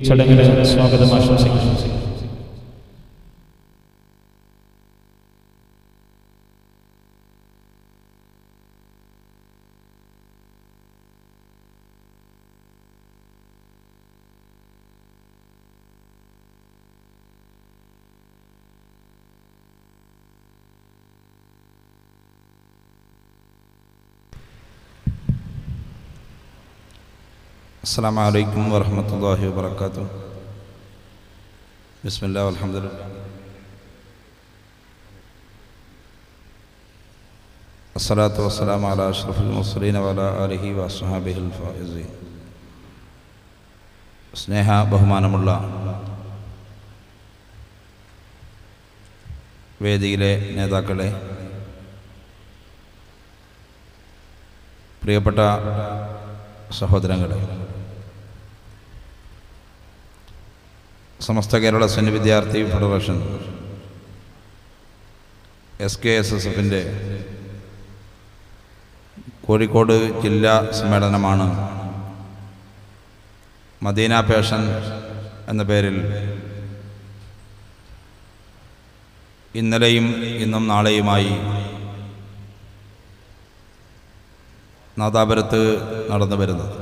ചടങ്ങിന് സ്വാഗതം ആശംസിക്കുന്നു. അസ്സലാമു അലൈക്കും വറഹ്മത്തുള്ളാഹി വബറകാതുഹു. ബിസ്മില്ലാഹി വൽഹംദുലില്ലാഹ് അസ്സലാത്തു വസ്സലാമു അലാ അഷ്റഫിൽ മുർസലീൻ വഅലാ ആലിഹി വഅസ്ഹാബിഹിൽ ഫായിസീൻ. സ്നേഹ ബഹുമാനമുള്ള വേദിയിലെ നേതാക്കളെ, പ്രിയപ്പെട്ട സഹോദരങ്ങളെ, സമസ്ത കേരള സുന്നി വിദ്യാർത്ഥി ഫെഡറേഷൻ SKSSFൻ്റെ കോഴിക്കോട് ജില്ലാ സമ്മേളനമാണ് മദീന പാഷൻ എന്ന പേരിൽ ഇന്നലെയും ഇന്നും നാളെയുമായി നാദാപുരത്ത് നടന്നു വരുന്നത്.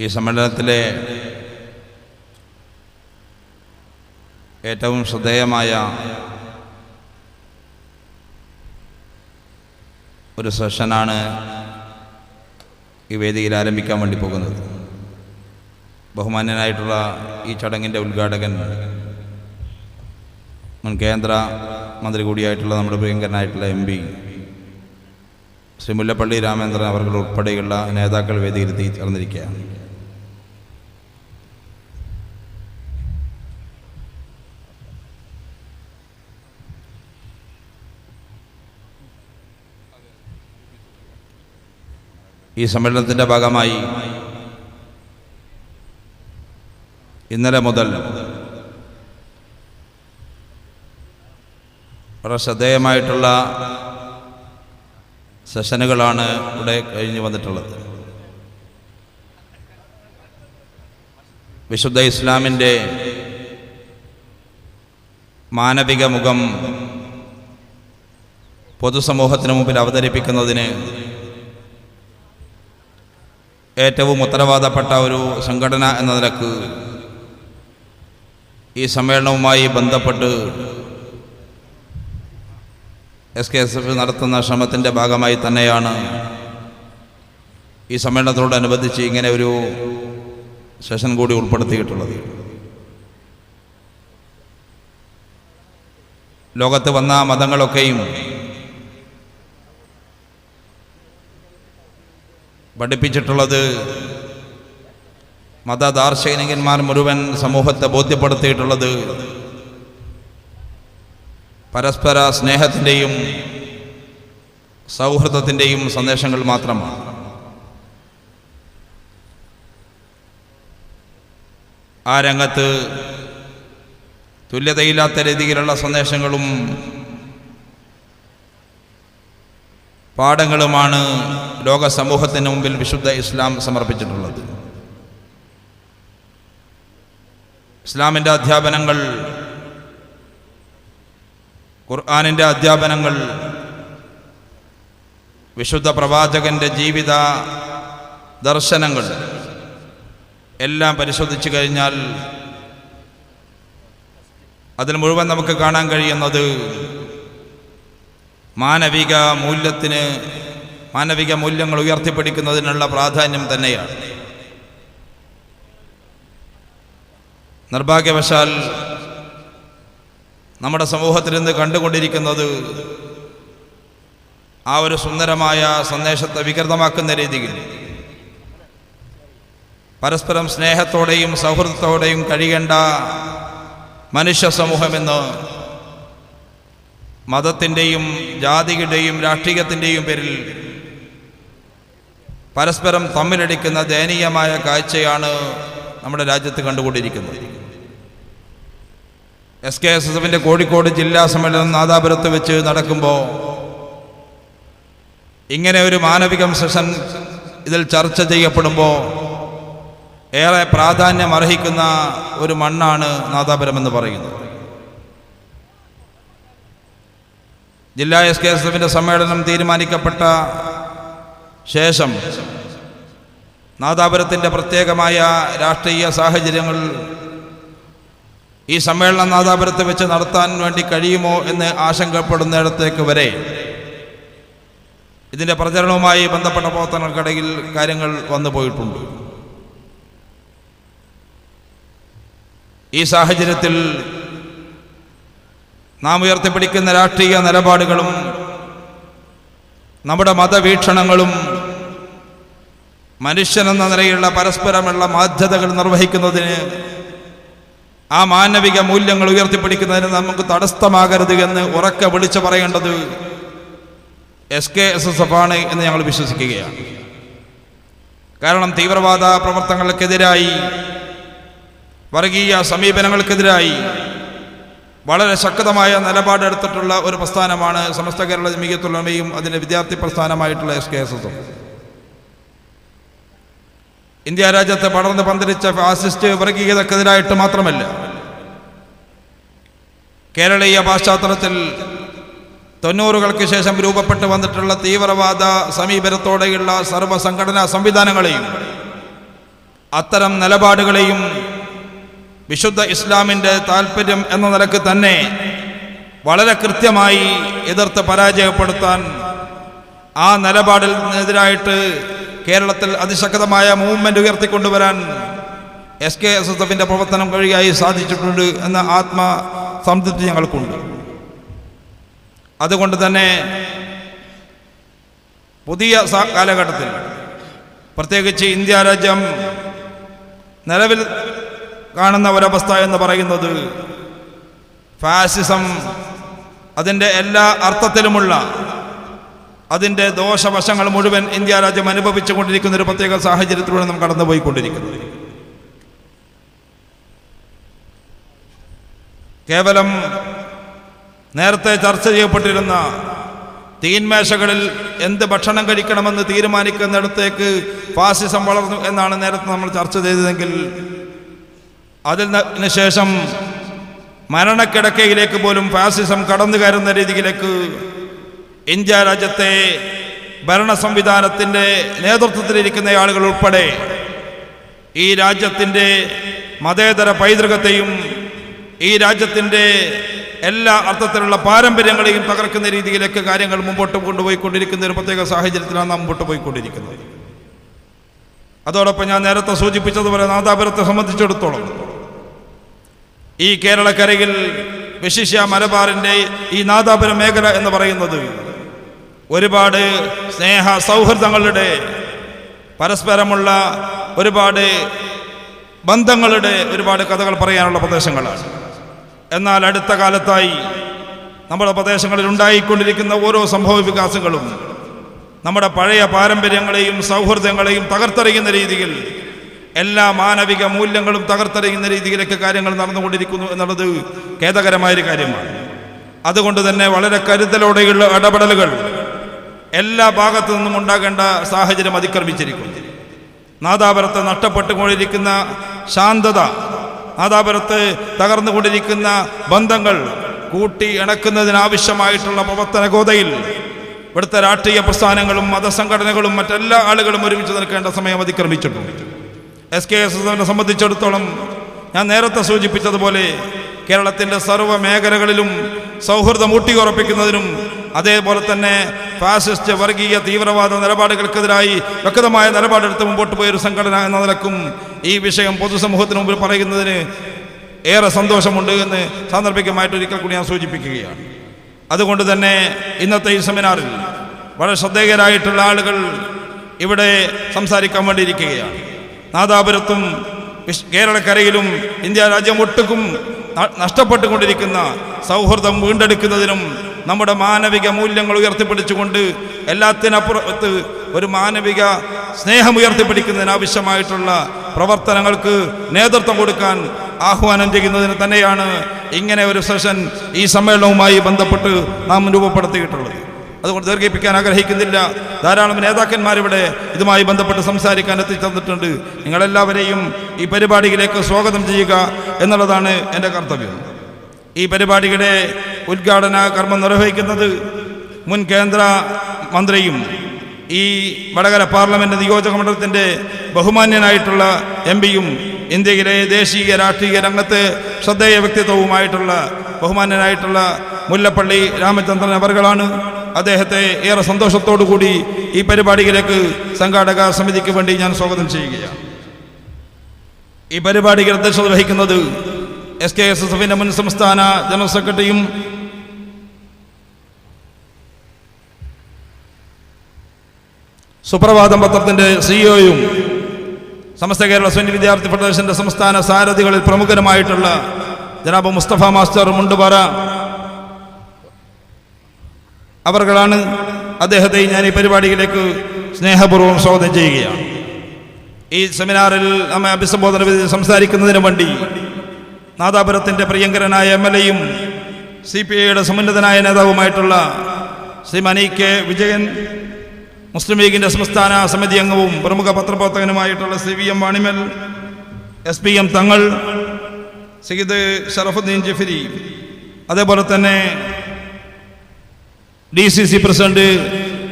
ഈ സമ്മേളനത്തിലെ ഏറ്റവും ശ്രദ്ധേയമായ ഒരു സെഷനാണ് ഈ വേദിയിൽ ആരംഭിക്കാൻ വേണ്ടി പോകുന്നത്. ബഹുമാന്യനായിട്ടുള്ള ഈ ചടങ്ങിൻ്റെ ഉദ്ഘാടകൻ മുൻ കേന്ദ്ര മന്ത്രി കൂടിയായിട്ടുള്ള നമ്മുടെ പ്രിയങ്കരനായിട്ടുള്ള MP ശ്രീ മുല്ലപ്പള്ളി രാമചന്ദ്രൻ അവർ ഉൾപ്പെടെയുള്ള നേതാക്കൾ വേദിയിലെത്തി ചേർന്നിരിക്കുകയാണ്. ഈ സമ്മേളനത്തിൻ്റെ ഭാഗമായി ഇന്നലെ മുതൽ വളരെ ശ്രദ്ധേയമായിട്ടുള്ള സെഷനുകളാണ് ഇവിടെ കഴിഞ്ഞു വന്നിട്ടുള്ളത്. വിശുദ്ധ ഇസ്ലാമിൻ്റെ മാനവിക മുഖം പൊതുസമൂഹത്തിന് മുമ്പിൽ അവതരിപ്പിക്കുന്നതിന് ഏറ്റവും ഉത്തരവാദപ്പെട്ട ഒരു സംഘടന എന്ന നിലക്ക് ഈ സമ്മേളനവുമായി ബന്ധപ്പെട്ട് SKSF നടത്തുന്ന ശ്രമത്തിൻ്റെ ഭാഗമായി തന്നെയാണ് ഈ സമ്മേളനത്തോടനുബന്ധിച്ച് ഇങ്ങനെ ഒരു സെഷൻ കൂടി ഉൾപ്പെടുത്തിയിട്ടുള്ളത്. ലോകത്ത് വന്ന മതങ്ങളൊക്കെയും പഠിപ്പിച്ചിട്ടുള്ളത്, മതദാർശനികന്മാർ മുഴുവൻ സമൂഹത്തെ ബോധ്യപ്പെടുത്തിയിട്ടുള്ളത് പരസ്പര സ്നേഹത്തിൻ്റെയും സൗഹൃദത്തിൻ്റെയും സന്ദേശങ്ങൾ മാത്രമാണ്. ആ രംഗത്ത് തുല്യതയില്ലാത്ത രീതിയിലുള്ള സന്ദേശങ്ങളും പാഠങ്ങളുമാണ് ലോക സമൂഹത്തിന് മുമ്പിൽ വിശുദ്ധ ഇസ്ലാം സമർപ്പിച്ചിട്ടുള്ളത്. ഇസ്ലാമിൻ്റെ അധ്യാപനങ്ങൾ, ഖുർആനിൻ്റെ അധ്യാപനങ്ങൾ, വിശുദ്ധ പ്രവാചകൻ്റെ ജീവിത ദർശനങ്ങൾ എല്ലാം പരിശോധിച്ചു കഴിഞ്ഞാൽ അതിൽ മുഴുവൻ നമുക്ക് കാണാൻ കഴിയുന്നത് മാനവിക മൂല്യങ്ങൾ ഉയർത്തിപ്പിടിക്കുന്നതിനുള്ള പ്രാധാന്യം തന്നെയാണ്. നിർഭാഗ്യവശാൽ നമ്മുടെ സമൂഹത്തിൽ നിന്ന് കണ്ടുകൊണ്ടിരിക്കുന്നത് ആ ഒരു സുന്ദരമായ സന്ദേശത്തെ വികൃതമാക്കുന്ന രീതിയിൽ പരസ്പരം സ്നേഹത്തോടെയും സൗഹൃദത്തോടെയും കഴിയേണ്ട മനുഷ്യ സമൂഹമെന്ന് മതത്തിൻ്റെയും ജാതിയുടെയും രാഷ്ട്രീയത്തിൻ്റെയും പേരിൽ പരസ്പരം തമ്മിലടിക്കുന്ന ദയനീയമായ കാഴ്ചയാണ് നമ്മുടെ രാജ്യത്ത് കണ്ടുകൊണ്ടിരിക്കുന്നത്. SKSSFൻ്റെ കോഴിക്കോട് ജില്ലാ സമ്മേളനം നാദാപുരത്ത് വെച്ച് നടക്കുമ്പോൾ ഇങ്ങനെ ഒരു മാനവികം സെഷൻ ഇതിൽ ചർച്ച ചെയ്യപ്പെടുമ്പോൾ ഏറെ പ്രാധാന്യം അർഹിക്കുന്ന ഒരു മണ്ണാണ് നാദാപുരം എന്ന് പറയുന്നത്. ജില്ലാ SKSFന്റെ സമ്മേളനം തീരുമാനിക്കപ്പെട്ട ശേഷം നാദാപുരത്തിൻ്റെ പ്രത്യേകമായ രാഷ്ട്രീയ സാഹചര്യങ്ങൾ ഈ സമ്മേളനം നാദാപുരത്ത് വെച്ച് നടത്താൻ വേണ്ടി കഴിയുമോ എന്ന് ആശങ്കപ്പെടുന്നിടത്തേക്ക് വരെ ഇതിൻ്റെ പ്രചരണവുമായി ബന്ധപ്പെട്ട പ്രവർത്തനങ്ങൾക്കിടയിൽ കാര്യങ്ങൾ വന്നു പോയിട്ടുണ്ട്. ഈ സാഹചര്യത്തിൽ നാം ഉയർത്തിപ്പിടിക്കുന്ന രാഷ്ട്രീയ നിലപാടുകളും നമ്മുടെ മതവീക്ഷണങ്ങളും മനുഷ്യനെന്ന നിലയിലുള്ള പരസ്പരമുള്ള ബാധ്യതകൾ നിർവഹിക്കുന്നതിന്, ആ മാനവിക മൂല്യങ്ങൾ ഉയർത്തിപ്പിടിക്കുന്നതിന് നമുക്ക് തടസ്സമാകരുത് എന്ന് ഉറക്കെ വിളിച്ചു പറയേണ്ടത് SKSF ആണ് എന്ന് ഞങ്ങൾ വിശ്വസിക്കുകയാണ്. കാരണം തീവ്രവാദ പ്രവർത്തനങ്ങൾക്കെതിരായി, വർഗീയ സമീപനങ്ങൾക്കെതിരായി വളരെ ശക്തമായ നിലപാടെടുത്തിട്ടുള്ള ഒരു പ്രസ്ഥാനമാണ് സമസ്ത കേരള ജംഇയ്യത്തുൽ ഉലമയും അതിൻ്റെ വിദ്യാർത്ഥി പ്രസ്ഥാനമായിട്ടുള്ള SKSF. ഇന്ത്യ രാജ്യത്തെ പടർന്ന് പന്തലിച്ച ഫാസിസ്റ്റ് വർഗീയതക്കെതിരായിട്ട് മാത്രമല്ല, കേരളീയ പശ്ചാത്തലത്തിൽ 90-കൾക്ക് ശേഷം രൂപപ്പെട്ടു വന്നിട്ടുള്ള തീവ്രവാദ സമീപനത്തോടെയുള്ള സർവ്വ സംഘടനാ സംവിധാനങ്ങളെയും അത്തരം നിലപാടുകളെയും വിശുദ്ധ ഇസ്ലാമിൻ്റെ താല്പര്യം എന്ന നിലക്ക് തന്നെ വളരെ കൃത്യമായി എതിർത്ത് പരാജയപ്പെടുത്താൻ, ആ നിലപാടിനെതിരായിട്ട് കേരളത്തിൽ അതിശക്തമായ മൂവ്മെൻ്റ് ഉയർത്തിക്കൊണ്ടുവരാൻ SKSFന്റെ പ്രവർത്തനം വഴിയായി സാധിച്ചിട്ടുണ്ട് എന്ന ആത്മസംതൃപ്തി ഞങ്ങൾക്കുണ്ട്. അതുകൊണ്ട് തന്നെ പുതിയ കാലഘട്ടത്തിൽ, പ്രത്യേകിച്ച് ഇന്ത്യ രാജ്യം നിലവിൽ കാണുന്ന ഒരവസ്ഥ എന്ന് പറയുന്നത് ഫാസിസം അതിൻ്റെ എല്ലാ അർത്ഥത്തിലുമുള്ള അതിൻ്റെ ദോഷവശങ്ങൾ മുഴുവൻ ഇന്ത്യ രാജ്യം അനുഭവിച്ചു കൊണ്ടിരിക്കുന്ന ഒരു പ്രത്യേക സാഹചര്യത്തിലൂടെ നാം കടന്നുപോയിക്കൊണ്ടിരിക്കുന്നത്. കേവലം നേരത്തെ ചർച്ച ചെയ്യപ്പെട്ടിരുന്ന തീന്മേശകളിൽ എന്ത് ഭക്ഷണം കഴിക്കണമെന്ന് തീരുമാനിക്കുന്നിടത്തേക്ക് ഫാസിസം വളർന്നു എന്നാണ് നേരത്തെ നമ്മൾ ചർച്ച ചെയ്തതെങ്കിൽ, അതിന് ശേഷം മരണക്കിടക്കയിലേക്ക് പോലും ഫാസിസം കടന്നു കയറുന്ന രീതിയിലേക്ക് ഇന്ത്യ രാജ്യത്തെ ഭരണ സംവിധാനത്തിൻ്റെ നേതൃത്വത്തിലിരിക്കുന്ന ആളുകൾ ഉൾപ്പെടെ ഈ രാജ്യത്തിൻ്റെ മതേതര പൈതൃകത്തെയും ഈ രാജ്യത്തിൻ്റെ എല്ലാ അർത്ഥത്തിലുള്ള പാരമ്പര്യങ്ങളെയും തകർക്കുന്ന രീതിയിലേക്ക് കാര്യങ്ങൾ മുമ്പോട്ട് കൊണ്ടുപോയിക്കൊണ്ടിരിക്കുന്ന ഒരു പ്രത്യേക സാഹചര്യത്തിലാണ് നാം മുമ്പോട്ട് പോയിക്കൊണ്ടിരിക്കുന്നത്. അതോടൊപ്പം ഞാൻ നേരത്തെ സൂചിപ്പിച്ചതുപോലെ നാദാപുരത്തെ സംബന്ധിച്ചിടത്തോളം ഈ കേരളക്കരയിൽ, വിശിഷ്യ മലബാറിൻ്റെ ഈ നാദാപുരം മേഖല എന്ന് പറയുന്നത് ഒരുപാട് സ്നേഹ സൗഹൃദങ്ങളുടെ, പരസ്പരമുള്ള ഒരുപാട് ബന്ധങ്ങളുടെ ഒരുപാട് കഥകൾ പറയാനുള്ള പ്രദേശങ്ങളാണ്. എന്നാൽ അടുത്ത കാലത്തായി നമ്മുടെ പ്രദേശങ്ങളിൽ ഉണ്ടായിക്കൊണ്ടിരിക്കുന്ന ഓരോ സംഭവ വികാസങ്ങളും നമ്മുടെ പഴയ പാരമ്പര്യങ്ങളെയും സൗഹൃദങ്ങളെയും തകർത്തെറിയുന്ന രീതിയിൽ, എല്ലാ മാനവിക മൂല്യങ്ങളും തകർത്തെറിയുന്ന രീതിയിലൊക്കെ കാര്യങ്ങൾ നടന്നുകൊണ്ടിരിക്കുന്നു എന്നുള്ളത് ഖേദകരമായൊരു കാര്യമാണ്. അതുകൊണ്ട് തന്നെ വളരെ കരുതലോടെയുള്ള ഇടപെടലുകൾ എല്ലാ ഭാഗത്തു നിന്നും ഉണ്ടാകേണ്ട സാഹചര്യം അതിക്രമിച്ചിരിക്കുന്നു. നാദാപുരത്ത് നഷ്ടപ്പെട്ടുകൊണ്ടിരിക്കുന്ന ശാന്തത, നാദാപുരത്ത് തകർന്നുകൊണ്ടിരിക്കുന്ന ബന്ധങ്ങൾ കൂട്ടി ഇണക്കുന്നതിനാവശ്യമായിട്ടുള്ള പ്രവർത്തന ഗോതയിൽ ഇവിടുത്തെ രാഷ്ട്രീയ പ്രസ്ഥാനങ്ങളും മതസംഘടനകളും മറ്റെല്ലാ ആളുകളും ഒരുമിച്ച് നിൽക്കേണ്ട സമയം അതിക്രമിച്ചിട്ടുണ്ട്. SKSFനെ സംബന്ധിച്ചിടത്തോളം ഞാൻ നേരത്തെ സൂചിപ്പിച്ചതുപോലെ കേരളത്തിൻ്റെ സർവ്വ മേഖലകളിലും സൗഹൃദം ഊട്ടിയുറപ്പിക്കുന്നതിനും അതേപോലെ തന്നെ ഫാസിസ്റ്റ് വർഗീയ തീവ്രവാദ നിലപാടുകൾക്കെതിരായി വ്യക്തമായ നിലപാടെടുത്ത് മുമ്പോട്ട് പോയൊരു സംഘടന എന്ന നിലക്കും ഈ വിഷയം പൊതുസമൂഹത്തിന് മുമ്പിൽ പറയുന്നതിന് ഏറെ സന്തോഷമുണ്ട് എന്ന് സാന്ദർഭികമായിട്ട് ഒരിക്കൽ കൂടി ഞാൻ സൂചിപ്പിക്കുകയാണ്. അതുകൊണ്ട് തന്നെ ഇന്നത്തെ ഈ സെമിനാറിൽ വളരെ ശ്രദ്ധേയരായിട്ടുള്ള ആളുകൾ ഇവിടെ സംസാരിക്കാൻ വേണ്ടിയിരിക്കുകയാണ്. നാദാപുരത്തും കേരളക്കരയിലും ഇന്ത്യ രാജ്യം ഒട്ടുക്കും നഷ്ടപ്പെട്ടുകൊണ്ടിരിക്കുന്ന സൗഹൃദം വീണ്ടെടുക്കുന്നതിനും നമ്മുടെ മാനവിക മൂല്യങ്ങൾ ഉയർത്തിപ്പിടിച്ചുകൊണ്ട് എല്ലാത്തിനപ്പുറത്ത് ഒരു മാനവിക സ്നേഹം ഉയർത്തിപ്പിടിക്കുന്നതിനാവശ്യമായിട്ടുള്ള പ്രവർത്തനങ്ങൾക്ക് നേതൃത്വം കൊടുക്കാൻ ആഹ്വാനം ചെയ്യുന്നതിന് തന്നെയാണ് ഇങ്ങനെ ഒരു സെഷൻ ഈ സമ്മേളനവുമായി ബന്ധപ്പെട്ട് നാം രൂപപ്പെടുത്തിയിട്ടുള്ളത്. അതുകൊണ്ട് ദീർഘിപ്പിക്കാൻ ആഗ്രഹിക്കുന്നില്ല. ധാരാളം നേതാക്കന്മാരിവിടെ ഇതുമായി ബന്ധപ്പെട്ട് സംസാരിക്കാൻ എത്തിച്ചേർന്നിട്ടുണ്ട്. നിങ്ങളെല്ലാവരെയും ഈ പരിപാടിയിലേക്ക് സ്വാഗതം ചെയ്യുക എന്നുള്ളതാണ് എൻ്റെ കർത്തവ്യം. ഈ പരിപാടിയുടെ ഉദ്ഘാടന കർമ്മം നിർവഹിക്കുന്നത് മുൻ കേന്ദ്ര മന്ത്രിയും ഈ വടകര പാർലമെൻറ്റ് നിയോജക മണ്ഡലത്തിൻ്റെ ബഹുമാന്യനായിട്ടുള്ള MP-യും ഇന്ത്യയിലെ ദേശീയ രാഷ്ട്രീയ രംഗത്ത് ശ്രദ്ധേയ വ്യക്തിത്വവുമായിട്ടുള്ള ബഹുമാന്യനായിട്ടുള്ള മുല്ലപ്പള്ളി രാമചന്ദ്രൻ അവർകളാണ്. അദ്ദേഹത്തെ ഏറെ സന്തോഷത്തോടു കൂടി ഈ പരിപാടിയിലേക്ക് സംഘാടക സമിതിക്ക് വേണ്ടി ഞാൻ സ്വാഗതം ചെയ്യുകയാണ്. ഈ പരിപാടിക്ക് അധ്യക്ഷത വഹിക്കുന്നത് SKSSF-ന്റെ മുൻ സംസ്ഥാന ജനറൽ സെക്രട്ടറിയും സുപ്രഭാതം പത്രത്തിൻ്റെ CEO-യും സമസ്ത കേരള സുന്നി വിദ്യാർത്ഥി ഫെഡറേഷന്റെ സംസ്ഥാന സാരഥികളിൽ പ്രമുഖരുമായിട്ടുള്ള ജനാബ് മുസ്തഫ മാസ്റ്റർ മുണ്ടുപാറ അവർകളാണ്. അദ്ദേഹത്തെ ഞാൻ ഈ പരിപാടിയിലേക്ക് സ്നേഹപൂർവ്വം സ്വാഗതം ചെയ്യുകയാണ്. ഈ സെമിനാറിൽ നമ്മെ അഭിസംബോധന ചെയ്ത് സംസാരിക്കുന്നതിന് വേണ്ടി നാദാപുരത്തിൻ്റെ പ്രിയങ്കരനായ MLA-യും CPI-യുടെ സമുന്നതനായ നേതാവുമായിട്ടുള്ള ശ്രീമാൻ E.K. വിജയൻ, മുസ്ലിം ലീഗിൻ്റെ സംസ്ഥാന സമിതി അംഗവും പ്രമുഖ പത്രപ്രവർത്തകനുമായിട്ടുള്ള CVM വാണിമൽ, SPM തങ്ങൾ, സയ്യിദ് ഷറഫുദ്ദീൻ ജിഫരി, അതേപോലെ തന്നെ DCC പ്രസിഡന്റ്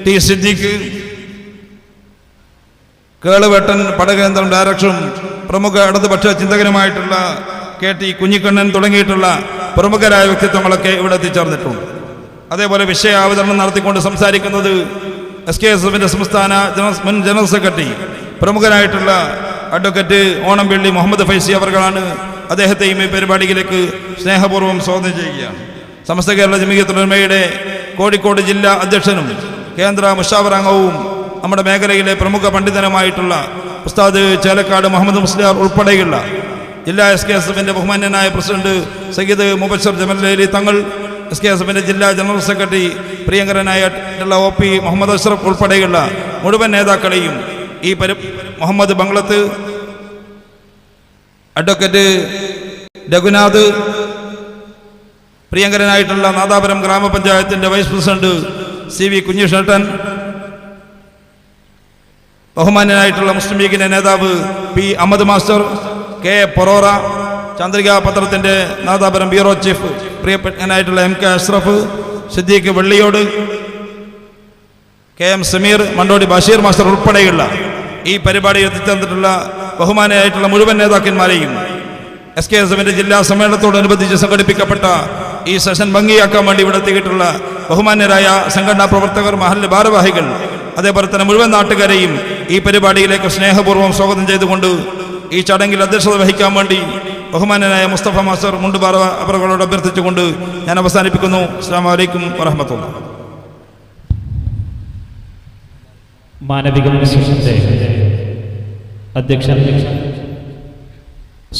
T. സിദ്ദീഖ്, കേളുവേട്ടൻ പടകേന്ദ്രം ഡയറക്ടറും പ്രമുഖ ഇടതുപക്ഷ ചിന്തകനുമായിട്ടുള്ള KT കുഞ്ഞിക്കണ്ണൻ തുടങ്ങിയിട്ടുള്ള പ്രമുഖരായ വ്യക്തിത്വങ്ങളൊക്കെ ഇവിടെ എത്തിച്ചേർന്നിട്ടുണ്ട്. അതേപോലെ വിഷയ അവതരണം നടത്തിക്കൊണ്ട് സംസാരിക്കുന്നത് SKSF-ന്റെ സംസ്ഥാന മുൻ ജനറൽ സെക്രട്ടറി പ്രമുഖനായിട്ടുള്ള അഡ്വക്കേറ്റ് ഓണംപള്ളി മുഹമ്മദ് ഫൈസി അവർകളാണ്. അദ്ദേഹത്തെയും ഈ പരിപാടിയിലേക്ക് സ്നേഹപൂർവ്വം സ്വാഗതം ചെയ്യുകയാണ്. സമസ്ത കേരള ജമീയത്തുൽ ഉലമയുടെ കോഴിക്കോട് ജില്ലാ അധ്യക്ഷനും കേന്ദ്ര മുഷാവർ അംഗവും നമ്മുടെ മേഖലയിലെ പ്രമുഖ പണ്ഡിതനുമായിട്ടുള്ള ഉസ്താദ് ചേലക്കാട് മുഹമ്മദ് മുസ്ലിയാർ ഉൾപ്പെടെയുള്ള ജില്ലാ SKSF-ന്റെ ബഹുമാന്യനായ പ്രസിഡന്റ് സയ്യിദ് മുബശ്ശർ ജമലി തങ്ങൾ, SKSF-ന്റെ ജില്ലാ ജനറൽ സെക്രട്ടറി പ്രിയങ്കരനായിട്ടുള്ള OP മുഹമ്മദ് അഷ്റഫ് ഉൾപ്പെടെയുള്ള മുഴുവൻ നേതാക്കളെയും ഈ മുഹമ്മദ് ബംഗ്ലത്ത്, അഡ്വക്കേറ്റ് രഘുനാഥ്, പ്രിയങ്കരനായിട്ടുള്ള നാദാപുരം ഗ്രാമപഞ്ചായത്തിൻ്റെ വൈസ് പ്രസിഡന്റ് CV കുഞ്ഞിഷേട്ടൻ, ബഹുമാന്യനായിട്ടുള്ള മുസ്ലിം ലീഗിൻ്റെ നേതാവ് P. Ahammed master, K. പൊറോറ, ചന്ദ്രിക പത്രത്തിൻ്റെ നാദാപുരം ബ്യൂറോ ചീഫ് പ്രിയപ്പെട്ടനായിട്ടുള്ള MK Ashraf, Siddique Velliyode, KM Sameer, Mandodi Basheer master ഉൾപ്പെടെയുള്ള ഈ പരിപാടിയിൽ എത്തിച്ചേർന്നിട്ടുള്ള ബഹുമാനയായിട്ടുള്ള മുഴുവൻ നേതാക്കന്മാരെയും SKSF-ന്റെ ജില്ലാ സമ്മേളനത്തോടനുബന്ധിച്ച് സംഘടിപ്പിക്കപ്പെട്ട ഈ സെഷൻ ഭംഗിയാക്കാൻ വേണ്ടി ഇവിടെ എത്തിയിട്ടുള്ള ബഹുമാന്യരായ സംഘടനാ പ്രവർത്തകർ, മഹല്ല് ഭാരവാഹികൾ, അതേപോലെ തന്നെ മുഴുവൻ നാട്ടുകാരെയും ഈ പരിപാടിയിലേക്ക് സ്നേഹപൂർവ്വം സ്വാഗതം ചെയ്തുകൊണ്ട് ഈ ചടങ്ങിൽ അധ്യക്ഷത വഹിക്കാൻ വേണ്ടി ബഹുമാന്യനായ മുസ്തഫ മാസ്റ്റർ മുണ്ടുപാറ അവരോട് അഭ്യർത്ഥിച്ചുകൊണ്ട് ഞാൻ അവസാനിപ്പിക്കുന്നു. അസ്സലാമു അലൈക്കും വറഹ്മത്തുള്ളാഹി. മാനവിക മിഷന്റെ അധ്യക്ഷൻ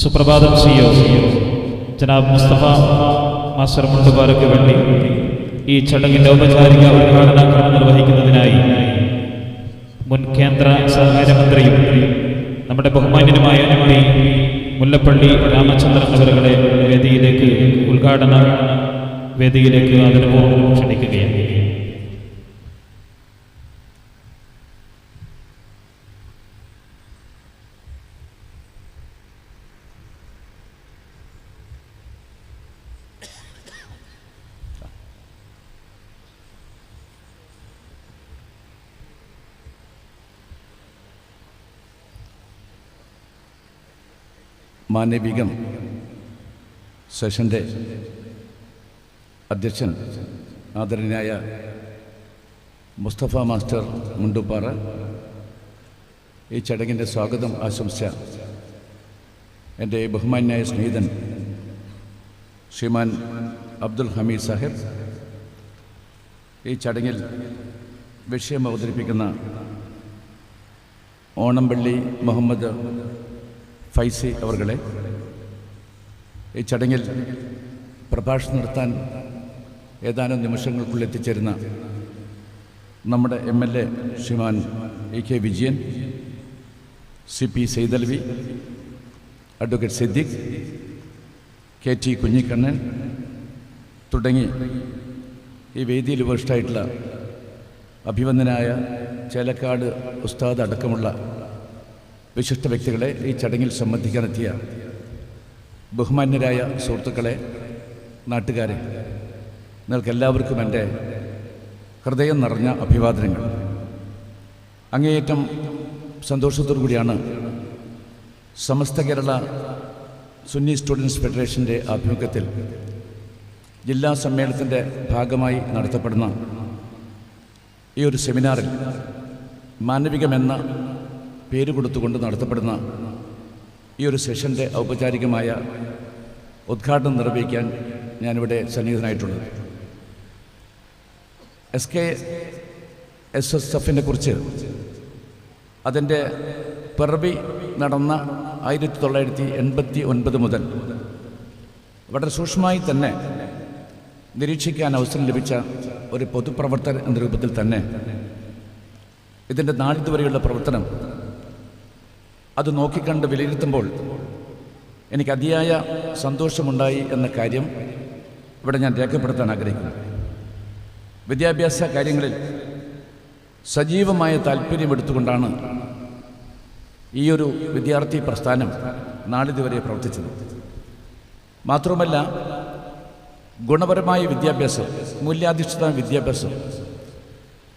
സുപ്രഭാതം CEO ജനാബ് മുസ്തഫ മാസ്റ്റർ മുണ്ടുപാറയ്ക്ക് വേണ്ടി ഈ ചടങ്ങിൻ്റെ ഔപചാരിക ഉദ്ഘാടന കർമ്മം നിർവഹിക്കുന്നതിനായി മുൻ കേന്ദ്ര സഹകാര്യമന്ത്രിയും നമ്മുടെ ബഹുമാന്യനുമായ MP മുല്ലപ്പള്ളി രാമചന്ദ്രൻ അവരുടെ വേദിയിലേക്ക് ഉദ്ഘാടന വേദിയിലേക്ക് ആദരപൂർവ്വം ക്ഷണിക്കുകയാണ്. മാനവികം സെഷൻ്റെ അധ്യക്ഷൻ ആദരണീയനായ മുസ്തഫ മാസ്റ്റർ മുണ്ടുപാറ ഈ ചടങ്ങിൻ്റെ സ്വാഗതം ആശംസിച്ച എൻ്റെ ബഹുമാന്യനായ സ്നേഹിതൻ ശ്രീമാൻ അബ്ദുൽ ഹമീദ് സാഹിബ്, ഈ ചടങ്ങിൽ വിഷയം അവതരിപ്പിക്കുന്ന ഓണംപള്ളി മുഹമ്മദ് ഫൈസി അവർകളെ, ഈ ചടങ്ങിൽ പ്രഭാഷണം നടത്താൻ ഏതാനും നിമിഷങ്ങൾക്കുള്ളിൽ എത്തിച്ചേരുന്ന നമ്മുടെ MLA Sriman E.K. Vijayan, CP Saidalavi, advocate Siddique, KT Kunhikannan തുടങ്ങി ഈ വേദിയിൽ ഉപവിഷ്ടമായിട്ടുള്ള അഭിവന്ദനായ ചേലക്കാട് ഉസ്താദ് അടക്കമുള്ള വിശിഷ്ട വ്യക്തികളെ, ഈ ചടങ്ങിൽ സംബന്ധിക്കാനെത്തിയ ബഹുമാന്യരായ സുഹൃത്തുക്കളെ, നാട്ടുകാരെ, നിങ്ങൾക്കെല്ലാവർക്കും എൻ്റെ ഹൃദയം നിറഞ്ഞ അഭിവാദനങ്ങൾ. അങ്ങേയറ്റം സന്തോഷത്തോടു കൂടിയാണ് സമസ്ത കേരള സുന്നി സ്റ്റുഡൻസ് ഫെഡറേഷൻ്റെ ആഭിമുഖ്യത്തിൽ ജില്ലാ സമ്മേളനത്തിൻ്റെ ഭാഗമായി നടത്തപ്പെടുന്ന ഈ ഒരു സെമിനാറിൽ മാനവികമെന്ന പേര് കൊടുത്തുകൊണ്ട് നടത്തപ്പെടുന്ന ഈ ഒരു സെഷൻ്റെ ഔപചാരികമായ ഉദ്ഘാടനം നിർവഹിക്കാൻ ഞാനിവിടെ സന്നിഹിതനായിട്ടുള്ളത്. SKSSF കുറിച്ച് അതിൻ്റെ പിറവി നടന്ന 1989 മുതൽ വളരെ സൂക്ഷ്മമായി തന്നെ നിരീക്ഷിക്കാൻ അവസരം ലഭിച്ച ഒരു പൊതുപ്രവർത്തകൻ എന്ന രൂപത്തിൽ തന്നെ ഇതിൻ്റെ നാളിതുവരെയുള്ള പ്രവർത്തനം അത് നോക്കിക്കണ്ട് വിലയിരുത്തുമ്പോൾ എനിക്ക് അതിയായ സന്തോഷമുണ്ടായി എന്ന കാര്യം ഇവിടെ ഞാൻ രേഖപ്പെടുത്താൻ ആഗ്രഹിക്കുന്നു. വിദ്യാഭ്യാസ കാര്യങ്ങളിൽ സജീവമായ താല്പര്യമെടുത്തുകൊണ്ടാണ് ഈ ഒരു വിദ്യാർത്ഥി പ്രസ്ഥാനം നാളിതുവരെ പ്രവർത്തിച്ചത്. മാത്രമല്ല, ഗുണപരമായ വിദ്യാഭ്യാസം, മൂല്യാധിഷ്ഠിത വിദ്യാഭ്യാസം,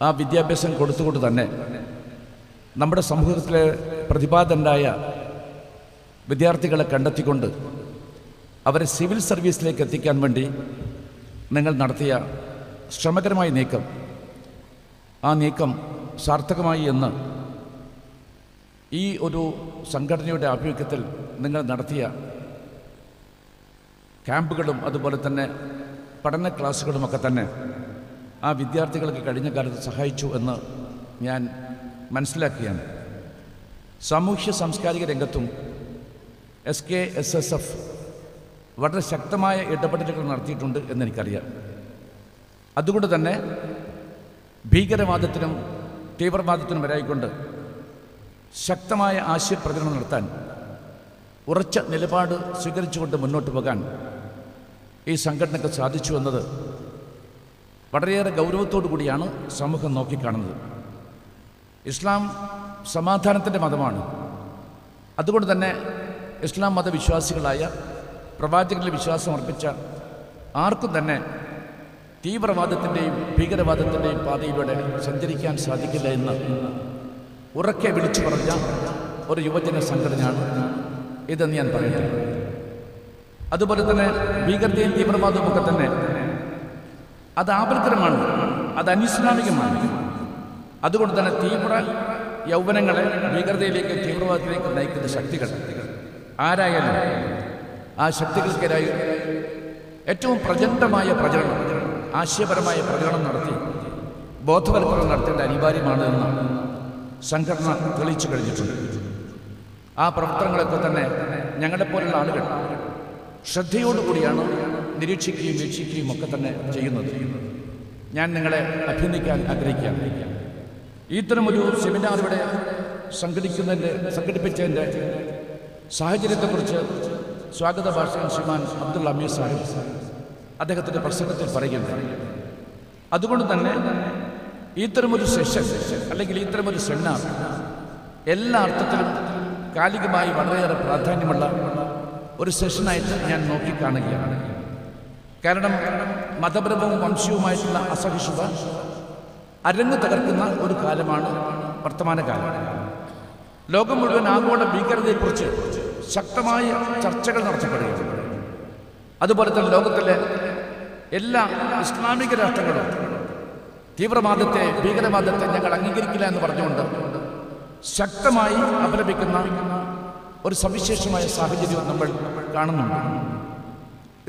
ആ വിദ്യാഭ്യാസം കൊടുത്തുകൊണ്ട് തന്നെ നമ്മുടെ സമൂഹത്തിലെ പ്രതിഭാധനരായ വിദ്യാർത്ഥികളെ കണ്ടെത്തിക്കൊണ്ട് അവരെ സിവിൽ സർവീസിലേക്ക് എത്തിക്കാൻ വേണ്ടി നിങ്ങൾ നടത്തിയ ശ്രമകരമായ നീക്കം, ആ നീക്കം സാർത്ഥകമായി എന്ന് ഈ ഒരു സംഘടനയുടെ ആഭിമുഖ്യത്തിൽ നിങ്ങൾ നടത്തിയ ക്യാമ്പുകളും അതുപോലെ തന്നെ പഠന ക്ലാസ്സുകളുമൊക്കെ തന്നെ ആ വിദ്യാർത്ഥികൾക്ക് കഴിഞ്ഞ കാലത്ത് സഹായിച്ചു എന്ന് ഞാൻ മനസ്സിലാക്കുകയാണ്. സാമൂഹ്യ സാംസ്കാരിക രംഗത്തും SKSSF വളരെ ശക്തമായ ഇടപെടലുകൾ നടത്തിയിട്ടുണ്ട് എന്നെനിക്കറിയാം. അതുകൊണ്ട് തന്നെ ഭീകരവാദത്തിനും തീവ്രവാദത്തിനും വരായിക്കൊണ്ട് ശക്തമായ ആശയപ്രചരണം നടത്താൻ ഉറച്ച നിലപാട് സ്വീകരിച്ചുകൊണ്ട് മുന്നോട്ട് പോകാൻ ഈ സംഘടനയ്ക്ക് സാധിച്ചു എന്നത് വളരെയേറെ ഗൗരവത്തോടു കൂടിയാണ് സമൂഹം നോക്കിക്കാണുന്നത്. ഇസ്ലാം സമാധാനത്തിൻ്റെ മതമാണ്. അതുകൊണ്ട് തന്നെ ഇസ്ലാം മതവിശ്വാസികളായ പ്രവാചകരിൽ വിശ്വാസം അർപ്പിച്ച ആർക്കും തന്നെ തീവ്രവാദത്തിൻ്റെയും ഭീകരവാദത്തിൻ്റെയും പാതയിലൂടെ സഞ്ചരിക്കാൻ സാധിക്കില്ല എന്ന് ഉറക്കെ വിളിച്ചു പറഞ്ഞ ഒരു യുവജന സംഘടനയാണ് ഇതെന്ന് ഞാൻ പറയട്ടെ. അതുപോലെ തന്നെ ഭീകരതയും തീവ്രവാദവും ഒക്കെ തന്നെ അത് ആപൽക്കരമാണ്, അത് അനിസ്ലാമികമാണ്. അതുകൊണ്ട് തന്നെ തീവ്ര യൗവനങ്ങളെ ഭീകരതയിലേക്ക് തീവ്രവാദത്തിലേക്ക് നയിക്കുന്ന ശക്തികൾ ആരായാലും ആ ശക്തികൾക്കെതിരായി ഏറ്റവും പ്രചണ്ഡമായ പ്രചരണം, ആശയപരമായ പ്രചരണം നടത്തി ബോധവൽക്കരണം നടത്തേണ്ട അനിവാര്യമാണ് എന്ന് സംഘടന തെളിയിച്ചു കഴിഞ്ഞിട്ടുണ്ട്. ആ പ്രവർത്തനങ്ങളൊക്കെ തന്നെ ഞങ്ങളെപ്പോലുള്ള ആളുകൾ ശ്രദ്ധയോടുകൂടിയാണ് നിരീക്ഷിക്കുകയും വീക്ഷിക്കുകയും ഒക്കെ തന്നെ ചെയ്യുന്നത്. ഞാൻ നിങ്ങളെ അഭിനന്ദിക്കാൻ ആഗ്രഹിക്കുകയാണ്. ഇത്തരമൊരു സെമിനാർ ഇവിടെ സംഘടിപ്പിച്ചതിൻ്റെ സാഹചര്യത്തെക്കുറിച്ച് സ്വാഗത ഭാഷകൻ ശ്രീമാൻ അബ്ദുൽ അമീർ സാഹിബ് അദ്ദേഹത്തിൻ്റെ പ്രസംഗത്തിൽ പറയുകയുണ്ടായി. അതുകൊണ്ട് തന്നെ ഇത്തരമൊരു സെഷൻ അല്ലെങ്കിൽ ഇത്തരമൊരു സെമിനാർ എല്ലാ അർത്ഥത്തിലും കാലികമായി വളരെയേറെ പ്രാധാന്യമുള്ള ഒരു സെഷനായിട്ട് ഞാൻ നോക്കിക്കാണുകയാണ്. കാരണം മതപരവും വംശീയവുമായിട്ടുള്ള അസഹിഷ്ണുത അരങ്ങ് തകർക്കുന്ന ഒരു കാലമാണ് വർത്തമാനകാലം. ലോകം മുഴുവൻ ആഗോള ഭീകരതയെക്കുറിച്ച് ശക്തമായ ചർച്ചകൾ നടത്തപ്പെടുകയാണ്. അതുപോലെ തന്നെ ലോകത്തിലെ എല്ലാ ഇസ്ലാമിക രാഷ്ട്രങ്ങളും തീവ്രവാദത്തെ, ഭീകരവാദത്തെ ഞങ്ങൾ അംഗീകരിക്കില്ല എന്ന് പറഞ്ഞുകൊണ്ട് ശക്തമായി അപലപിക്കുന്ന ഒരു സവിശേഷമായ സാഹചര്യവും നമ്മൾ കാണുന്നുണ്ട്.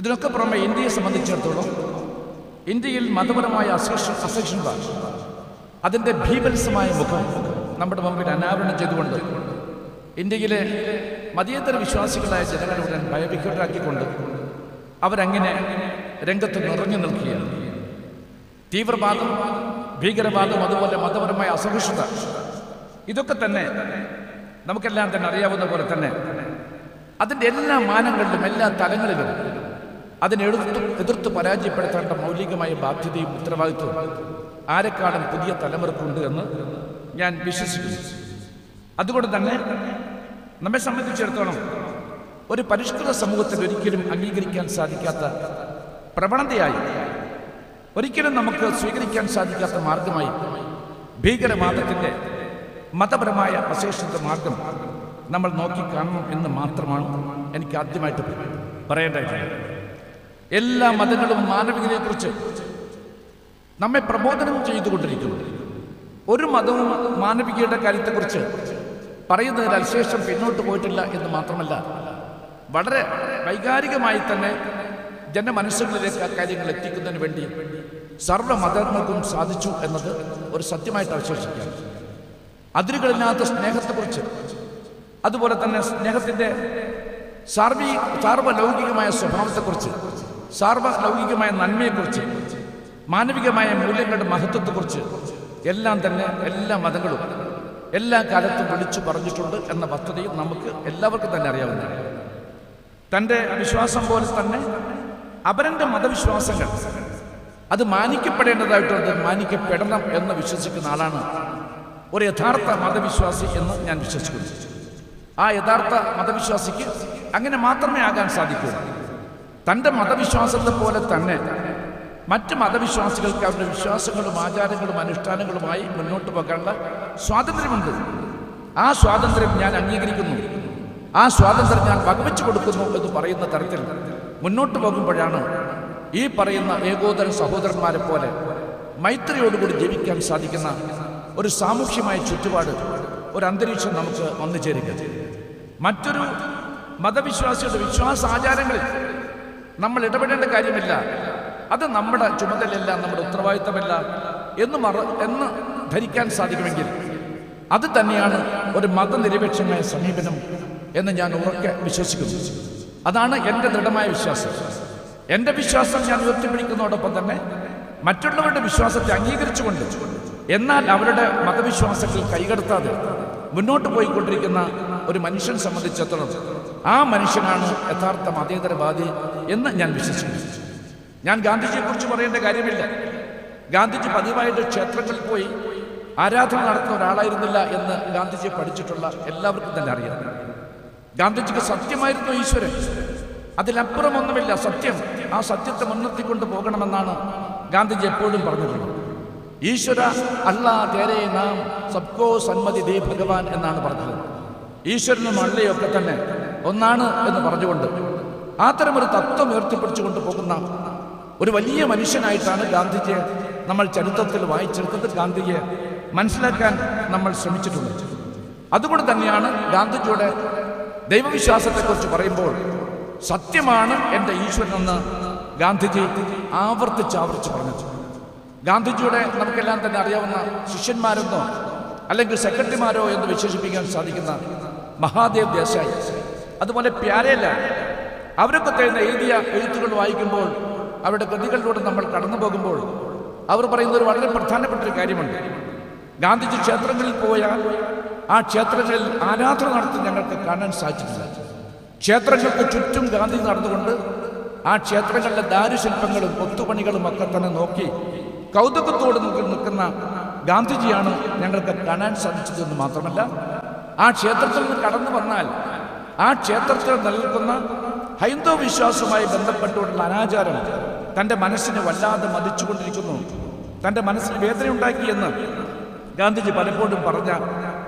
ഇതിനൊക്കെ പുറമെ ഇന്ത്യയെ സംബന്ധിച്ചിടത്തോളം ഇന്ത്യയിൽ മതപരമായ അസഹിഷ്ണുത അതിൻ്റെ ഭീഭത്സമായ മുഖം നമ്മുടെ മുമ്പിൽ അനാവരണം ചെയ്തുകൊണ്ട് ഇന്ത്യയിലെ മതേതര വിശ്വാസികളായ ജനങ്ങളുടെ ഭയവിഹ്വലരാക്കിക്കൊണ്ട് അവരങ്ങനെ രംഗത്ത് നിറഞ്ഞു നിൽക്കുകയാണ്. തീവ്രവാദം, ഭീകരവാദം, അതുപോലെ മതപരമായ അസഹിഷ്ണുത, ഇതൊക്കെ തന്നെ നമുക്കെല്ലാം തന്നെ അറിയാവുന്ന പോലെ തന്നെ അതിൻ്റെ എല്ലാ മാനങ്ങളിലും എല്ലാ തലങ്ങളിലും എതിർത്ത് പരാജയപ്പെടുത്തേണ്ട മൗലികമായ ബാധ്യതയും ഉത്തരവാദിത്വവും ആരെക്കാളും പുതിയ തലമുറക്കുണ്ട് എന്ന് ഞാൻ വിശ്വസിക്കുന്നു. അതുകൊണ്ട് തന്നെ നമ്മെ സംബന്ധിച്ചിടത്തോളം ഒരു പരിഷ്കൃത സമൂഹത്തിൽ ഒരിക്കലും അംഗീകരിക്കാൻ സാധിക്കാത്ത പ്രവണതയായി, ഒരിക്കലും നമുക്ക് സ്വീകരിക്കാൻ സാധിക്കാത്ത മാർഗമായി ഭീകരവാദത്തിൻ്റെ മതപരമായ അശേഷിത മാർഗം നമ്മൾ നോക്കിക്കാണണം എന്ന് മാത്രമാണ് എനിക്ക് ആദ്യമായിട്ട് പറയേണ്ടതായിട്ടുള്ളത്. എല്ലാ മതങ്ങളും മാനവികതയെക്കുറിച്ച് നമ്മെ പ്രബോധനം ചെയ്തുകൊണ്ടിരിക്കുന്നു. ഒരു മതവും മാനവികതയുടെ കാര്യത്തെക്കുറിച്ച് പറയുന്നതിൽ അൽശേഷം പിന്നോട്ട് പോയിട്ടില്ല എന്ന് മാത്രമല്ല, വളരെ വൈകാരികമായി തന്നെ ജനമനസ്സുകളിലേക്ക് ആ കാര്യങ്ങൾ എത്തിക്കുന്നതിന് വേണ്ടി സർവ്വമതങ്ങൾക്കും സാധിച്ചു എന്നത് ഒരു സത്യമായിട്ട് അവശേഷിക്കുകയാണ്. അതിരുകളില്ലാത്ത സ്നേഹത്തെക്കുറിച്ച്, അതുപോലെ തന്നെ സ്നേഹത്തിൻ്റെ സാർവലൗകികമായ സ്വഭാവത്തെക്കുറിച്ച്, സാർവലൗകികമായ നന്മയെക്കുറിച്ച്, മാനവികമായ മൂല്യങ്ങളുടെ മഹത്വത്തെക്കുറിച്ച് എല്ലാം തന്നെ എല്ലാ മതങ്ങളും എല്ലാ കാലത്തും വിളിച്ചു പറഞ്ഞിട്ടുണ്ട് എന്ന വസ്തുതയും നമുക്ക് എല്ലാവർക്കും തന്നെ അറിയാവുന്നതാണ്. തൻ്റെ വിശ്വാസം പോലെ തന്നെ അവരൻ്റെ മതവിശ്വാസങ്ങൾ അത് മാനിക്കപ്പെടേണ്ടതായിട്ടുണ്ട്, മാനിക്കപ്പെടണം എന്ന് വിശ്വസിക്കുന്ന ആളാണ് ഒരു യഥാർത്ഥ മതവിശ്വാസി എന്ന് ഞാൻ വിശ്വസിക്കുന്നു. ആ യഥാർത്ഥ മതവിശ്വാസിക്ക് അങ്ങനെ മാത്രമേ ആകാൻ സാധിക്കൂ. തൻ്റെ മതവിശ്വാസത്തെ പോലെ തന്നെ മറ്റ് മതവിശ്വാസികൾക്ക് അവരുടെ വിശ്വാസങ്ങളും ആചാരങ്ങളും അനുഷ്ഠാനങ്ങളുമായി മുന്നോട്ട് പോകാനുള്ള സ്വാതന്ത്ര്യമുണ്ട്. ആ സ്വാതന്ത്ര്യം ഞാൻ അംഗീകരിക്കുന്നു, ആ സ്വാതന്ത്ര്യം ഞാൻ വകവെച്ചു കൊടുക്കുന്നു എന്ന് പറയുന്ന തരത്തിൽ മുന്നോട്ട് പോകുമ്പോഴാണ് ഈ പറയുന്ന ഏകോദര സഹോദരന്മാരെ പോലെ മൈത്രിയോടുകൂടി ജീവിക്കാൻ സാധിക്കുന്ന ഒരു സാമൂഹ്യമായ ചുറ്റുപാട്, ഒരു അന്തരീക്ഷം നമുക്ക് വന്നു ചേരുക. മറ്റൊരു മതവിശ്വാസിയുടെ വിശ്വാസാചാരങ്ങളിൽ നമ്മൾ ഇടപെടേണ്ട കാര്യമില്ല, അത് നമ്മുടെ ചുമതലയല്ല, നമ്മുടെ ഉത്തരവാദിത്തമല്ല എന്ന് ധരിക്കാൻ സാധിക്കുമെങ്കിൽ അത് തന്നെയാണ് ഒരു മതനിരപേക്ഷമായ സമീപനം എന്ന് ഞാൻ ഉറക്കെ വിശ്വസിക്കുന്നു. അതാണ് എൻ്റെ ദൃഢമായ വിശ്വാസം. എൻ്റെ വിശ്വാസം ഞാൻ ഉയർത്തിപ്പിടിക്കുന്നതോടൊപ്പം തന്നെ മറ്റുള്ളവരുടെ വിശ്വാസത്തെ അംഗീകരിച്ചുകൊണ്ട്, എന്നാൽ അവരുടെ മതവിശ്വാസങ്ങൾ കൈകടത്താതെ മുന്നോട്ട് പോയിക്കൊണ്ടിരിക്കുന്ന ഒരു മനുഷ്യൻ സംബന്ധിച്ചിടത്തോളം ആ മനുഷ്യനാണ് യഥാർത്ഥ മതേതരവാദി എന്ന് ഞാൻ വിശ്വസിക്കുന്നു. ഞാൻ ഗാന്ധിജിയെക്കുറിച്ച് പറയേണ്ട കാര്യമില്ല. ഗാന്ധിജി പതിവായിട്ട് ക്ഷേത്രങ്ങളിൽ പോയി ആരാധന നടത്തുന്ന ഒരാളായിരുന്നില്ല എന്ന് ഗാന്ധിജിയെ പഠിച്ചിട്ടുള്ള എല്ലാവർക്കും തന്നെ അറിയാം. ഗാന്ധിജിക്ക് സത്യമായിരുന്നു ഈശ്വരൻ, അതിലപ്പുറമൊന്നുമില്ല സത്യം. ആ സത്യത്തെ മുൻനിർത്തിക്കൊണ്ട് പോകണമെന്നാണ് ഗാന്ധിജി എപ്പോഴും പറഞ്ഞിട്ടുള്ളത്. ഈശ്വര അല്ലാ തേരേ നാം സബ്കോ സന്മതി ദേ ഭഗവാൻ എന്നാണ് പറഞ്ഞത്. ഈശ്വരനും അള്ളയൊക്കെ തന്നെ ഒന്നാണ് എന്ന് പറഞ്ഞുകൊണ്ട് അത്തരമൊരു തത്വം ഉയർത്തിപ്പിടിച്ചുകൊണ്ട് പോകുന്ന ഒരു വലിയ മനുഷ്യനായിട്ടാണ് ഗാന്ധിജിയെ നമ്മൾ ചരിത്രത്തിൽ വായിച്ചെടുത്തത്, ഗാന്ധിജിയെ മനസ്സിലാക്കാൻ നമ്മൾ ശ്രമിച്ചിട്ടുള്ളത്. അതുകൊണ്ട് തന്നെയാണ് ഗാന്ധിജിയുടെ ദൈവവിശ്വാസത്തെക്കുറിച്ച് പറയുമ്പോൾ സത്യമാണ് എൻ്റെ ഈശ്വരനെന്ന് ഗാന്ധിജി ആവർത്തിച്ച് പറഞ്ഞത്. ഗാന്ധിജിയുടെ നമുക്കെല്ലാം തന്നെ അറിയാവുന്ന ശിഷ്യന്മാരെന്നോ അല്ലെങ്കിൽ സെക്രട്ടറിമാരോ എന്ന് വിശേഷിപ്പിക്കാൻ സാധിക്കുന്ന മഹാദേവ് ദേശായി, അതുപോലെ പ്യാരേലാൽ, അവരൊക്കെ തന്നെ എഴുതിയ എഴുത്തുകൾ വായിക്കുമ്പോൾ, അവരുടെ കൃതികളിലൂടെ നമ്മൾ കടന്നു പോകുമ്പോൾ അവർ പറയുന്ന ഒരു വളരെ പ്രധാനപ്പെട്ട ഒരു കാര്യമുണ്ട്. ഗാന്ധിജി ക്ഷേത്രങ്ങളിൽ പോയാൽ ആ ക്ഷേത്രങ്ങളിൽ ആരാധന നടത്തി ഞങ്ങൾക്ക് കാണാൻ സാധിച്ചിട്ടില്ല. ക്ഷേത്രങ്ങൾക്ക് ചുറ്റും ഗാന്ധി നടന്നുകൊണ്ട് ആ ക്ഷേത്രങ്ങളിലെ ദാരുശില്പങ്ങളും കൊത്തുപണികളും ഒക്കെ തന്നെ നോക്കി കൗതുകത്തോട് നിൽക്കുന്ന ഗാന്ധിജിയാണ് ഞങ്ങൾക്ക് കാണാൻ സാധിച്ചതെന്ന് മാത്രമല്ല, ആ ക്ഷേത്രത്തിൽ നിന്ന് കടന്നു വന്നാൽ ആ ക്ഷേത്രത്തിൽ നിലനിൽക്കുന്ന ഹൈന്ദവ വിശ്വാസവുമായി ബന്ധപ്പെട്ടുകൊണ്ടുള്ള അനാചാരം തൻ്റെ മനസ്സിനെ വല്ലാതെ മതിച്ചുകൊണ്ടിരിക്കുന്നു, തൻ്റെ മനസ്സിന് വേദനയുണ്ടാക്കിയെന്ന് ഗാന്ധിജി പലപ്പോഴും പറഞ്ഞ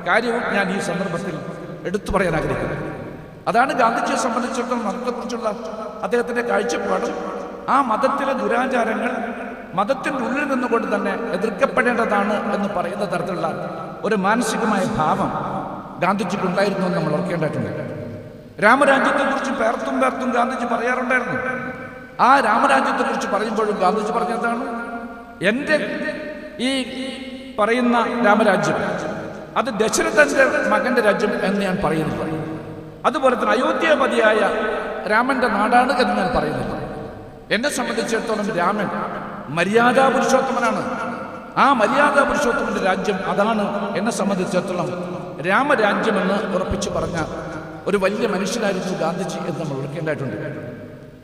കാര്യവും ഞാൻ ഈ സന്ദർഭത്തിൽ എടുത്തു പറയാൻ ആഗ്രഹിക്കുന്നു. അതാണ് ഗാന്ധിജിയെ സംബന്ധിച്ചിടത്തോളം മതത്തെക്കുറിച്ചുള്ള അദ്ദേഹത്തിൻ്റെ കാഴ്ചപ്പാട്. ആ മതത്തിലെ ദുരാചാരങ്ങൾ മതത്തിൻ്റെ ഉള്ളിൽ നിന്നുകൊണ്ട് തന്നെ എതിർക്കപ്പെടേണ്ടതാണ് എന്ന് പറയുന്ന തരത്തിലുള്ള ഒരു മാനസികമായ ഭാവം ഗാന്ധിജിക്കുണ്ടായിരുന്നു എന്ന് നമ്മൾ ഓർക്കേണ്ടതായിട്ടുണ്ട്. രാമരാജ്യത്തെക്കുറിച്ച് പേർത്തും ഗാന്ധിജി പറയാറുണ്ടായിരുന്നു. ആ രാമരാജ്യത്തെക്കുറിച്ച് പറയുമ്പോഴും ഗാന്ധിജി പറഞ്ഞതാണ്, എൻ്റെ ഈ പറയുന്ന രാമരാജ്യം അത് ദശരഥൻ്റെ മകൻ്റെ രാജ്യം എന്ന് ഞാൻ പറയുന്നില്ല. അതുപോലെ തന്നെ അയോധ്യാപതിയായ രാമൻ്റെ നാടാണ് എന്ന് ഞാൻ പറയുന്നില്ല. എന്നെ സംബന്ധിച്ചിടത്തോളം രാമൻ മര്യാദാ പുരുഷോത്തമനാണ്. ആ മര്യാദാ പുരുഷോത്തമൻ്റെ രാജ്യം അതാണ് എന്നെ സംബന്ധിച്ചിടത്തോളം രാമരാജ്യമെന്ന് ഉറപ്പിച്ചു പറഞ്ഞ ഒരു വലിയ മനുഷ്യനായിരുന്നു ഗാന്ധിജി എന്ന് നമ്മൾ ഓർക്കേണ്ടതായിട്ടുണ്ട്.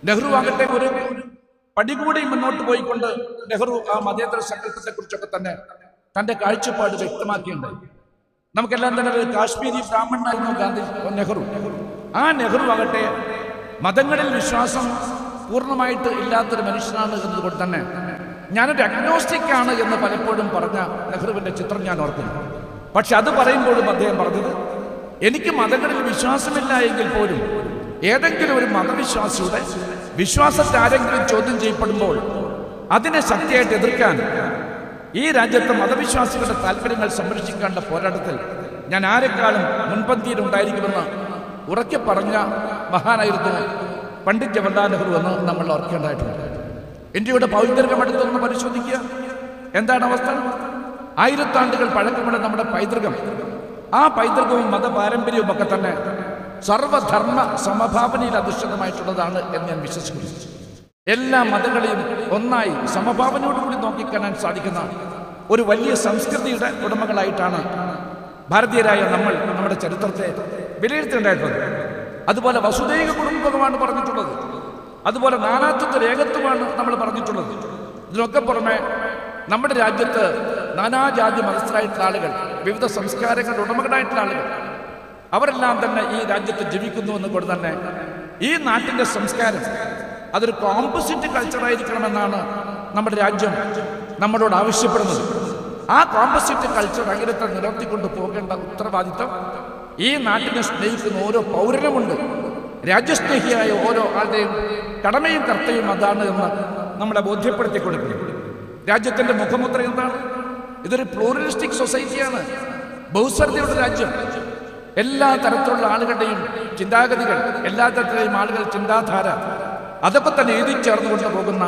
നെഹ്റു ആകട്ടെ ഒരു പടി കൂടി മുന്നോട്ട് പോയിക്കൊണ്ട് നെഹ്റു ആ മതേതര സങ്കല്പത്തെ കുറിച്ചൊക്കെ തന്നെ തന്റെ കാഴ്ചപ്പാട് വ്യക്തമാക്കിയിട്ടുണ്ടായി. നമുക്കെല്ലാം തന്നെ ഒരു കാശ്മീരി ബ്രാഹ്മണനായിരുന്നു നെഹ്റു. ആ നെഹ്റു ആകട്ടെ മതങ്ങളിൽ വിശ്വാസം പൂർണ്ണമായിട്ട് ഇല്ലാത്തൊരു മനുഷ്യനാണ് എന്നതുകൊണ്ട് തന്നെ ഞാനൊരു അഗ്നോസ്റ്റിക് ആണ് എന്ന് പലപ്പോഴും പറഞ്ഞ നെഹ്റുവിന്റെ ചിത്രം ഞാൻ ഓർക്കുന്നു. പക്ഷെ അത് പറയുമ്പോഴും അദ്ദേഹം പറഞ്ഞത്, എനിക്ക് മതങ്ങളിൽ വിശ്വാസമില്ല എങ്കിൽ പോലും ഏതെങ്കിലും ഒരു മതവിശ്വാസിയുടെ വിശ്വാസത്തെ ആരെങ്കിലും ചോദ്യം ചെയ്യപ്പെടുമ്പോൾ അതിനെ ശക്തിയായിട്ട് എതിർക്കാൻ ഈ രാജ്യത്തെ മതവിശ്വാസികളുടെ താല്പര്യങ്ങൾ സംരക്ഷിക്കാനുള്ള പോരാട്ടത്തിൽ ഞാൻ ആരെക്കാളും മുൻപന്തിയിലുണ്ടായിരിക്കുമെന്ന് ഉറക്കെ പറഞ്ഞ മഹാനായിരുന്നു പണ്ഡിറ്റ് ജവഹർലാൽ നെഹ്റു എന്ന് നമ്മൾ ഓർക്കേണ്ടതായിട്ടുണ്ട്. ഇന്ത്യയുടെ പൈതൃകം എടുത്തൊന്ന് പരിശോധിക്കുക. എന്താണ് അവസ്ഥ? 1000 ആണ്ടുകൾ പഴക്കമുള്ള നമ്മുടെ പൈതൃകം, ആ പൈതൃകവും മതപാരമ്പര്യവും ഒക്കെ തന്നെ സർവധർമ്മ സമഭാവനയിൽ അധിഷ്ഠിതമായിട്ടുള്ളതാണ് എന്ന് ഞാൻ വിശ്വസിക്കുന്നു. എല്ലാ മതങ്ങളെയും ഒന്നായി സമഭാവനയോടുകൂടി നോക്കിക്കാണാൻ സാധിക്കുന്ന ഒരു വലിയ സംസ്കൃതിയുടെ ഉടമകളായിട്ടാണ് ഭാരതീയരായ നമ്മൾ നമ്മുടെ ചരിത്രത്തെ വിലയിരുത്തേണ്ടതായിട്ടുള്ളത്. അതുപോലെ വസുദൈവ കുടുംബകമാണ് പറഞ്ഞിട്ടുള്ളത്. അതുപോലെ നാനാത്വത്തിൽ ഏകത്വമാണ് നമ്മൾ പറഞ്ഞിട്ടുള്ളത്. ഇതിനൊക്കെ പുറമെ നമ്മുടെ രാജ്യത്ത് നാനാജാതി മതസ്ഥരായിട്ടുള്ള ആളുകൾ, വിവിധ സംസ്കാരങ്ങളുടെ ഉടമകളായിട്ടുള്ള ആളുകൾ, അവരെല്ലാം തന്നെ ഈ രാജ്യത്ത് ജീവിക്കുന്നു എന്നുകൊണ്ട് തന്നെ ഈ നാട്ടിൻ്റെ സംസ്കാരം അതൊരു കോമ്പോസിറ്റ് കൾച്ചറായിരിക്കണമെന്നാണ് നമ്മുടെ രാജ്യം നമ്മളോട് ആവശ്യപ്പെടുന്നത്. ആ കോമ്പോസിറ്റ് കൾച്ചർ അങ്ങനെ നിലനിർത്തിക്കൊണ്ട് പോകേണ്ട ഉത്തരവാദിത്വം ഈ നാട്ടിനെ സ്നേഹിക്കുന്ന ഓരോ പൗരനുമുണ്ട്. രാജ്യസ്നേഹിയായ ഓരോ ആളുടെയും കടമയും കർത്തവ്യം അതാണ് എന്ന് നമ്മളെ ബോധ്യപ്പെടുത്തി കൊടുക്കുന്നു. രാജ്യത്തിൻ്റെ മുഖമുദ്ര എന്താണ്? ഇതൊരു പ്ലൂറലിസ്റ്റിക് സൊസൈറ്റിയാണ്, ബഹുസ്വരതയുടെ രാജ്യം. എല്ലാ തരത്തിലുള്ള ആളുകളുടെയും ചിന്താഗതികൾ, എല്ലാ തരത്തിലെയും ആളുകൾ ചിന്താധാര, അതൊക്കെ തന്നെ എഴുതി ചേർന്നുകൊണ്ട് പോകുന്ന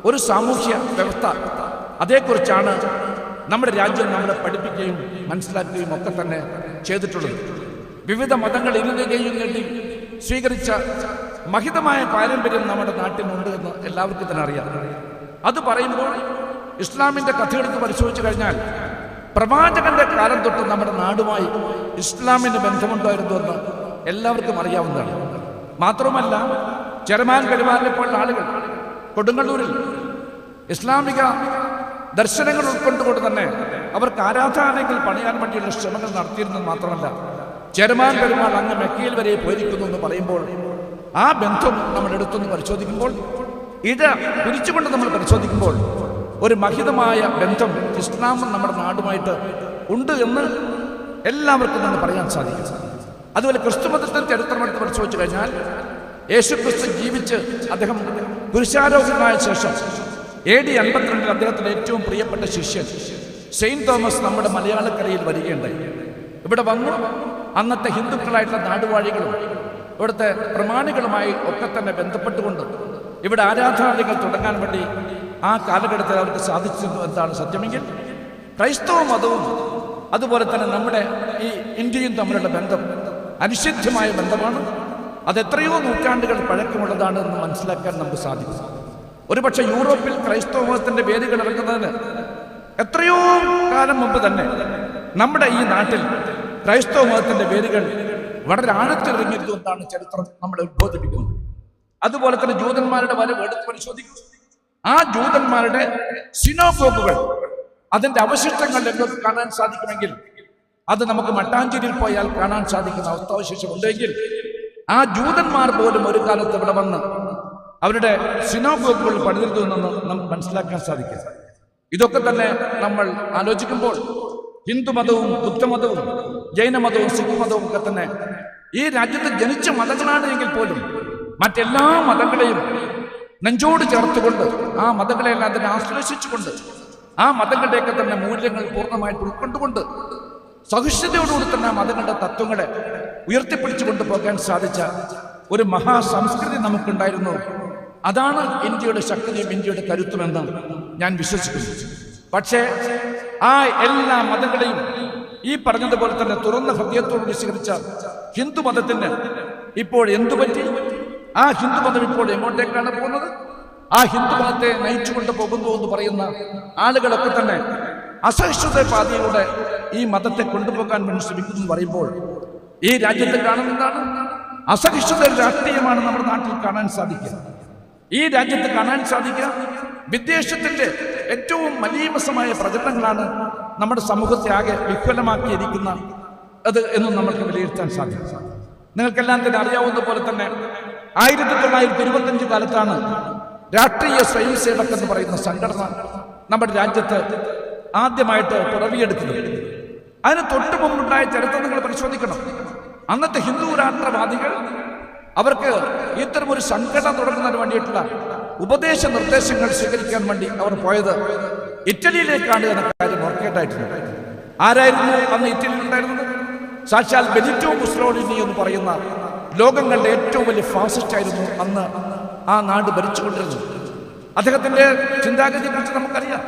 ഒരു സാമൂഹ്യ വ്യവസ്ഥ, അതേക്കുറിച്ചാണ് നമ്മുടെ രാജ്യം നമ്മളെ പഠിപ്പിക്കുകയും മനസ്സിലാക്കുകയും ഒക്കെ തന്നെ ചെയ്തിട്ടുള്ളത്. വിവിധ മതങ്ങൾ ഇരുന്നുകയും നേടി സ്വീകരിച്ച മഹിതമായ പാരമ്പര്യം നമ്മുടെ നാട്ടിലുണ്ട് എന്ന് എല്ലാവർക്കും തന്നെ അറിയാം. അത് പറയുമ്പോൾ ഇസ്ലാമിൻ്റെ കഥയെടുത്ത് പരിശോധിച്ചു കഴിഞ്ഞാൽ പ്രവാചകന്റെ കാലം തൊട്ട് നമ്മുടെ നാടുമായി ഇസ്ലാമിന് ബന്ധമുണ്ടായിരുന്നു എന്ന് എല്ലാവർക്കും അറിയാവുന്നതാണ്. മാത്രമല്ല, ചെറുമാൻ പെരുമാറിനെ പോലുള്ള ആളുകൾ കൊടുങ്ങല്ലൂരിൽ ഇസ്ലാമിക ദർശനങ്ങൾ ഉൾക്കൊണ്ടുകൊണ്ട് തന്നെ അവർക്ക് ആരാധനാലയങ്ങൾ പണിയാൻ വേണ്ടിയുള്ള ശ്രമങ്ങൾ നടത്തിയിരുന്നത് മാത്രമല്ല, ചെറുമാൻ പെരുമാൾ അങ്ങ് മെക്കയിൽ വരെ പോയിരിക്കുന്നു എന്ന് പറയുമ്പോൾ ആ ബന്ധം നമ്മൾ എടുത്തൊന്ന് പരിശോധിക്കുമ്പോൾ, ഇട പിരിച്ചുകൊണ്ട് നമ്മൾ പരിശോധിക്കുമ്പോൾ ഒരു മഹിതമായ ബന്ധം ഇസ്ലാമും നമ്മുടെ നാടുമായിട്ട് ഉണ്ട് എന്ന് എല്ലാവർക്കും തന്നെ പറയാൻ സാധിക്കും. അതുപോലെ ക്രിസ്തുമതത്തിന്റെ ചരിത്രമെടുത്ത് പരിശോധിച്ചു കഴിഞ്ഞാൽ യേശു ക്രിസ്തു ജീവിച്ച് അദ്ദേഹം കുരിശാരോഹണമായ ശേഷം AD 52 അദ്ദേഹത്തിന്റെ ഏറ്റവും പ്രിയപ്പെട്ട ശിഷ്യൻ സെയിന്റ് തോമസ് നമ്മുടെ മലയാളക്കരയിൽ വരികയുണ്ടായി. ഇവിടെ വന്നു അന്നത്തെ ഹിന്ദുക്കളായിട്ടുള്ള നാടുവാഴികളും ഇവിടുത്തെ പ്രമാണികളുമായി ഒക്കെ തന്നെ ബന്ധപ്പെട്ടുകൊണ്ട് ഇവിടെ ആരാധനാലയങ്ങൾ തുടങ്ങാൻ വേണ്ടി ആ കാലഘട്ടത്തിൽ അവർക്ക് സാധിച്ചിരുന്നു എന്താണ് സത്യമെങ്കിൽ, ക്രൈസ്തവ മതവും അതുപോലെ തന്നെ നമ്മുടെ ഈ ഇന്ത്യയും തമ്മിലുള്ള ബന്ധം അനിഷിദ്ധമായ ബന്ധമാണ്. അത് എത്രയോ നൂറ്റാണ്ടുകൾ പഴക്കമുള്ളതാണ് എന്ന് മനസ്സിലാക്കാൻ നമുക്ക് സാധിക്കും. ഒരുപക്ഷെ യൂറോപ്പിൽ ക്രൈസ്തവ മതത്തിന്റെ വേദികൾ ഇറങ്ങുന്നതിന് എത്രയോ കാലം മുമ്പ് തന്നെ നമ്മുടെ ഈ നാട്ടിൽ ക്രൈസ്തവ മതത്തിന്റെ വേദികൾ വളരെ ആഴത്തിലിറങ്ങിയിരുന്നു എന്നാണ് ചരിത്രം നമ്മളെ ഉദ്ബോധിപ്പിക്കുന്നത്. അതുപോലെ തന്നെ ജൂതന്മാരുടെ വരവ് എടുത്ത് പരിശോധിക്കും. ആ ജൂതന്മാരുടെ സിനോഗോഗുകൾ, അതിന്റെ അവശിഷ്ടങ്ങൾ നിങ്ങൾക്ക് കാണാൻ സാധിക്കുമെങ്കിൽ അത് നമുക്ക് മട്ടാഞ്ചേരിയിൽ പോയാൽ കാണാൻ സാധിക്കുന്ന അവസ്ഥാവശേഷം ഉണ്ടെങ്കിൽ ആ ജൂതന്മാർ പോലും ഒരു കാലത്ത് ഇവിടെ വന്ന് അവരുടെ സിനോഗോഗുകൾ പണിതിരുന്നു എന്ന് നമുക്ക് മനസ്സിലാക്കാൻ സാധിക്കും. ഇതൊക്കെ തന്നെ നമ്മൾ ആലോചിക്കുമ്പോൾ ഹിന്ദുമതവും ബുദ്ധമതവും ജൈനമതവും സിഖ് മതവും ഒക്കെ തന്നെ ഈ രാജ്യത്ത് ജനിച്ച മതങ്ങളാണ് എങ്കിൽ പോലും മറ്റെല്ലാ മതങ്ങളെയും നെഞ്ചോട് ചേർത്തുകൊണ്ട് ആ മതങ്ങളെല്ലാം അതിനെ ആശ്ലേഷിച്ചുകൊണ്ട് ആ മതങ്ങളുടെയൊക്കെ തന്നെ മൂല്യങ്ങൾ പൂർണ്ണമായിട്ട് ഉൾക്കൊണ്ടുകൊണ്ട് സഹിഷ്ണുതയോടുകൂടി തന്നെ ആ മതങ്ങളുടെ തത്വങ്ങളെ ഉയർത്തിപ്പിടിച്ചുകൊണ്ട് പോകാൻ സാധിച്ച ഒരു മഹാസംസ്കൃതി നമുക്കുണ്ടായിരുന്നു. അതാണ് ഇന്ത്യയുടെ ശക്തിയും ഇന്ത്യയുടെ കരുത്തുമെന്ന് ഞാൻ വിശ്വസിക്കുന്നു. പക്ഷേ ആ എല്ലാ മതങ്ങളെയും ഈ പറഞ്ഞതുപോലെ തന്നെ തുറന്ന ഹൃദയത്തോട് സ്വീകരിച്ച ഹിന്ദുമതത്തിന് ഇപ്പോൾ എന്തുപറ്റി? ആ ഹിന്ദുമതം ഇപ്പോൾ എങ്ങോട്ടേക്കാണ് പോകുന്നത്? ആ ഹിന്ദുമതത്തെ നയിച്ചുകൊണ്ട് പോകുന്നു എന്ന് പറയുന്ന ആളുകളൊക്കെ തന്നെ അസഹിഷ്ണുത പാതയിലൂടെ ഈ മതത്തെ കൊണ്ടുപോകാൻ വേണ്ടി ശ്രമിക്കുന്നു എന്ന് പറയുമ്പോൾ ഈ രാജ്യത്ത് കാണുന്നതാണ് അസഹിഷ്ണുത രാഷ്ട്രീയമാണ് നമ്മുടെ നാട്ടിൽ കാണാൻ സാധിക്കുക. ഈ രാജ്യത്ത് കാണാൻ സാധിക്കുക വിദ്വേഷത്തിന്റെ ഏറ്റവും മലീമസമായ പ്രചരണങ്ങളാണ് നമ്മുടെ സമൂഹത്തെ ആകെ വിഹ്വലമാക്കിയിരിക്കുന്ന അത് എന്നും നമുക്ക് വിലയിരുത്താൻ സാധിക്കും. നിങ്ങൾക്കെല്ലാം തന്നെ അറിയാവുന്ന പോലെ തന്നെ 1925 കാലത്താണ് രാഷ്ട്രീയ സ്വയം സേവക് എന്ന് പറയുന്ന സംഘടന നമ്മുടെ രാജ്യത്ത് ആദ്യമായിട്ട് പിറവിയെടുക്കുന്നത്. അതിന് തൊട്ട് മുമ്പുണ്ടായ ചരിത്രം നിങ്ങൾ പരിശോധിക്കണം. അന്നത്തെ ഹിന്ദു രാഷ്ട്രവാദികൾ അവർക്ക് ഇത്തരമൊരു സംഘടന തുടങ്ങുന്നതിന് വേണ്ടിയിട്ടുള്ള ഉപദേശ നിർദ്ദേശങ്ങൾ സ്വീകരിക്കാൻ വേണ്ടി അവർ പോയത് ഇറ്റലിയിലേക്കാണ് എന്ന കാര്യം ഓർക്കേണ്ടതായിട്ടുണ്ട്. ആരായിരുന്നു അന്ന് ഇറ്റലിയിൽ ഉണ്ടായിരുന്നത്? സാക്ഷാൽ ബെനിറ്റോ മുസ്സോളിനി എന്ന് പറയുന്ന ലോകം കണ്ട ഏറ്റവും വലിയ ഫാസിസ്റ്റ് ആയിരുന്നു അന്ന് ആ നാട് ഭരിച്ചുകൊണ്ടിരുന്നത്. അദ്ദേഹത്തിന്റെ ചിന്താഗതിയെ കുറിച്ച് നമുക്കറിയാം,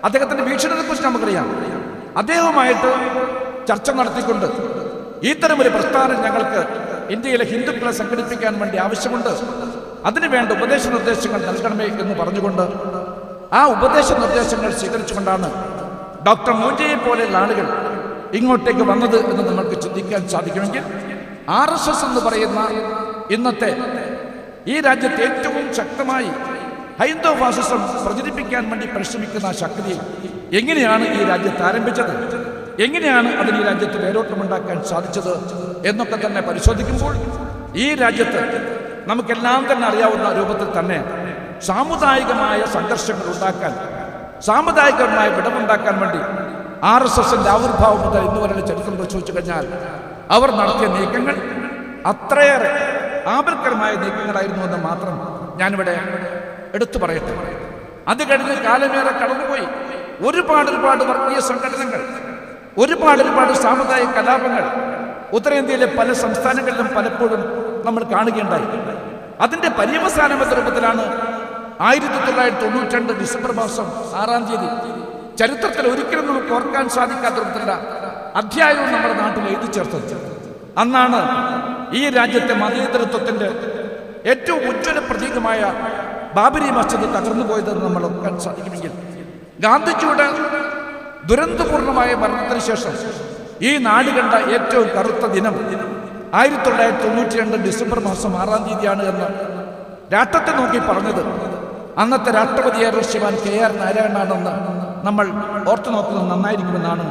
അദ്ദേഹത്തിന്റെ വീക്ഷണത്തെ കുറിച്ച് നമുക്കറിയാം. അദ്ദേഹവുമായിട്ട് ചർച്ച നടത്തിക്കൊണ്ട് ഇത്തരമൊരു പ്രസ്ഥാനം ഞങ്ങൾക്ക് ഇന്ത്യയിലെ ഹിന്ദുക്കളെ സംഘടിപ്പിക്കാൻ വേണ്ടി ആവശ്യമുണ്ട്, അതിനുവേണ്ട ഉപദേശ നിർദ്ദേശങ്ങൾ നൽകണമേ എന്ന് പറഞ്ഞുകൊണ്ട് ആ ഉപദേശ നിർദ്ദേശങ്ങൾ സ്വീകരിച്ചുകൊണ്ടാണ് ഡോക്ടർ മോദിയെ പോലെയുള്ള ആളുകൾ ഇങ്ങോട്ടേക്ക് വന്നത് എന്ന് നമുക്ക് ചിന്തിക്കാൻ സാധിക്കുമെങ്കിൽ RSS എന്ന് പറയുന്ന ഇന്നത്തെ ഈ രാജ്യത്തെ ഏറ്റവും ശക്തമായി ഹൈന്ദവ ഫാസിസം പ്രചരിപ്പിക്കാൻ വേണ്ടി പരിശ്രമിക്കുന്ന ശക്തിയെ എങ്ങനെയാണ് ഈ രാജ്യത്ത് ആരംഭിച്ചത്, എങ്ങനെയാണ് അതിന് ഈ രാജ്യത്ത് വേരോട്ടമുണ്ടാക്കാൻ സാധിച്ചത് എന്നൊക്കെ തന്നെ പരിശോധിക്കുമ്പോൾ ഈ രാജ്യത്ത് നമുക്കെല്ലാം തന്നെ അറിയാവുന്ന രൂപത്തിൽ തന്നെ സാമുദായികമായ സംഘർഷങ്ങൾ ഉണ്ടാക്കാൻ, സാമുദായികമായ വിടവുണ്ടാക്കാൻ വേണ്ടി RSSന്റെ ആവിർഭാവം മുതൽ ഇന്നുവരെയുള്ള ചരിത്രം പരിശോധിച്ചു കഴിഞ്ഞാൽ അവർ നടത്തിയ നീക്കങ്ങൾ അത്രയേറെ ആപൽക്കരമായ നീക്കങ്ങളായിരുന്നു എന്ന് മാത്രം ഞാനിവിടെ എടുത്തു പറയട്ടെ. അത് കഴിഞ്ഞ് കാലമേറെ കടന്നുപോയി. ഒരുപാട് വർഗീയ സംഘടനകൾ, ഒരുപാട് സാമുദായിക കലാപങ്ങൾ ഉത്തരേന്ത്യയിലെ പല സംസ്ഥാനങ്ങളിലും പലപ്പോഴും നമ്മൾ കാണുകയുണ്ടായി. അതിന്റെ പര്യവസാനം എന്ന രൂപത്തിലാണ് 1992 ഡിസംബർ മാസം 6-ാം തീയതി ചരിത്രത്തിൽ ഒരിക്കലും നമുക്ക് ഓർക്കാൻ സാധിക്കാത്ത രൂപത്തിലുള്ള അധ്യായവും നമ്മുടെ നാട്ടിൽ എഴുതി ചേർത്തത്. അന്നാണ് ഈ രാജ്യത്തെ മതേതരത്വത്തിന്റെ ഏറ്റവും ഉജ്ജ്വല പ്രതീകമായ ബാബരി മസ്ജിദ് തകർന്നു പോയതെന്ന് നമ്മൾ ഓർക്കാൻ സാധിക്കുമെങ്കിൽ ഗാന്ധിജിയുടെ ദുരന്തപൂർണമായ മരണത്തിന് ശേഷം ഈ നാട് കണ്ട ഏറ്റവും കറുത്ത ദിനം 1992 ഡിസംബർ മാസം 6-ാം തീയതിയാണ് എന്ന് രാഷ്ട്രത്തെ നോക്കി പറഞ്ഞത് അന്നത്തെ രാഷ്ട്രപതിയായ ശ്രീമാൻ KR നാരായണനാണെന്ന് നമ്മൾ ഓർത്തു നോക്കുന്നത് നന്നായിരിക്കുമെന്നാണ്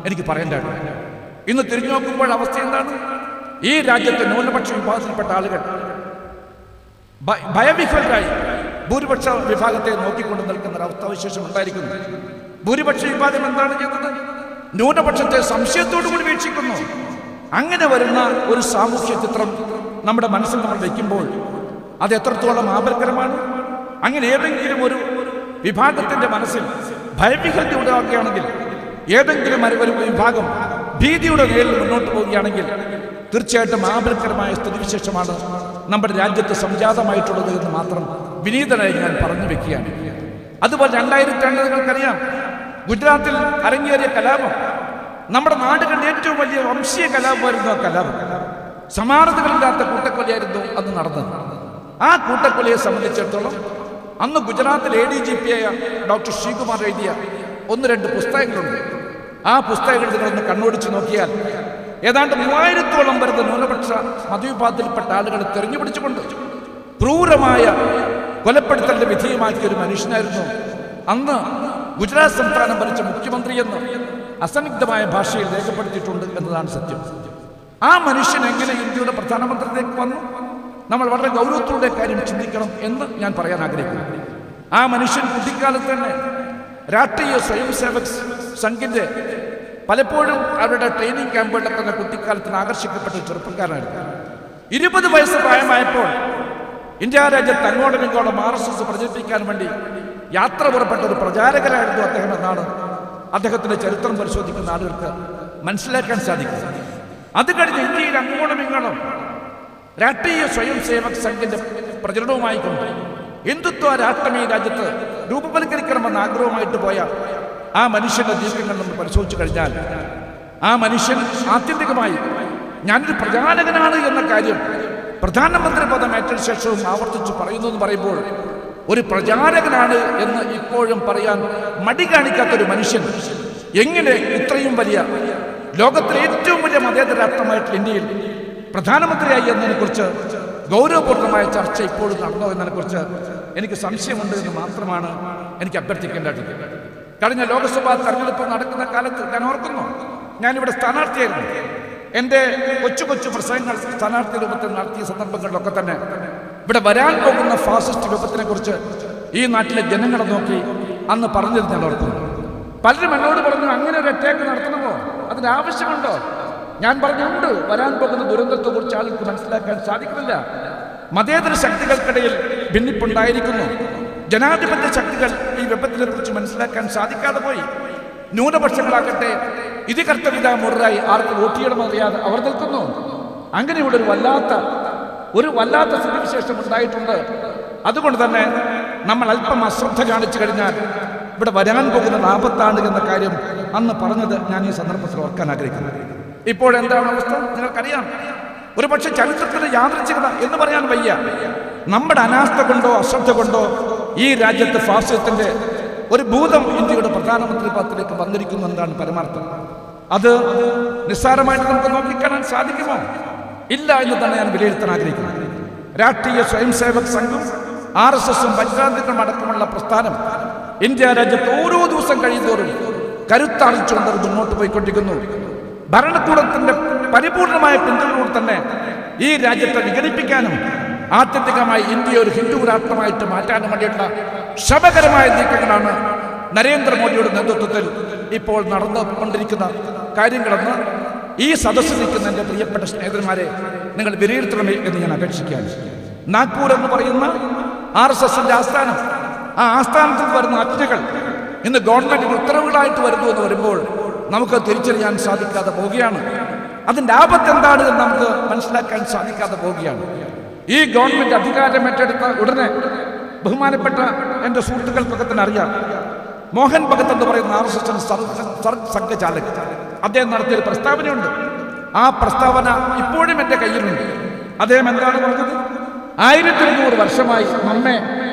എനിക്ക് പറയേണ്ടത്. ഇന്ന് തിരിഞ്ഞു നോക്കുമ്പോൾ അവസ്ഥ എന്താണ്? ഈ രാജ്യത്തെ ന്യൂനപക്ഷ വിഭാഗത്തിൽപ്പെട്ട ആളുകൾ ഭയവിഹ്വലരായി ഭൂരിപക്ഷ വിഭാഗത്തെ നോക്കിക്കൊണ്ട് നിൽക്കുന്ന ഒരു അവസ്ഥാവിശേഷം ഉണ്ടായിരിക്കുന്നു. ഭൂരിപക്ഷ വിഭാഗം എന്താണ് ചെയ്യുന്നത്? ന്യൂനപക്ഷത്തെ സംശയത്തോടു കൂടി വീക്ഷിക്കുന്നു. അങ്ങനെ വരുന്ന ഒരു സാമൂഹ്യ ചിത്രം നമ്മുടെ മനസ്സിൽ നമ്മൾ വയ്ക്കുമ്പോൾ അത് എത്രത്തോളം ആപൽക്കരമാണ്. അങ്ങനെ ഏതെങ്കിലും ഒരു വിഭാഗത്തിന്റെ മനസ്സിൽ ഭയവിഹ്വലത ഉണ്ടാവുകയാണെങ്കിൽ, ഏതെങ്കിലും ഒരു വിഭാഗം ഭീതിയുടെ നേരിൽ മുന്നോട്ട് പോവുകയാണെങ്കിൽ തീർച്ചയായിട്ടും ആപൽക്കരമായ സ്ഥിതിവിശേഷമാണ് നമ്മുടെ രാജ്യത്ത് സംജാതമായിട്ടുള്ളത് എന്ന് മാത്രം വിനീതനായി ഞാൻ പറഞ്ഞു വെക്കുകയാണ്. അതുപോലെ 2002 നിങ്ങൾക്കറിയാം, ഗുജറാത്തിൽ അരങ്ങേറിയ കലാപം നമ്മുടെ നാട് കണ്ട ഏറ്റവും വലിയ വംശീയ കലാപമായിരുന്നു. ആ കലാപം സമാനതകളില്ലാത്ത കൂട്ടക്കൊലയായിരുന്നു അന്ന് നടന്നത്. ആ കൂട്ടക്കൊലയെ സംബന്ധിച്ചിടത്തോളം അന്ന് ഗുജറാത്തിൽ ADGP ആയ ഡോക്ടർ ശ്രീകുമാർ എഴുതിയ 1-2 പുസ്തകങ്ങളുണ്ട്. ആ പുസ്തകങ്ങൾ നിങ്ങളൊന്ന് കണ്ണോടിച്ച് നോക്കിയാൽ ഏതാണ്ട് 3000-ഓളം വരുന്ന ന്യൂനപക്ഷ മതവിഭാഗത്തിൽപ്പെട്ട ആളുകളെ തെരഞ്ഞുപിടിച്ചുകൊണ്ട് ക്രൂരമായ കൊലപ്പെടുത്തലിന്റെ വിധേയമാക്കിയ ഒരു മനുഷ്യനായിരുന്നു അന്ന് ഗുജറാത്ത് സംസ്ഥാനം ഭരിച്ച മുഖ്യമന്ത്രി എന്ന് അസന്നിഗ്ധമായ ഭാഷയിൽ രേഖപ്പെടുത്തിയിട്ടുണ്ട് എന്നതാണ് സത്യം. ആ മനുഷ്യൻ എങ്ങനെ ഇന്ത്യയുടെ പ്രധാനമന്ത്രിയിലേക്ക് വന്നു? നമ്മൾ വളരെ ഗൗരവത്തോടെ കാര്യം ചിന്തിക്കണം എന്ന് ഞാൻ പറയാൻ ആഗ്രഹിക്കുന്നു. ആ മനുഷ്യൻ കുട്ടിക്കാലത്ത് തന്നെ രാഷ്ട്രീയ സ്വയം സേവക് സംഘിന്റെ പലപ്പോഴും അവരുടെ ട്രെയിനിങ് ക്യാമ്പുകളിലൊക്കെ തന്നെ കുട്ടിക്കാലത്തിന് ആകർഷിക്കപ്പെട്ട ചെറുപ്പക്കാരനായിരുന്നു. 20 വയസ്സ് പ്രായമായപ്പോൾ ഇന്ത്യ രാജ്യത്ത് അങ്ങോട്ടും ഇങ്ങോട്ടും RSS പ്രചരിപ്പിക്കാൻ വേണ്ടി യാത്ര പുറപ്പെട്ട ഒരു പ്രചാരകരായിരുന്നു അദ്ദേഹം എന്നാണ് അദ്ദേഹത്തിന്റെ ചരിത്രം പരിശോധിക്കുന്ന ആളുകൾക്ക് മനസ്സിലാക്കാൻ സാധിക്കും. അത് കഴിഞ്ഞ് ഇന്ത്യയിൽ അങ്ങോട്ടും ഇങ്ങോട്ടും രാഷ്ട്രീയ സ്വയം സേവക് സംഘിന്റെ പ്രചരണവുമായിക്കൊണ്ട് ഹിന്ദുത്വ രാഷ്ട്രം ഈ രാജ്യത്ത് രൂപവൽക്കരിക്കണമെന്ന ആഗ്രഹമായിട്ട് പോയ ആ മനുഷ്യന്റെ നീക്കങ്ങൾ നമ്മൾ പരിശോധിച്ചു കഴിഞ്ഞാൽ ആ മനുഷ്യൻ ആത്യന്തികമായി ഞാനൊരു പ്രചാരകനാണ് എന്ന കാര്യം പ്രധാനമന്ത്രി പദം ഏറ്റ ശേഷവും ആവർത്തിച്ച് പറയുന്നു എന്ന് പറയുമ്പോൾ ഒരു പ്രചാരകനാണ് എന്ന് ഇപ്പോഴും പറയാൻ മടി കാണിക്കാത്തൊരു മനുഷ്യൻ എങ്ങനെ ഇത്രയും വലിയ ലോകത്തിലെ ഏറ്റവും വലിയ മതേതര രാഷ്ട്രമായിട്ടുള്ള ഇന്ത്യയിൽ പ്രധാനമന്ത്രിയായി എന്നതിനെക്കുറിച്ച് ഗൗരവപൂർണമായ ചർച്ച ഇപ്പോഴും നടന്നോ എന്നതിനെക്കുറിച്ച് എനിക്ക് സംശയമുണ്ട് എന്ന് മാത്രമാണ് എനിക്ക് അഭ്യർത്ഥിക്കേണ്ടത്. കഴിഞ്ഞ ലോക്സഭാ തെരഞ്ഞെടുപ്പ് നടക്കുന്ന കാലത്ത് ഞാൻ ഓർക്കുന്നു, ഞാനിവിടെ സ്ഥാനാർത്ഥിയായിരുന്നു. എൻ്റെ കൊച്ചു കൊച്ചു പ്രസംഗങ്ങൾ സ്ഥാനാർത്ഥി രൂപത്തിൽ നടത്തിയ സന്ദർഭങ്ങളിലൊക്കെ തന്നെ ഇവിടെ വരാൻ പോകുന്ന ഫാസിസ്റ്റ് രൂപത്തിനെ കുറിച്ച് ഈ നാട്ടിലെ ജനങ്ങളെ നോക്കി അന്ന് പറഞ്ഞത് ഞാൻ ഓർക്കുന്നു. പലരും എന്നോട് പറഞ്ഞു, അങ്ങനെ ഒരു അറ്റാക്ക് നടത്തണമോ, അതിന് ആവശ്യമുണ്ടോ? ഞാൻ പറഞ്ഞുണ്ട്, വരാൻ പോകുന്ന ദുരന്തത്തെ കുറിച്ച് ആൾക്ക് മനസ്സിലാക്കാൻ സാധിക്കുന്നില്ല. മതേതര ശക്തികൾക്കിടയിൽ ഭിന്നിപ്പുണ്ടായിരിക്കുന്നു. ജനാധിപത്യ ശക്തികൾ ഈ വിപത്തിനെ കുറിച്ച് മനസ്സിലാക്കാൻ സാധിക്കാതെ പോയി. ന്യൂനപക്ഷങ്ങളാകട്ടെ ഇത് കർത്തവ്യത മുറായി ആർക്ക് വോട്ട് ചെയ്യണമെന്നറിയാതെ അവർ നിൽക്കുന്നു. അങ്ങനെയുള്ള ഒരു വല്ലാത്ത സ്ഥിതിവിശേഷം ഉണ്ടായിട്ടുണ്ട്. അതുകൊണ്ട് തന്നെ നമ്മൾ അല്പം അശ്രദ്ധ കാണിച്ചു കഴിഞ്ഞാൽ ഇവിടെ വരാൻ പോകുന്നത് ആപത്താണ് എന്ന കാര്യം അന്ന് പറഞ്ഞത് ഞാൻ ഈ സന്ദർഭത്തിൽ ഓർക്കാൻ ആഗ്രഹിക്കുന്നു. ഇപ്പോഴെന്താണ് അവസ്ഥ നിങ്ങൾക്കറിയാം. ഒരുപക്ഷെ ചരിത്രത്തിന്റെ യാദൃച്ഛികത എന്ന് പറയാൻ വയ്യ. നമ്മുടെ അനാസ്ഥ കൊണ്ടോ അശ്രദ്ധ കൊണ്ടോ ഈ രാജ്യത്ത് ഫാസിസത്തിന്റെ ഒരു ഭൂതം ഇന്ത്യയുടെ പ്രധാനമന്ത്രി പദത്തിലേക്ക് വന്നിരിക്കുന്നു എന്നതാണ് പരമാർത്ഥം. അത് നിസ്സാരമായിട്ട് നമുക്ക് നോക്കിക്കാണാൻ സാധിക്കുമോ? ഇല്ല എന്ന് തന്നെ ഞാൻ വിലയിരുത്താൻ ആഗ്രഹിക്കുന്നു. രാഷ്ട്രീയ സ്വയം സേവക് സംഘം, RSSും വജ്രാന്തികളും അടക്കമുള്ള പ്രസ്ഥാനം ഇന്ത്യ രാജ്യത്ത് ഓരോ ദിവസം കഴിയുന്തോറും കരുത്താർജിച്ചുകൊണ്ട് മുന്നോട്ട് പോയിക്കൊണ്ടിരിക്കുന്നു. ഭരണകൂടത്തിന്റെ പരിപൂർണമായ പിന്തുണയോടെ തന്നെ ഈ രാജ്യത്തെ വിഘടിപ്പിക്കാനും ആത്യന്തികമായി ഇന്ത്യയെ ഒരു ഹിന്ദു രാഷ്ട്രമായിട്ട് മാറ്റാനും വേണ്ടിയിട്ടുള്ള ശ്രമകരമായ നീക്കങ്ങളാണ് നരേന്ദ്രമോദിയുടെ നേതൃത്വത്തിൽ ഇപ്പോൾ നടന്നുകൊണ്ടിരിക്കുന്ന കാര്യങ്ങളെന്ന് ഈ സദസ്സിൽ നിൽക്കുന്ന എൻ്റെ പ്രിയപ്പെട്ട സ്നേഹിതന്മാരെ നിങ്ങൾ വിലയിരുത്തണമേ എന്ന് ഞാൻ അപേക്ഷിക്കുകയാണ്. നാഗ്പൂർ എന്ന് പറയുന്ന RSSന്റെ ആസ്ഥാനം, ആ ആസ്ഥാനത്തിൽ വരുന്ന ആജ്ഞകൾ ഇന്ന് ഗവൺമെന്റിന് ഉത്തരവുകളായിട്ട് വരുന്നു എന്ന് വരുമ്പോൾ നമുക്ക് തിരിച്ചറിയാൻ സാധിക്കാതെ പോവുകയാണ്. അതിൻ്റെ ആപത്ത് എന്താണ് എന്ന് നമുക്ക് മനസ്സിലാക്കാൻ സാധിക്കാതെ പോവുകയാണ്. ഈ ഗവൺമെന്റ് അധികാരം ഏറ്റെടുത്ത ഉടനെ ബഹുമാനപ്പെട്ട എൻ്റെ സുഹൃത്തുക്കൾക്കൊക്കെ തന്നെ അറിയാം, മോഹൻ ഭഗത് എന്ന് പറയുന്ന RSS സംഘചാലകൻ അദ്ദേഹം നടത്തിയൊരു പ്രസ്താവനയുണ്ട്. ആ പ്രസ്താവന ഇപ്പോഴും എൻ്റെ കയ്യിലുണ്ട്. അദ്ദേഹം എന്താണ് പറഞ്ഞത്? 1200 വർഷമായി നമ്മെ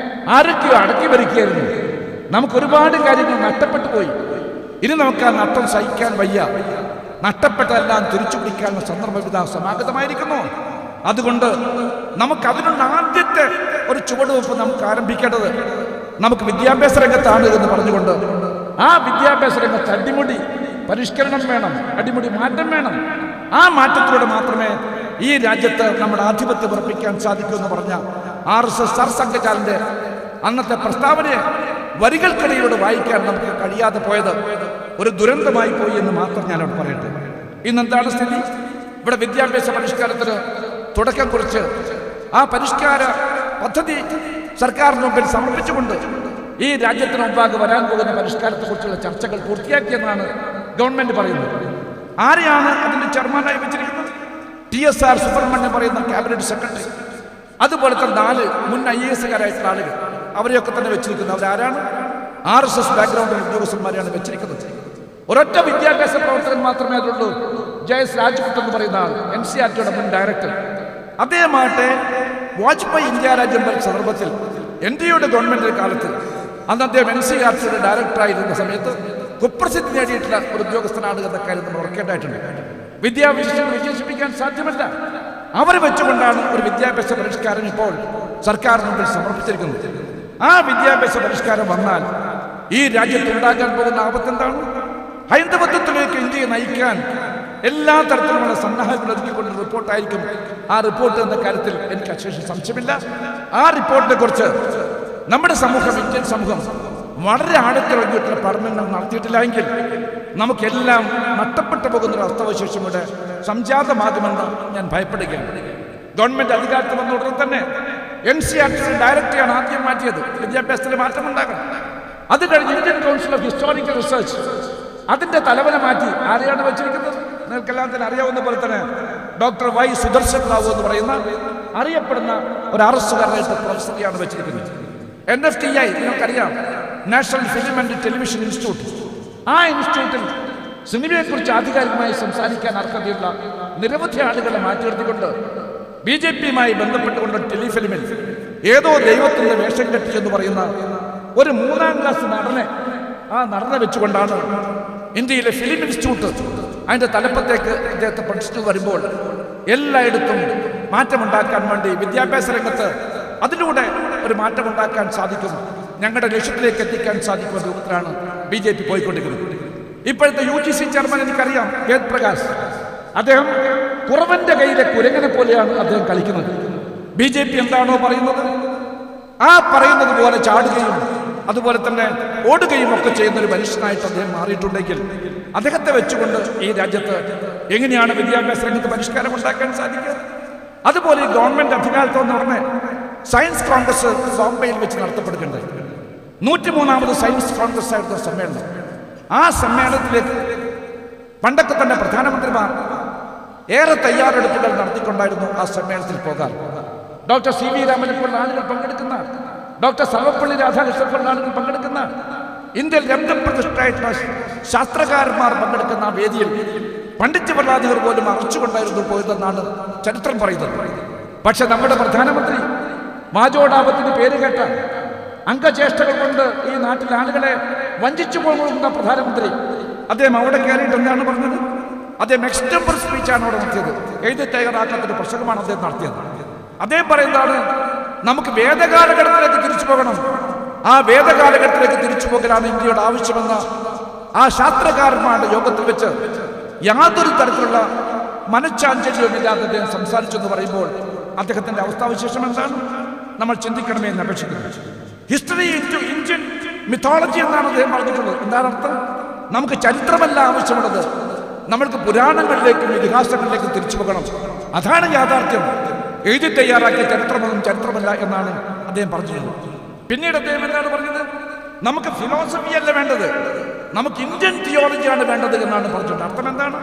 ആരൊക്കെയോ അടക്കി ഭരിക്കുകയായിരുന്നു. നമുക്കൊരുപാട് കാര്യങ്ങൾ നഷ്ടപ്പെട്ടു പോയി. ഇനി നമുക്ക് ആ നഷ്ടം സഹിക്കാൻ വയ്യ. നഷ്ടപ്പെട്ടതെല്ലാം തിരിച്ചു പിടിക്കാനുള്ള സന്ദർഭം ഇതാ സമാഗതമായിരിക്കുന്നു. അതുകൊണ്ട് നമുക്ക് അതിനുള്ള ആദ്യത്തെ ഒരു ചുവടുവെപ്പ് നമുക്ക് ആരംഭിക്കേണ്ടത് നമുക്ക് വിദ്യാഭ്യാസ രംഗത്താണ് എന്ന് പറഞ്ഞുകൊണ്ട് ആ വിദ്യാഭ്യാസ രംഗത്ത് അടിമുടി പരിഷ്കരണം വേണം, അടിമുടി മാറ്റം വേണം. ആ മാറ്റത്തിലൂടെ മാത്രമേ ഈ രാജ്യത്ത് നമ്മുടെ ആധിപത്യം ഉറപ്പിക്കാൻ സാധിക്കൂ എന്ന് പറഞ്ഞ RSS സർസംഘചാലന്റെ അന്നത്തെ പ്രസ്താവനയെ വരികൾക്കിടയിലൂടെ വായിക്കാൻ നമുക്ക് കഴിയാതെ പോയത് ഒരു ദുരന്തമായി പോയി എന്ന് മാത്രം ഞാനോട് പറയട്ടെ. ഇന്നെന്താണ് സ്ഥിതി? ഇവിടെ വിദ്യാഭ്യാസ പരിഷ്കാരത്തിന് തുടക്കം കുറിച്ച് ആ പരിഷ്കാര പദ്ധതി സർക്കാരിന് മുമ്പിൽ സമർപ്പിച്ചുകൊണ്ട് ഈ രാജ്യത്തിന് മുമ്പാകെ വരാൻ പോകുന്ന പരിഷ്കാരത്തെക്കുറിച്ചുള്ള ചർച്ചകൾ പൂർത്തിയാക്കിയെന്നാണ് ഗവൺമെന്റ് പറയുന്നത്. ആരെയാണ് അതിന്റെ ചെയർമാനായി വെച്ചിരിക്കുന്നത്? TSR സുബ്രഹ്മണ്യം പറയുന്ന ക്യാബിനറ്റ് സെക്രട്ടറി, അതുപോലത്തെ 4 മുൻ IAS-കാരായിട്ടുള്ള ആളുകൾ, അവരെയൊക്കെ തന്നെ വെച്ചിരിക്കുന്നത് അവരാരാണ്? RSS ബാക്ക്ഗ്രൗണ്ടിൽ ഉദ്യോഗസ്ഥന്മാരെയാണ് വെച്ചിരിക്കുന്നത്. ഒരൊറ്റ വിദ്യാഭ്യാസ പ്രവർത്തകൻ മാത്രമേ അതുള്ളൂ, JS രാജ്പുത് എന്ന് പറയുന്ന ആൾ, NCERTയുടെ മുൻ ഡയറക്ടർ. അദ്ദേഹമാകട്ടെ വാജ്പേയി ഇന്ത്യ രാജ്യം ഭരിച്ച സന്ദർഭത്തിൽ NDAയുടെ ഗവൺമെന്റിന്റെ കാലത്ത് അന്ന് അദ്ദേഹം NCERTയുടെ ഡയറക്ടറായിരുന്ന സമയത്ത് കുപ്രസിദ്ധി നേടിയിട്ടുള്ള ഒരു ഉദ്യോഗസ്ഥനാണ് എന്ന കാര്യം നമ്മൾ ഓർക്കേണ്ടതായിട്ടുണ്ട്. വിദ്യാഭ്യാസം വിശേഷിപ്പിക്കാൻ സാധ്യമല്ല. അവർ വെച്ചുകൊണ്ടാണ് ഒരു വിദ്യാഭ്യാസ പരിഷ്കാരം ഇപ്പോൾ സർക്കാരിന് മുമ്പിൽ സമർപ്പിച്ചിരിക്കുന്നത്. ആ വിദ്യാഭ്യാസ പരിഷ്കാരം വന്നാൽ ഈ രാജ്യത്ത് ഉണ്ടാകാൻ പോകുന്ന ആപത്ത് എന്താണ്? ഹൈന്ദവത്വത്തിലേക്ക് ഇന്ത്യയെ നയിക്കാൻ എല്ലാ തരത്തിലുമുള്ള സന്നാഹങ്ങൾ ഒരുക്കിക്കൊണ്ട് റിപ്പോർട്ടായിരിക്കും ആ റിപ്പോർട്ട് എന്ന കാര്യത്തിൽ എനിക്ക് അശേഷം സംശയമില്ല. ആ റിപ്പോർട്ടിനെ കുറിച്ച് നമ്മുടെ സമൂഹം, ഇന്ത്യൻ സമൂഹം വളരെ ആഴത്തിറങ്ങിയിട്ടുള്ള പഠനങ്ങൾ നടത്തിയിട്ടില്ല എങ്കിൽ നമുക്കെല്ലാം നഷ്ടപ്പെട്ടു പോകുന്നൊരു അവസ്ഥാവിശേഷം ഇവിടെ സംജാതമാകുമെന്ന് ഞാൻ ഭയപ്പെടുകയാണ്. ഗവൺമെന്റ് അധികാരത്തിൽ വന്ന ഉടനെ തന്നെ NCERTയുടെ ഡയറക്ടറെയാണ് ആദ്യം മാറ്റിയത്. വിദ്യാഭ്യാസത്തിൽ മാറ്റമുണ്ടാകണം. അത് കഴിഞ്ഞ് Indian council of historical research അതിന്റെ തലവനെ മാറ്റി ആരെയാണ് വെച്ചിരിക്കുന്നത്? നിങ്ങൾക്കെല്ലാം തന്നെ അറിയാവുന്ന പോലെ തന്നെ ഡോക്ടർ Y സുദർശൻ റാവു എന്ന് പറയുന്ന അറിയപ്പെടുന്ന ഒരു RSSകാരനായിട്ട് പ്രൊഫസറെയാണ് വെച്ചിരിക്കുന്നത്. NFTI നിങ്ങൾക്കറിയാം, national film and television institute. ആ ഇൻസ്റ്റിറ്റ്യൂട്ടിൽ സിനിമയെക്കുറിച്ച് ആധികാരികമായി സംസാരിക്കാൻ അർഹതയുള്ള നിരവധി ആളുകളെ മാറ്റിയെടുത്തുകൊണ്ട് BJPയുമായി ബന്ധപ്പെട്ടുകൊണ്ട് ടെലിഫിലിമിൽ ഏതോ ദൈവത്തിന്റെ വേഷം കെട്ടി എന്ന് പറയുന്ന ഒരു 3ാം ക്ലാസ് നടനെ വെച്ചുകൊണ്ടാണ് ഇന്ത്യയിലെ ഫിലിം ഇൻസ്റ്റിറ്റ്യൂട്ട് അതിന്റെ തലപ്പത്തേക്ക് അദ്ദേഹത്തെ പഠിച്ചിട്ട് വരുമ്പോൾ എല്ലായിടത്തും മാറ്റമുണ്ടാക്കാൻ വേണ്ടി വിദ്യാഭ്യാസ രംഗത്ത് അതിലൂടെ ഒരു മാറ്റമുണ്ടാക്കാൻ സാധിക്കും, ഞങ്ങളുടെ ലക്ഷ്യത്തിലേക്ക് എത്തിക്കാൻ സാധിക്കുന്ന രൂപത്തിലാണ് BJP പോയിക്കൊണ്ടിരിക്കുന്നത്. ഇപ്പോഴത്തെ UGC ചെയർമാൻ എനിക്കറിയാം, വേദ് പ്രകാശ്. അദ്ദേഹം കുറവന്റെ കയ്യിലെ കുരങ്ങനെ പോലെയാണ് അദ്ദേഹം കളിക്കുന്നത്. BJP എന്താണോ പറയുന്നത് ആ പറയുന്നത് പോലെ ചാടുകയും അതുപോലെ തന്നെ ഓടുകയും ഒക്കെ ചെയ്യുന്ന ഒരു മനുഷ്യനായിട്ട് അദ്ദേഹം മാറിയിട്ടുണ്ടെങ്കിൽ അദ്ദേഹത്തെ വെച്ചുകൊണ്ട് ഈ രാജ്യത്ത് എങ്ങനെയാണ് വിദ്യാഭ്യാസ രംഗത്ത് പരിഷ്കാരം ഉണ്ടാക്കാൻ സാധിക്കുക? അതുപോലെ ഈ ഗവൺമെന്റ് അധികാരത്തിൽ എന്ന് പറഞ്ഞ സയൻസ് കോൺഗ്രസ് ബോംബെയിൽ വെച്ച് നടത്തപ്പെടുകയുണ്ടായി. 103ാമത് സയൻസ് കോൺഗ്രസ് ആയിരുന്ന സമ്മേളനം. ആ സമ്മേളനത്തിലേക്ക് പണ്ടൊക്കെ തന്നെ പ്രധാനമന്ത്രിമാർ ഏറെ തയ്യാറെടുപ്പുകൾ നടത്തിക്കൊണ്ടായിരുന്നു ആ സമ്മേളനത്തിൽ പോകാൻ. ഡോക്ടർ CV രാമനെ പോലുള്ള ആളുകൾ പങ്കെടുക്കുന്ന, ഡോക്ടർ സർവപ്പള്ളി രാധാകൃഷ്ണൻ പോലുള്ള ആളുകൾ പങ്കെടുക്കുന്ന, ഇന്ത്യയിൽ രംഗപ്രതിഷ്ഠയായിട്ടുള്ള ശാസ്ത്രകാരന്മാർ പങ്കെടുക്കുന്ന ആ വേദിയിൽ പണ്ഡിറ്റ് ജവഹർലാൽ നെഹ്റു പോലും അറച്ചുകൊണ്ടായിരുന്നു പോയതെന്നാണ് ചരിത്രം പറയുന്നത്. പക്ഷെ നമ്മുടെ പ്രധാനമന്ത്രി വാചോടാപത്തിന് പേര് കേട്ട അംഗചേഷ്ടകൾ കൊണ്ട് ഈ നാട്ടിലെ ആളുകളെ വഞ്ചിച്ചു പോകുന്ന പ്രധാനമന്ത്രി അദ്ദേഹം അവിടെ കയറിയിട്ട് എന്താണ് പറഞ്ഞത്? അദ്ദേഹം എക്സ്റ്റംപർ സ്പീച്ചാണ് അവിടെ നടത്തിയത്. എഴുതി തയ്യാറാക്കാത്തൊരു പ്രസംഗമാണ് അദ്ദേഹം നടത്തിയത്. അദ്ദേഹം പറയുന്നതാണ്, നമുക്ക് വേദകാലഘട്ടത്തിലേക്ക് തിരിച്ചു പോകണം, ആ വേദകാലഘട്ടത്തിലേക്ക് തിരിച്ചു പോകലാണ് ഇന്ത്യയുടെ ആവശ്യമെന്ന ആ ശാസ്ത്രകാരന്മാരുടെ യോഗത്തിൽ വെച്ച് യാതൊരു തരത്തിലുള്ള മനഃചാഞ്ചല്യവുമില്ലാതെ അദ്ദേഹം സംസാരിച്ചെന്ന് പറയുമ്പോൾ അദ്ദേഹത്തിന്റെ അവസ്ഥാവിശേഷം എന്താണ് നമ്മൾ ചിന്തിക്കണമേ എന്ന് അപേക്ഷിക്കുന്നു. ഹിസ്റ്ററി ഇൻറ്റു ഇന്ത്യൻ മിത്തോളജി എന്നാണ് അദ്ദേഹം പറഞ്ഞിട്ടുള്ളത്. എന്താണ് അർത്ഥം? നമുക്ക് ചരിത്രമല്ല ആവശ്യമുള്ളത്, നമ്മൾക്ക് പുരാണങ്ങളിലേക്കും ഇതിഹാസങ്ങളിലേക്കും തിരിച്ചു പോകണം. അതാണ് യാഥാർത്ഥ്യം. എഴുതി തയ്യാറാക്കിയ ചരിത്രമൊന്നും ചരിത്രമല്ല എന്നാണ് അദ്ദേഹം പറഞ്ഞത്. പിന്നീട് അദ്ദേഹം എന്താണ് പറഞ്ഞത്? നമുക്ക് ഫിലോസഫി അല്ല വേണ്ടത്, നമുക്ക് ഇന്ത്യൻ തിയോളജിയാണ് വേണ്ടത് എന്നാണ് പറഞ്ഞത്. അർത്ഥം എന്താണ്?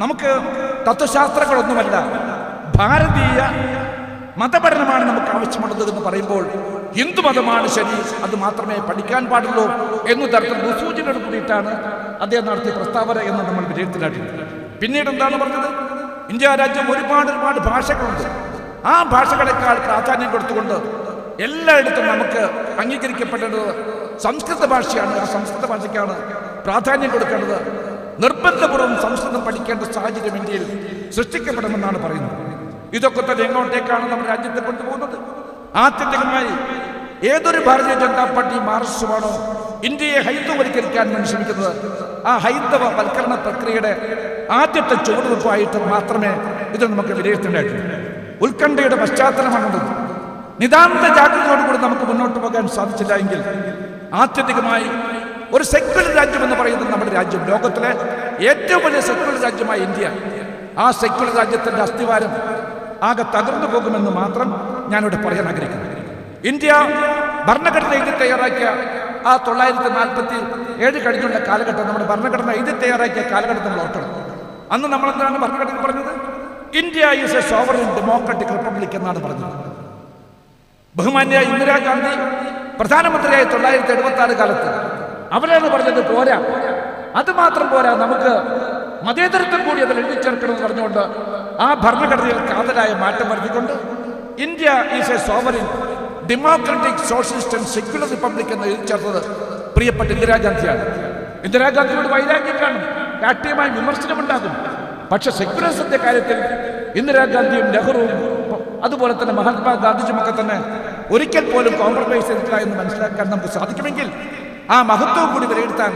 നമുക്ക് തത്വശാസ്ത്രങ്ങളൊന്നുമല്ല, ഭാരതീയ മതപഠനമാണ് നമുക്ക് ആവശ്യമുള്ളത് എന്ന് പറയുമ്പോൾ ഹിന്ദു മതമാണ് ശരി, അത് മാത്രമേ പഠിക്കാൻ പാടുള്ളൂ എന്ന തരത്തിൽ മുസൂചനയോട് കൂടിയിട്ടാണ് അദ്ദേഹം നടത്തിയ പ്രസ്താവന എന്ന് നമ്മൾ വിലയിരുത്തലായിട്ടുണ്ട്. പിന്നീട് എന്താണ് പറഞ്ഞത്? ഇന്ത്യ രാജ്യം ഒരുപാട് ഭാഷകളുണ്ട്, ആ ഭാഷകളെക്കാൾ പ്രാധാന്യം കൊടുത്തുകൊണ്ട് എല്ലായിടത്തും നമുക്ക് അംഗീകരിക്കപ്പെടേണ്ടത് സംസ്കൃത ഭാഷയാണ്. ആ സംസ്കൃത ഭാഷയ്ക്കാണ് പ്രാധാന്യം കൊടുക്കേണ്ടത്. നിർബന്ധപൂർവ്വം സംസ്കൃതം പഠിക്കേണ്ട സാഹചര്യം ഇന്ത്യയിൽ സൃഷ്ടിക്കപ്പെടുമെന്നാണ് പറയുന്നത്. ഇതൊക്കെ തന്നെ എങ്ങോട്ടേക്കാണ് നമ്മുടെ രാജ്യത്തെ കൊണ്ടുപോകുന്നത്? ആത്യന്തികമായി ഏതൊരു ഭാരതീയ ജനതാ പാർട്ടി മാർക്സിസമാണോ ഇന്ത്യയെ ഹൈന്ദവവൽക്കരിക്കാൻ വേണ്ടി ശ്രമിക്കുന്നത്, ആ ഹൈന്ദവ വൽക്കരണ പ്രക്രിയയുടെ ആദ്യത്തെ ചുവടുവെപ്പായിട്ട് മാത്രമേ ഇത് നമുക്ക് വിലയിരുത്തേണ്ടതായിട്ടുള്ളൂ. ഉത്കണ്ഠയുടെ പശ്ചാത്തലമാണുള്ളത്. നിതാന്ത ജാഗ്രതയോടുകൂടി നമുക്ക് മുന്നോട്ട് പോകാൻ സാധിച്ചില്ല എങ്കിൽ ആത്യന്തികമായി ഒരു സെക്യുലർ രാജ്യം എന്ന് പറയുന്നത് നമ്മുടെ രാജ്യം, ലോകത്തിലെ ഏറ്റവും വലിയ സെക്യുലർ രാജ്യമായ ഇന്ത്യ, ആ സെക്യുലർ രാജ്യത്തിന്റെ അസ്ഥിവാരം ആകെ തകർന്നു പോകുമെന്ന് മാത്രം ഞാനിവിടെ പറയാൻ ആഗ്രഹിക്കുന്നു. ഇന്ത്യ ഭരണഘടന എഴുതി തയ്യാറാക്കിയ ആ 947 കഴിഞ്ഞുള്ള കാലഘട്ടം, നമ്മുടെ ഭരണഘടന എഴുതി തയ്യാറാക്കിയ കാലഘട്ടം നമ്മൾ ഓർക്കണം. അന്ന് നമ്മൾ എന്താണ് ഭരണഘടന പറഞ്ഞത്? India is a sovereign democratic republic എന്നാണ് പറഞ്ഞത്. ബഹുമാന്യ ഇന്ദിരാഗാന്ധി പ്രധാനമന്ത്രിയായ 1976 കാലത്ത് അവരാണ് പറഞ്ഞത് പോരാ, അത് മാത്രം പോരാ, നമുക്ക് മതേതരത്വം കൂടി അതിൽ എഴുതി ചേർക്കണമെന്ന് പറഞ്ഞുകൊണ്ട് ആ ഭരണഘടനയിൽ കാതലായ മാറ്റം വരുത്തിക്കൊണ്ട് India is a sovereign democratic socialist and secular republic എന്ന് എഴുതി ചേർത്തത് പ്രിയപ്പെട്ട ഇന്ദിരാഗാന്ധിയാണ്. ഇന്ദിരാഗാന്ധിയോട് വൈരാഗ്യം കാണും, രാഷ്ട്രീയമായ വിമർശനമുണ്ടാകും. പക്ഷെ സെക്യുലറിസത്തിന്റെ കാര്യത്തിൽ ഇന്ദിരാഗാന്ധിയും നെഹ്റുവും അതുപോലെ തന്നെ മഹാത്മാഗാന്ധിജുമൊക്കെ തന്നെ ഒരിക്കൽ പോലും കോംപ്രമൈസ് ചെയ്തിട്ടില്ല എന്ന് മനസ്സിലാക്കാൻ നമുക്ക് സാധിക്കുമെങ്കിൽ ആ മഹത്വം കൂടി വിലയിരുത്താൻ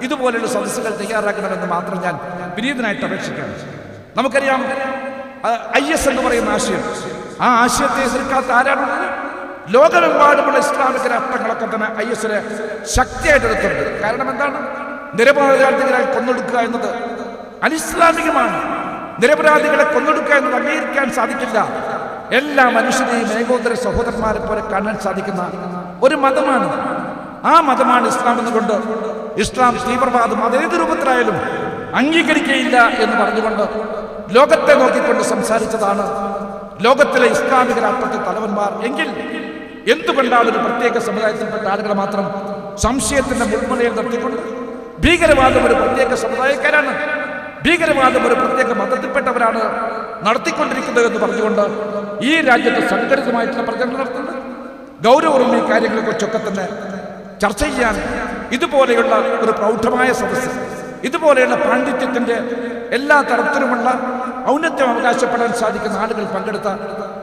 ഇതുപോലെയുള്ള സദസ്സുകൾ തയ്യാറാക്കണമെന്ന് മാത്രം ഞാൻ വിനീതനായിട്ട് അപേക്ഷിക്കുകയാണ്. നമുക്കറിയാം IS എന്ന് പറയുന്ന ആശയം, ആ ആശയത്തെ എതിർക്കാത്ത ആരാണുള്ളത്? ലോകമെമ്പാടുമുള്ള ഇസ്ലാമിക രാഷ്ട്രങ്ങളൊക്കെ തന്നെ IS-നെ ശക്തിയായിട്ട് എടുത്തിട്ടുണ്ട്. കാരണം എന്താണ്? നിരപരാധികളെ കൊന്നൊടുക്കുക എന്നത് അനിസ്ലാമികമാണ്. നിരപരാധികളെ കൊന്നൊടുക്കുക എന്നത് അംഗീകരിക്കാൻ സാധിക്കില്ല. എല്ലാ മനുഷ്യരെയും ഏകോദര സഹോദരന്മാരെ പോലെ കാണാൻ സാധിക്കുന്ന ഒരു മതമാണ്. ആ മതമാണ് ഇസ്ലാം എന്നുകൊണ്ട് ഇസ്ലാം തീവ്രവാദം അതേത് രൂപത്തിലായാലും അംഗീകരിക്കുകയില്ല എന്ന് പറഞ്ഞുകൊണ്ട് ലോകത്തെ നോക്കിക്കൊണ്ട് സംസാരിച്ചതാണ് ലോകത്തിലെ ഇസ്ലാമിക രാഷ്ട്രത്തെ തലവന്മാർ. എങ്കിൽ എന്തുകൊണ്ടാണ് ഒരു പ്രത്യേക സമുദായത്തിൽപ്പെട്ട ആളുകളെ മാത്രം സംശയത്തിന്റെ മുൾമുനയിൽ നിർത്തിക്കൊണ്ട് ഭീകരവാദം ഒരു പ്രത്യേക സമുദായക്കാരാണ്, ഭീകരവാദം ഒരു പ്രത്യേക മതത്തിൽപ്പെട്ടവരാണ് നടത്തിക്കൊണ്ടിരിക്കുന്നത് എന്ന് പറഞ്ഞുകൊണ്ട് ഈ രാജ്യത്ത് സംഘടിതമായിട്ടുള്ള പ്രചരണം നടത്തുന്നത്? ഗൗരവവും ഈ കാര്യങ്ങളെക്കുറിച്ചൊക്കെ തന്നെ ചർച്ച ചെയ്യാൻ ഇതുപോലെയുള്ള ഒരു പ്രൗഢമായ സദസ്സ്, ഇതുപോലെയുള്ള പാണ്ഡിത്യത്തിന്റെ എല്ലാ തരത്തിലുമുള്ള ഔന്നത്യം അവകാശപ്പെടാൻ സാധിക്കുന്ന ആളുകൾ പങ്കെടുത്ത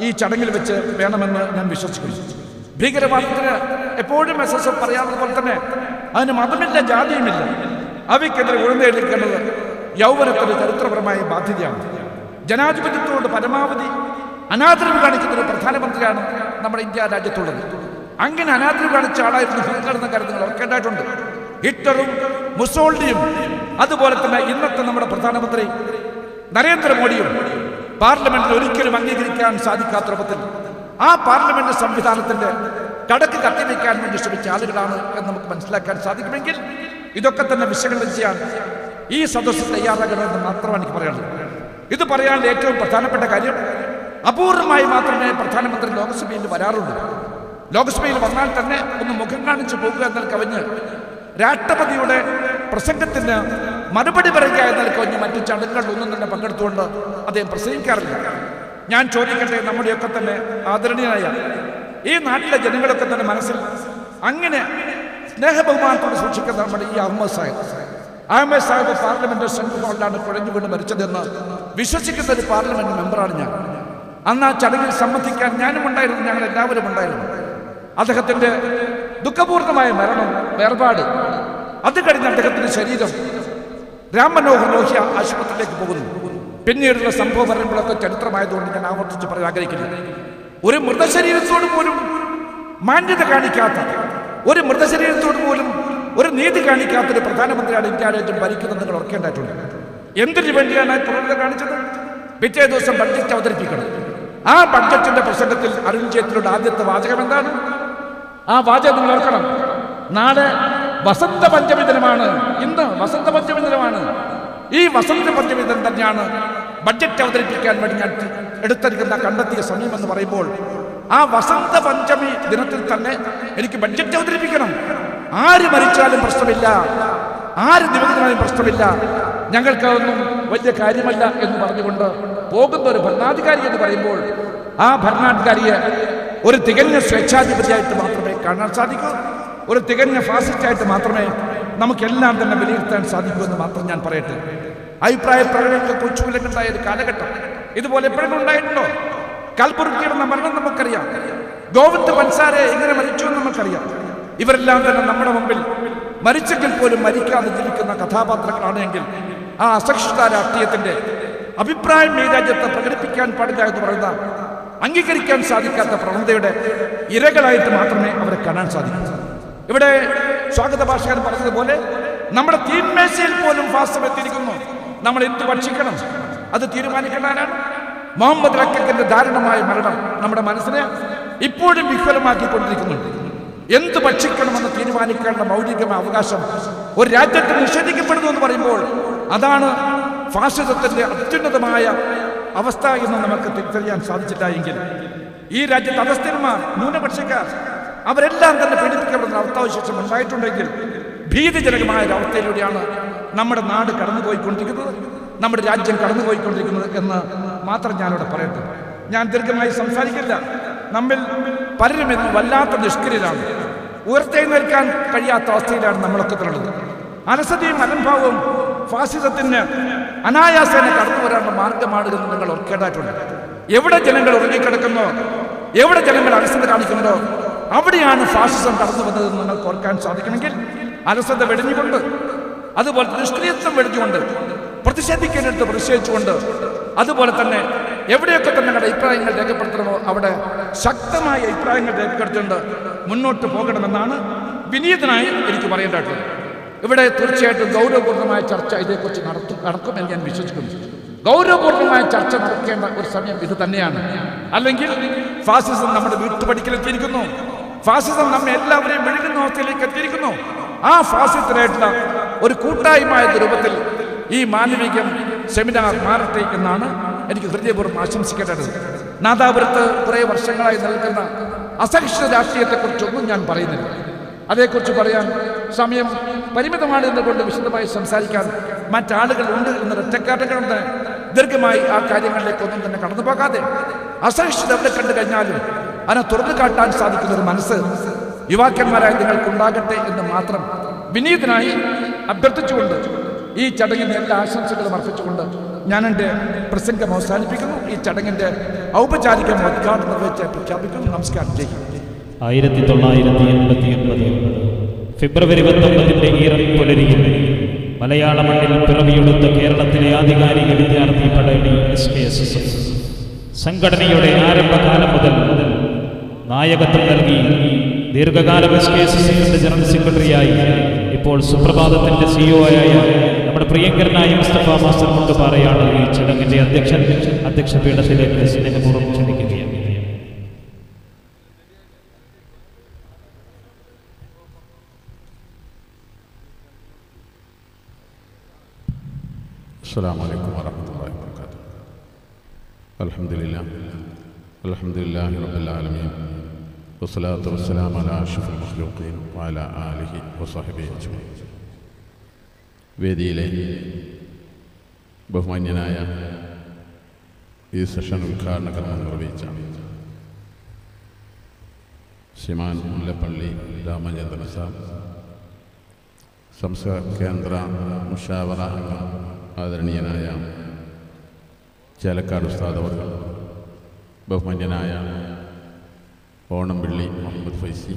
ഈ ചടങ്ങിൽ വെച്ച് വേണമെന്ന് ഞാൻ വിശ്വസിക്കുന്നു. ഭീകരവാദത്തിന് എപ്പോഴും SSF പറയാവുന്ന പോലെ തന്നെ അതിന് മതമില്ല, ജാതിയുമില്ല. അവയ്ക്കെതിരെ ഉയർന്നെഴുന്നേൽക്കേണ്ടത് യൗവനത്തിന്റെ ചരിത്രപരമായ ബാധ്യതയാണ്. ജനാധിപത്യത്തോട് പരമാവധി അനാദരവ് കാണിക്കുന്ന ഒരു പ്രധാനമന്ത്രിയാണ് നമ്മുടെ ഇന്ത്യ രാജ്യത്തുള്ളത്. അങ്ങനെ അനാദരവ് കാണിച്ച ആളായിരുന്നു ഹിറ്റ്ലർ എന്ന കാര്യം നിങ്ങൾ ഓർക്കേണ്ടതായിട്ടുണ്ട്. ഹിറ്റ്ലറും മുസോളിനിയും അതുപോലെ തന്നെ ഇന്നത്തെ നമ്മുടെ പ്രധാനമന്ത്രി നരേന്ദ്രമോദിയും പാർലമെന്റിൽ ഒരിക്കലും അംഗീകരിക്കാൻ സാധിക്കാത്ത രൂപത്തിൽ ആ പാർലമെന്റ് സംവിധാനത്തിന്റെ കടക്ക് കത്തിവെക്കാൻ വേണ്ടി ശ്രമിച്ച ആളുകളാണ് എന്ന് നമുക്ക് മനസ്സിലാക്കാൻ സാധിക്കുമെങ്കിൽ ഇതൊക്കെ തന്നെ വിശകലനം ചെയ്യാൻ ഈ സദസ്സ് തയ്യാറാകണമെന്ന് മാത്രമാണ് എനിക്ക് പറയാനുള്ളത്. ഇത് പറയാനുള്ള ഏറ്റവും പ്രധാനപ്പെട്ട കാര്യം, അപൂർവമായി മാത്രമേ പ്രധാനമന്ത്രി ലോക്സഭയിൽ വരാറുള്ളൂ. ലോക്സഭയിൽ വന്നാൽ തന്നെ ഒന്ന് മുഖം കാണിച്ചു പോകുക എന്നാൽ കവിഞ്ഞ് രാഷ്ട്രപതിയുടെ പ്രസംഗത്തിന് മറുപടി പറയുക എന്നാൽ കവിഞ്ഞ് മറ്റു ചടങ്ങുകളിൽ ഒന്നും തന്നെ പങ്കെടുത്തുകൊണ്ട് അദ്ദേഹം പ്രസംഗിക്കാറില്ല. ഞാൻ ചോദിക്കട്ടെ, നമ്മുടെയൊക്കെ തന്നെ ആദരണീയനായ ഈ നാട്ടിലെ ജനങ്ങളൊക്കെ തന്നെ മനസ്സിൽ അങ്ങനെ സ്നേഹബഹുമാനത്തോടെ സൂക്ഷിക്കുന്ന നമ്മുടെ ഈ അഹമ്മദ് സാഹിബ് പാർലമെന്റ് സെൻട്രൽ ഹാളിലാണ് കുഴഞ്ഞു വീണ് മരിച്ചതെന്ന് വിശ്വസിക്കുന്ന ഒരു പാർലമെന്റ് മെമ്പറാണ് ഞാൻ. അന്ന് ആ ചടങ്ങിൽ സംബന്ധിക്കാൻ ഞാനും ഉണ്ടായിരുന്നു, ഞങ്ങൾ എല്ലാവരും ഉണ്ടായിരുന്നു. അദ്ദേഹത്തിന്റെ ദുഃഖപൂർണമായ മരണം, വേർപാട്, അത് കഴിഞ്ഞ് അദ്ദേഹത്തിന്റെ ശരീരം രാം മനോഹർ ലോഹ്യ ആശുപത്രിയിലേക്ക് പോകുന്നു. പിന്നീടുള്ള സംഭവ പറയുമ്പോഴൊക്കെ ചരിത്രമായതുകൊണ്ട് ഞാൻ ആവർത്തിച്ച് പറയാൻ ആഗ്രഹിക്കില്ല. ഒരു മൃതശരീരത്തോട് പോലും മാന്യത കാണിക്കാത്ത, ഒരു മൃതശരീരത്തോട് പോലും ഒരു നീതി കാണിക്കാത്തൊരു പ്രധാനമന്ത്രിയാണ് ഇന്ത്യ രാജ്യം ഭരിക്കുന്നത് നിങ്ങൾ ഓർക്കേണ്ടതായിട്ടുണ്ട്. എന്തിനു വേണ്ടിയാണ് തുടർന്ന് കാണിച്ചത്? പിറ്റേ ദിവസം ബഡ്ജറ്റ് അവതരിപ്പിക്കണം. ആ ബഡ്ജറ്റിന്റെ പ്രസംഗത്തിൽ അരുൺ ജെയ്റ്റ്ലിയുടെ ആദ്യത്തെ വാചകം എന്താണ്? ആ വാചകം നിങ്ങൾ ഓർക്കണം. നാളെ വസന്ത പഞ്ചമി ദിനമാണ്, ഇന്ന് വസന്ത പഞ്ചമി ദിനമാണ്. ഈ വസന്ത പഞ്ചമി ദിനം തന്നെയാണ് ബഡ്ജറ്റ് അവതരിപ്പിക്കാൻ വേണ്ടി ഞാൻ എടുത്തിരിക്കുന്ന കണ്ടെത്തിയ സമയം എന്ന് പറയുമ്പോൾ, ആ വസന്ത പഞ്ചമി ദിനത്തിൽ തന്നെ എനിക്ക് ബഡ്ജറ്റ് അവതരിപ്പിക്കണം. ആര് മരിച്ചാലും പ്രശ്നമില്ല, ആര് നിബന്ധനയും പ്രശ്നമില്ല, ഞങ്ങൾക്കതൊന്നും വലിയ കാര്യമല്ല എന്ന് പറഞ്ഞുകൊണ്ട് പോകുന്ന ഒരു ഭരണാധികാരി എന്ന് പറയുമ്പോൾ, ആ ഭരണാധികാരിയെ ഒരു തികഞ്ഞ സ്വേച്ഛാധിപതിയായിട്ട് മാത്രമേ കാണാൻ സാധിക്കൂ. ഒരു തികഞ്ഞ ഫാസിസ്റ്റായിട്ട് മാത്രമേ നമുക്കെല്ലാം തന്നെ വിലയിരുത്താൻ സാധിക്കൂ എന്ന് മാത്രം ഞാൻ പറയട്ടെ. അഭിപ്രായ പ്രകടനങ്ങൾക്ക് കൊച്ചുവിലക്കുണ്ടായ ഒരു കാലഘട്ടം ഇതുപോലെ എപ്പോഴും ഉണ്ടായിട്ടുണ്ടോ? കൽബുർഗിയുടെ മരണം നമുക്കറിയാം. ഗോവിന്ദ് പൻസാരെ എങ്ങനെ മരിച്ചു എന്ന് നമുക്കറിയാം. ഇവരെല്ലാം തന്നെ നമ്മുടെ മുമ്പിൽ മരിച്ചെങ്കിൽ പോലും മരിക്കാതെ ജീവിക്കുന്ന കഥാപാത്രങ്ങളാണെങ്കിൽ ആ അസഹിഷ്ണുത രാഷ്ട്രീയത്തിന്റെ അഭിപ്രായം ഈ രാജ്യത്ത് പ്രകടിപ്പിക്കാൻ പാടില്ല എന്ന് പറയുന്ന, അംഗീകരിക്കാൻ സാധിക്കാത്ത പ്രവണതയുടെ ഇരകളായിട്ട് മാത്രമേ അവരെ കാണാൻ സാധിക്കൂ. ഇവിടെ സ്വാഗത ഭാഷകൻ പറഞ്ഞതുപോലെ നമ്മുടെ തീന്മേശയിൽ പോലും ഫാസം എത്തിയിരിക്കുന്നു. നമ്മൾ എന്ത് ഭക്ഷിക്കണം അത് തീരുമാനിക്കേണ്ടതാണ്. മുഹമ്മദ് റക്കത്തിന്റെ ദാരുണമായ മരണം നമ്മുടെ മനസ്സിനെ ഇപ്പോഴും വിഹ്വലമാക്കിക്കൊണ്ടിരിക്കുന്നുണ്ട്. എന്ത് ഭക്ഷിക്കണമെന്ന് തീരുമാനിക്കേണ്ട മൗലികമായ അവകാശം ഒരു രാജ്യത്ത് നിഷേധിക്കപ്പെടുന്നു എന്ന് പറയുമ്പോൾ, അതാണ് ഫാസിസത്തിന്റെ അത്യുന്നതമായ അവസ്ഥ എന്ന് നമുക്ക് തിരിച്ചറിയാൻ സാധിച്ചില്ല എങ്കിൽ ഈ രാജ്യത്ത് അധസ്ഥിരന്മാർ, ന്യൂനപക്ഷക്കാർ അവരെല്ലാം തന്നെ പീഡിപ്പിക്കപ്പെടുന്ന അവസ്ഥാവിശേഷം ഉണ്ടായിട്ടുണ്ടെങ്കിൽ ഭീതിജനകമായ ഒരു അവസ്ഥയിലൂടെയാണ് നമ്മുടെ നാട് കടന്നുപോയിക്കൊണ്ടിരിക്കുന്നത്, നമ്മുടെ രാജ്യം കടന്നുപോയിക്കൊണ്ടിരിക്കുന്നത് എന്ന് മാത്രം ഞാനിവിടെ പറയട്ടെ. ഞാൻ ദീർഘമായി സംസാരിക്കില്ല. നമ്മിൽ പലരും ഇന്ന് വല്ലാത്ത നിഷ്ക്രിയരാണ്. ഉയർത്തെഴുന്നേൽക്കാൻ കഴിയാത്ത അവസ്ഥയിലാണ് നമ്മളൊക്കെ ഉള്ളത്. അലസതയും അലംഭാവവും ഫാസിസത്തിന് അനായാസേന കടന്നു വരാനുള്ള മാർഗമാണ് എന്ന് നിങ്ങൾ ഓർക്കേണ്ടതായിട്ടുണ്ട്. എവിടെ ജനങ്ങൾ ഉറങ്ങിക്കിടക്കുന്നോ, എവിടെ ജനങ്ങൾ അലസത കാണിക്കുന്നതോ അവിടെയാണ് ഫാസിസം കടന്നു വന്നതെന്ന് നിങ്ങൾക്ക് ഓർക്കാൻ സാധിക്കുമെങ്കിൽ, അലസത വെടിഞ്ഞുകൊണ്ട്, അതുപോലെ നിഷ്ക്രിയത്വം വെടിഞ്ഞുകൊണ്ട്, പ്രതിഷേധിക്കേണ്ടടുത്ത് പ്രതിഷേധിച്ചുകൊണ്ട്, അതുപോലെ തന്നെ എവിടെയൊക്കെ തന്നെ നിങ്ങളുടെ അഭിപ്രായങ്ങൾ രേഖപ്പെടുത്തണമോ അവിടെ ശക്തമായ അഭിപ്രായങ്ങൾ രേഖപ്പെടുത്തിക്കൊണ്ട് മുന്നോട്ട് പോകണമെന്നാണ് വിനീതനായി എനിക്ക് പറയേണ്ടതായിട്ടുള്ളത്. ഇവിടെ തീർച്ചയായിട്ടും ഗൗരവപൂർണ്ണമായ ചർച്ച ഇതേക്കുറിച്ച് നടക്കുമെന്ന് ഞാൻ വിശ്വസിക്കുന്നു. ഗൗരവപൂർണ്ണമായ ചർച്ച നടക്കേണ്ട ഒരു സമയം ഇത് തന്നെയാണ്. അല്ലെങ്കിൽ ഫാസിസം നമ്മുടെ വീട്ടുപടിക്കലെത്തിയിരിക്കുന്നു. ഫാസിസം നമ്മെ എല്ലാവരെയും വിഴുകുന്ന അവസ്ഥയിലേക്ക് എത്തിയിരിക്കുന്നു. ആ ഫാസിസത്തിനായിട്ടുള്ള ഒരു കൂട്ടായ്മ എന്ന രൂപത്തിൽ ഈ മാനവികം സെമിനാർ മാറട്ടെ എന്നാണ് എനിക്ക് ഹൃദയപൂർവ്വം ആശംസിക്കേണ്ടത്. നാദാപുരത്ത് കുറേ വർഷങ്ങളായി നൽകുന്ന അസഹിഷ്ണുത രാഷ്ട്രീയത്തെക്കുറിച്ചൊന്നും ഞാൻ പറയുന്നില്ല. അതേക്കുറിച്ച് പറയാൻ സമയം പരിമിതമാണ് എന്നുകൊണ്ട് വിശദമായി സംസാരിക്കാൻ മറ്റാളുകൾ ഉണ്ട് എന്ന ഒറ്റക്കാരങ്ങളുണ്ട്. ദീർഘമായി ആ കാര്യങ്ങളിലേക്കൊന്നും തന്നെ കടന്നു പോകാതെ അസഹിഷ്ണുത എവിടെ കണ്ടു കഴിഞ്ഞാലും അതിനെ തുറന്നു കാട്ടാൻ സാധിക്കുന്ന ഒരു മനസ്സ് യുവാക്കന്മാരായ നിങ്ങൾക്കുണ്ടാകട്ടെ എന്ന് മാത്രം വിനീതനായി അഭ്യർത്ഥിച്ചുകൊണ്ട് ഈ ചടങ്ങിന് എല്ലാ ആശംസകളും അർപ്പിച്ചുകൊണ്ട് ഞാൻ എൻ്റെ പ്രസംഗം അവസാനിപ്പിക്കുന്നു. ഈ ചടങ്ങിൻ്റെ ഔപചാരിക ഉദ്ഘാടനം നിർവഹിച്ച് പ്രഖ്യാപിക്കുന്നു. നമസ്കാരം. ജയ് ഹിന്ദ്. 1989 ഫെബ്രുവരി 19 ഈറൻപുലരിയിൽ മലയാള മണ്ണിൽ പിറവിയെടുത്ത കേരളത്തിലെ ആധികാരിക വിദ്യാർത്ഥി പടയണി SKSS സംഘടനയുടെ ആരംഭകാലം മുതൽ നായകത്വം നൽകി ദീർഘകാലം SKSSന്റെ ജനറൽ സെക്രട്ടറിയായി ഇപ്പോൾ സുപ്രഭാതത്തിന്റെ CEO ആയ നമ്മുടെ പ്രിയങ്കരനായ മുസ്തഫ മാസ്റ്റർ മുണ്ടുപാറയാണ് ഈ ചടങ്ങിന്റെ അധ്യക്ഷ പീഠത്തിലേക്ക് സ്നേഹപൂർവ്വം ക്ഷണിക്കുകയാണ്. السلام عليكم ورحمة الله وبركاته. الحمد لله رب العالمين والصلاة والسلام على أشرف المخلوقين وعلى آله وصحبه أجمعين. വേദിയിലെ ബഹുമാന്യനായ ഈ സെഷൻ ഉദ്ഘാടന കർമ്മം നിർവഹിച്ച ശ്രീമാൻ മുല്ലപ്പള്ളി രാമചന്ദ്രൻ സാർ, സംസ്കാര കേന്ദ്ര മുഷാവറ അംഗം ആദരണീയനായ ചേലക്കാട് ഉസ്താദ് അവർ, ബഹുമാന്യനായ ഓണംപിള്ളി മുഹമ്മദ് ഫൈസി,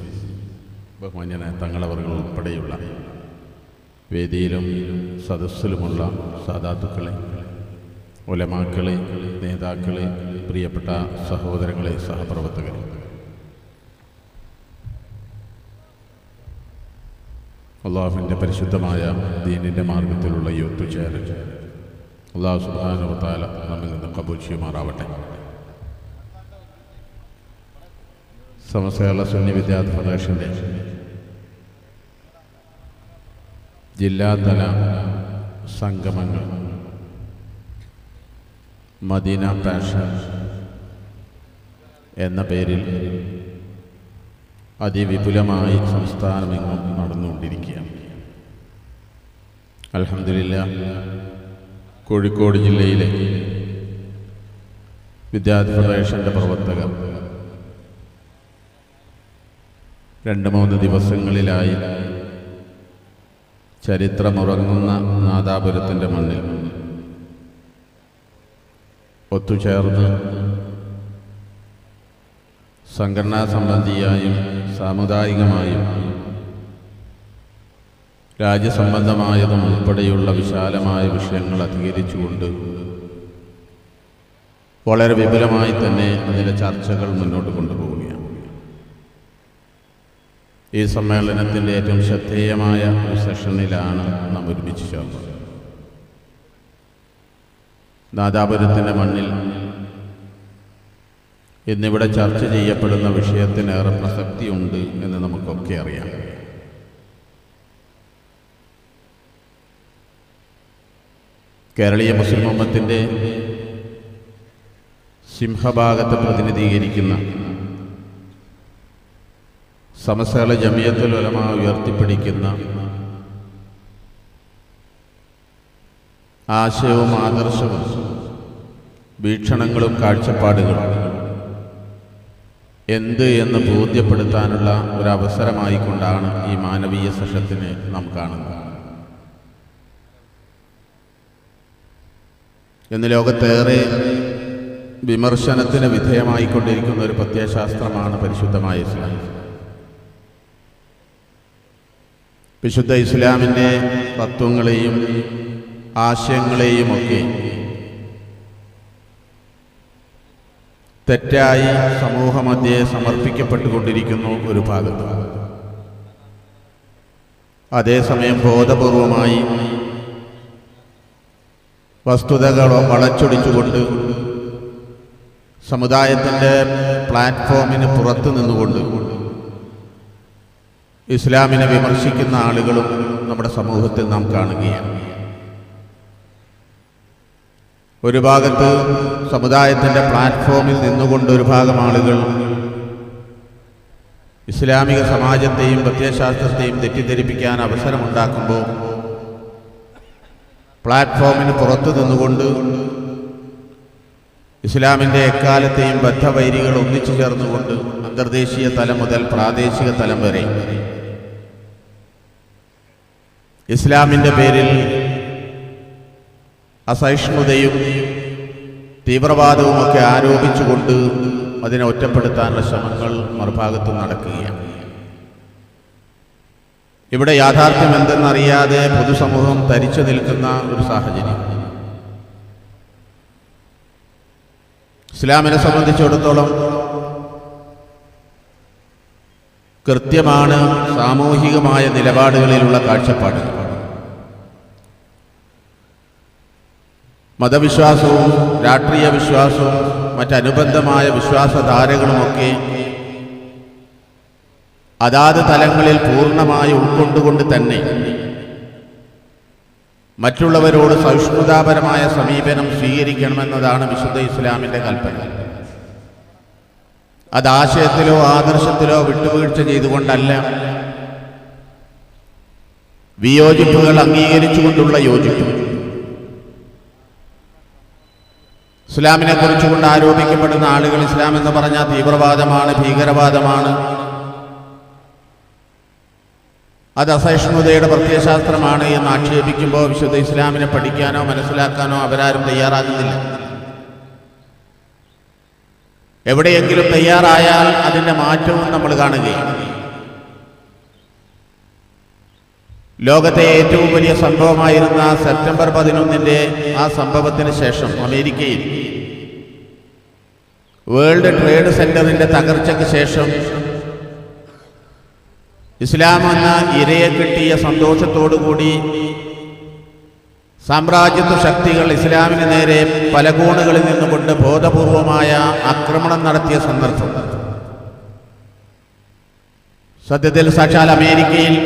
ബഹുമാന്യനായ തങ്ങളവറുകൾ ഉൾപ്പെടെയുള്ള വേദിയിലും സദസ്സിലുമുള്ള സാദാത്തുക്കളെ, ഉലമാക്കളെ, നേതാക്കളെ, പ്രിയപ്പെട്ട സഹോദരങ്ങളെ, സഹപ്രവർത്തകരെ, അള്ളാഹുവിൻ്റെ പരിശുദ്ധമായ ദീനിൻ്റെ മാർഗത്തിലുള്ള ഈ ഒത്തുചേരൽ അള്ളാഹു സുബ്ഹാനഹു വ തആല നമ്മിൽ നിന്ന് ഖബൂൽ ചെയ്യുമാറാവട്ടെ. സമസ്ത കേരള സുന്നി വിദ്യാർത്ഥി ഫെഡറേഷൻ്റെ ജില്ലാതല സംഗമങ്ങൾ മദീന പാഷൻ എന്ന പേരിൽ അതിവിപുലമായി സംസ്ഥാനമെങ്ങും നടന്നുകൊണ്ടിരിക്കുകയാണ്. അൽഹംദുലില്ലാഹ്, കോഴിക്കോട് ജില്ലയിലെ വിദ്യാർത്ഥി ഫെഡറേഷൻ്റെ പ്രവർത്തകർ 2-3 ദിവസങ്ങളിലായി ചരിത്രമുറങ്ങുന്ന നാദാപുരത്തിൻ്റെ മണ്ണിൽ ഒത്തുചേർന്ന് സംഘടനാ സംബന്ധിയായും സാമുദായികമായും രാജ്യസംബന്ധമായതും ഉൾപ്പെടെയുള്ള വിശാലമായ വിഷയങ്ങൾ അധികരിച്ചുകൊണ്ട് വളരെ വിപുലമായി തന്നെ അതിലെ ചർച്ചകൾ മുന്നോട്ട് കൊണ്ടുപോവുകയാണ്. ഈ സമ്മേളനത്തിൻ്റെ ഏറ്റവും ശ്രദ്ധേയമായ ഒരു സെഷനിലാണ് നാം ഒരുമിച്ച് ചേർന്നത്. നാദാപുരത്തിൻ്റെ മണ്ണിൽ ഇന്നിവിടെ ചർച്ച ചെയ്യപ്പെടുന്ന വിഷയത്തിനേറെ പ്രസക്തിയുണ്ട് എന്ന് നമുക്കൊക്കെ അറിയാം. കേരളീയ മുസ്ലിം ഉമ്മത്തിൻ്റെ സിംഹഭാഗത്തെ പ്രതിനിധീകരിക്കുന്ന സമസ്ത ജമിയത്തുൽ ഉലമ ഉയർത്തിപ്പിടിക്കുന്ന ആശയവും ആദർശവും വീക്ഷണങ്ങളും കാഴ്ചപ്പാടുകളും എന്ത് എന്ന് ബോധ്യപ്പെടുത്താനുള്ള ഒരവസരമായിക്കൊണ്ടാണ് ഈ മാനവീയ സെഷത്തിനെ നാം കാണുന്നത്. ഇന്ന് ലോകത്തേറെ വിമർശനത്തിന് വിധേയമായിക്കൊണ്ടിരിക്കുന്ന ഒരു പ്രത്യയശാസ്ത്രമാണ് പരിശുദ്ധമായ ഇസ്ലാം. വിശുദ്ധ ഇസ്ലാമിൻ്റെ തത്വങ്ങളെയും ആശയങ്ങളെയുമൊക്കെ തെറ്റായി സമൂഹമധ്യേ സമർപ്പിക്കപ്പെട്ടുകൊണ്ടിരിക്കുന്നു ഒരു ഭാഗത്ത്. അതേസമയം ബോധപൂർവമായി വസ്തുതകൾ വളച്ചൊടിച്ചുകൊണ്ട് സമുദായത്തിൻ്റെ പ്ലാറ്റ്ഫോമിന് പുറത്തു നിന്നുകൊണ്ട് ഇസ്ലാമിനെ വിമർശിക്കുന്ന ആളുകളും നമ്മുടെ സമൂഹത്തിൽ നാം കാണുകയാണ്. ഒരു ഭാഗത്ത് സമുദായത്തിൻ്റെ പ്ലാറ്റ്ഫോമിൽ നിന്നുകൊണ്ട് ഒരു ഭാഗം ആളുകൾ ഇസ്ലാമിക സമാജത്തെയും പ്രത്യയശാസ്ത്രത്തെയും തെറ്റിദ്ധരിപ്പിക്കാൻ അവസരമുണ്ടാക്കുമ്പോൾ പ്ലാറ്റ്ഫോമിന് പുറത്തു നിന്നുകൊണ്ട് ഇസ്ലാമിൻ്റെ എക്കാലത്തെയും ബദ്ധവൈരികൾ ഒന്നിച്ചു ചേർന്നുകൊണ്ട് അന്തർദേശീയ തലം മുതൽ പ്രാദേശിക തലം വരെ ഇസ്ലാമിൻ്റെ പേരിൽ അസഹിഷ്ണുതയും തീവ്രവാദവുമൊക്കെ ആരോപിച്ചുകൊണ്ട് അതിനെ ഒറ്റപ്പെടുത്താനുള്ള ശ്രമങ്ങൾ മറുഭാഗത്തും നടക്കുകയാണ്. ഇവിടെ യാഥാർത്ഥ്യം എന്തെന്നറിയാതെ പൊതുസമൂഹം തരിച്ചു നിൽക്കുന്ന ഒരു സാഹചര്യം. ഇസ്ലാമിനെ സംബന്ധിച്ചിടത്തോളം കൃത്യമാണ് സാമൂഹികമായ നിലപാടുകളിലുള്ള കാഴ്ചപ്പാട്. മതവിശ്വാസവും രാഷ്ട്രീയ വിശ്വാസവും മറ്റനുബന്ധമായ വിശ്വാസധാരകളുമൊക്കെ അതാത് തലങ്ങളിൽ പൂർണ്ണമായി ഉൾക്കൊണ്ടുകൊണ്ട് തന്നെ മറ്റുള്ളവരോട് സഹിഷ്ണുതാപരമായ സമീപനം സ്വീകരിക്കണമെന്നതാണ് വിശുദ്ധ ഇസ്ലാമിൻ്റെ കൽപ്പന. അത് ആശയത്തിലോ ആദർശത്തിലോ വിട്ടുവീഴ്ച ചെയ്തുകൊണ്ടല്ല, വിയോജിപ്പുകൾ അംഗീകരിച്ചുകൊണ്ടുള്ള യോജിപ്പ്. ഇസ്ലാമിനെ കുറിച്ചുകൊണ്ട് ആരോപിക്കപ്പെടുന്ന ആളുകൾ ഇസ്ലാം എന്ന് പറഞ്ഞാൽ തീവ്രവാദമാണ്, ഭീകരവാദമാണ്, അത് അസഹിഷ്ണുതയുടെ പ്രത്യയശാസ്ത്രമാണ് എന്ന് ആക്ഷേപിക്കുമ്പോൾ വിശുദ്ധ ഇസ്ലാമിനെ പഠിക്കാനോ മനസ്സിലാക്കാനോ അവരാരും തയ്യാറാകുന്നില്ല. എവിടെയെങ്കിലും തയ്യാറായാൽ അതിൻ്റെ മാറ്റവും നമ്മൾ കാണുകയാണ്. ലോകത്തെ ഏറ്റവും വലിയ സംഭവമായിരുന്ന സെപ്റ്റംബർ 11 ആ സംഭവത്തിന് ശേഷം അമേരിക്കയിൽ വേൾഡ് ട്രേഡ് സെന്ററിന്റെ തകർച്ചയ്ക്ക് ശേഷം ഇസ്ലാം എന്ന ഇരയെ കിട്ടിയ സന്തോഷത്തോടുകൂടി സാമ്രാജ്യത്വ ശക്തികൾ ഇസ്ലാമിന് നേരെ പല കോണുകളിൽ നിന്നുകൊണ്ട് ബോധപൂർവമായ ആക്രമണം നടത്തിയ സന്ദർഭം. സത്യത്തിൽ സാക്ഷാൽ അമേരിക്കയിൽ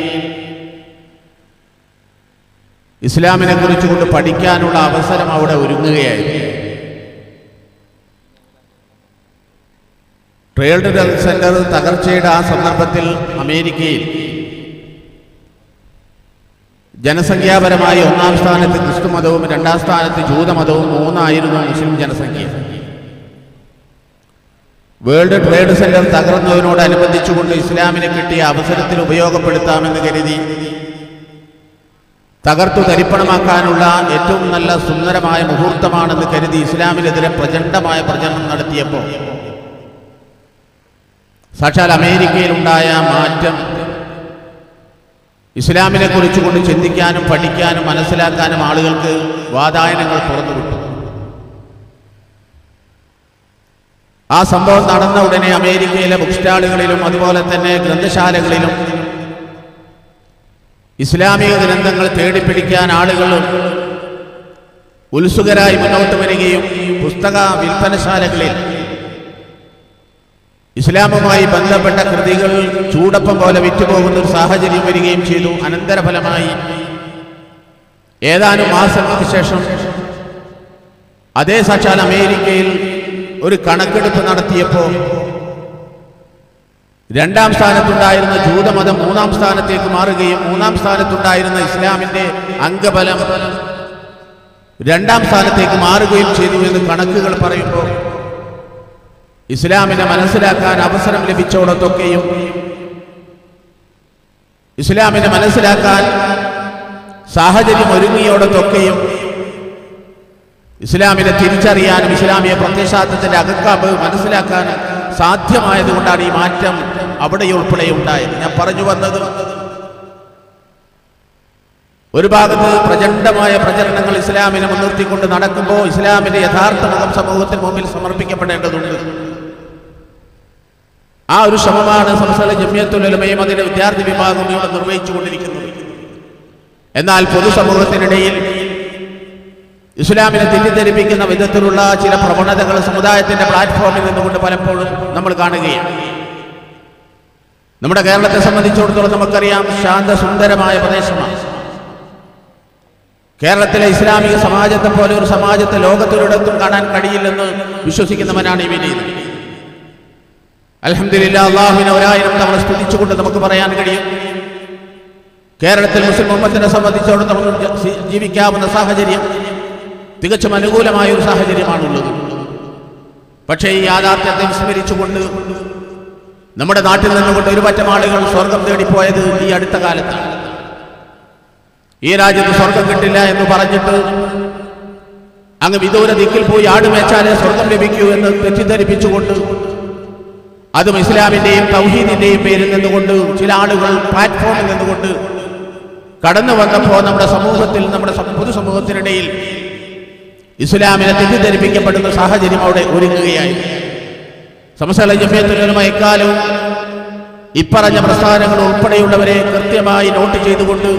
ഇസ്ലാമിനെ കുറിച്ചുകൊണ്ട് പഠിക്കാനുള്ള അവസരം അവിടെ ഒരുങ്ങുകയായിരുന്നു. ട്രേഡ് സെന്റർ തകർച്ചയുടെ ആ സന്ദർഭത്തിൽ അമേരിക്കയിൽ ജനസംഖ്യാപരമായി 1-ാം സ്ഥാനത്ത് ക്രിസ്തുമതവും 2-ാം സ്ഥാനത്ത് ജൂതമതവും 3-ആയിരുന്നു മുസ്ലിം ജനസംഖ്യ. വേൾഡ് ട്രേഡ് സെന്റർ തകർന്നതിനോടനുബന്ധിച്ചുകൊണ്ട് ഇസ്ലാമിനെ കിട്ടിയ അവസരത്തിൽ ഉപയോഗപ്പെടുത്താമെന്ന് കരുതി തകർത്തു തരിപ്പണമാക്കാനുള്ള ഏറ്റവും നല്ല സുന്ദരമായ മുഹൂർത്തമാണെന്ന് കരുതി ഇസ്ലാമിനെതിരെ പ്രചണ്ഡമായ പ്രചരണം നടത്തിയപ്പോൾ സാക്ഷാൽ അമേരിക്കയിലുണ്ടായ മാറ്റം ഇസ്ലാമിനെ കുറിച്ചുകൊണ്ട് ചിന്തിക്കാനും പഠിക്കാനും മനസ്സിലാക്കാനും ആളുകൾക്ക് വാതായനങ്ങൾ തുറന്നുവിട്ടു. ആ സംഭവം നടന്ന ഉടനെ അമേരിക്കയിലെ ബുക്ക് സ്റ്റാളുകളിലും അതുപോലെ തന്നെ ഗ്രന്ഥശാലകളിലും ഇസ്ലാമിക ഗ്രന്ഥങ്ങൾ തേടിപ്പിടിക്കാൻ ആളുകൾ ഉത്സുകരായി മുന്നോട്ട് വരികയും പുസ്തക വിൽപ്പനശാലകളിൽ ഇസ്ലാമുമായി ബന്ധപ്പെട്ട കൃതികൾ ചൂടപ്പം പോലെ വിറ്റുപോകുന്ന ഒരു സാഹചര്യം വരികയും ചെയ്തു. അനന്തരഫലമായി ഏതാനും മാസങ്ങൾക്ക് ശേഷം അതേ സാക്ഷാൽ അമേരിക്കയിൽ ഒരു കണക്കെടുപ്പ് നടത്തിയപ്പോൾ 2-ാം സ്ഥാനത്തുണ്ടായിരുന്ന ജൂതമതം 3-ാം സ്ഥാനത്തേക്ക് മാറുകയും 3-ാം സ്ഥാനത്തുണ്ടായിരുന്ന ഇസ്ലാമിന്റെ അംഗബലം 2-ാം സ്ഥാനത്തേക്ക് മാറുകയും ചെയ്തു എന്ന് കണക്കുകൾ പറയുമ്പോൾ ഇസ്ലാമിനെ മനസ്സിലാക്കാൻ അവസരം ലഭിച്ചോടത്തൊക്കെയും ഇസ്ലാമിനെ മനസ്സിലാക്കാൻ സാഹചര്യം ഒരുങ്ങിയോടത്തൊക്കെയും ഇസ്ലാമിനെ തിരിച്ചറിയാനും ഇസ്ലാമിക പ്രത്യയശാസ്ത്രത്തിന്റെ അകക്കാമ്പ് മനസ്സിലാക്കാനും സാധ്യമായതുകൊണ്ടാണ് ഈ മാറ്റം അവിടെ ഉൾപ്പെടെ ഉണ്ടായത്. ഞാൻ പറഞ്ഞു വന്നത്, ഒരു ഭാഗത്ത് പ്രചണ്ഡമായ പ്രചരണങ്ങൾ ഇസ്ലാമിനെ മുൻനിർത്തിക്കൊണ്ട് നടക്കുമ്പോൾ ഇസ്ലാമിന്റെ യഥാർത്ഥ മുഖം സമൂഹത്തിന് മുമ്പിൽ സമർപ്പിക്കപ്പെടേണ്ടതുണ്ട്. ആ ഒരു ശ്രമമാണ് സംസ്ഥാന ജമിയത്തുൽ ഉലമയും അതിന്റെ വിദ്യാർത്ഥി വിഭാഗവും ഇവിടെ നിർവഹിച്ചുകൊണ്ടിരിക്കുന്നത്. എന്നാൽ പൊതുസമൂഹത്തിനിടയിൽ ഇസ്ലാമിനെ തെറ്റിദ്ധരിപ്പിക്കുന്ന വിധത്തിലുള്ള ചില പ്രവണതകൾ സമുദായത്തിന്റെ പ്ലാറ്റ്ഫോമിൽ നിന്നുകൊണ്ട് പലപ്പോഴും നമ്മൾ കാണുകയാണ്. നമ്മുടെ കേരളത്തെ സംബന്ധിച്ചിടത്തോളം നമുക്കറിയാം, ശാന്തസുന്ദരമായ പ്രദേശമാണ്. കേരളത്തിലെ ഇസ്ലാമിക സമാജത്തെ പോലെ ഒരു സമാജത്തെ ലോകത്തൊരിടത്തും കാണാൻ കഴിയില്ലെന്ന് വിശ്വസിക്കുന്നവനാണ് ഈ വിനീത്. അൽഹംദുലില്ലാഹ്, അല്ലാഹുവിനെ 1000 തവണ സ്തുതിച്ചുകൊണ്ട് നമുക്ക് പറയാൻ കഴിയും, കേരളത്തിൽ മുസ്ലിം ഉമ്മത്തിനെ സംബന്ധിച്ചിടത്തോളം ജീവിക്കാവുന്ന സാഹചര്യം തികച്ചും അനുകൂലമായ ഒരു സാഹചര്യമാണുള്ളത്. പക്ഷേ ഈ യാഥാർത്ഥ്യത്തെ വിസ്മരിച്ചുകൊണ്ട് നമ്മുടെ നാട്ടിൽ നിന്നുകൊണ്ട് ഒരുപറ്റം ആളുകൾ സ്വർഗം തേടിപ്പോയത് ഈ അടുത്ത കാലത്താണ്. ഈ രാജ്യത്ത് സ്വർഗം കിട്ടില്ല എന്ന് പറഞ്ഞിട്ട് അങ്ങ് വിദൂര ദിക്കിൽ പോയി ആടുമേച്ചാലേ സ്വർഗം ലഭിക്കൂ എന്ന് തെറ്റിദ്ധരിപ്പിച്ചുകൊണ്ട് അതും ഇസ്ലാമിൻ്റെയും തൗഹീദിൻ്റെയും പേരിൽ നിന്നുകൊണ്ട് ചില ആളുകൾ പ്ലാറ്റ്ഫോമിൽ നിന്നുകൊണ്ട് കടന്നു വന്നപ്പോൾ നമ്മുടെ സമൂഹത്തിൽ, നമ്മുടെ പൊതുസമൂഹത്തിനിടയിൽ ഇസ്ലാമിനെ തെറ്റിദ്ധരിപ്പിക്കപ്പെടുന്ന സാഹചര്യം അവിടെ ഒരുങ്ങുകയായി. സമസ്ത ജമിയത്തുൽ ഉലമ എക്കാലവും ഇപ്പറഞ്ഞ പ്രസ്ഥാനങ്ങൾ ഉൾപ്പെടെയുള്ളവരെ കൃത്യമായി നോട്ട് ചെയ്തുകൊണ്ട്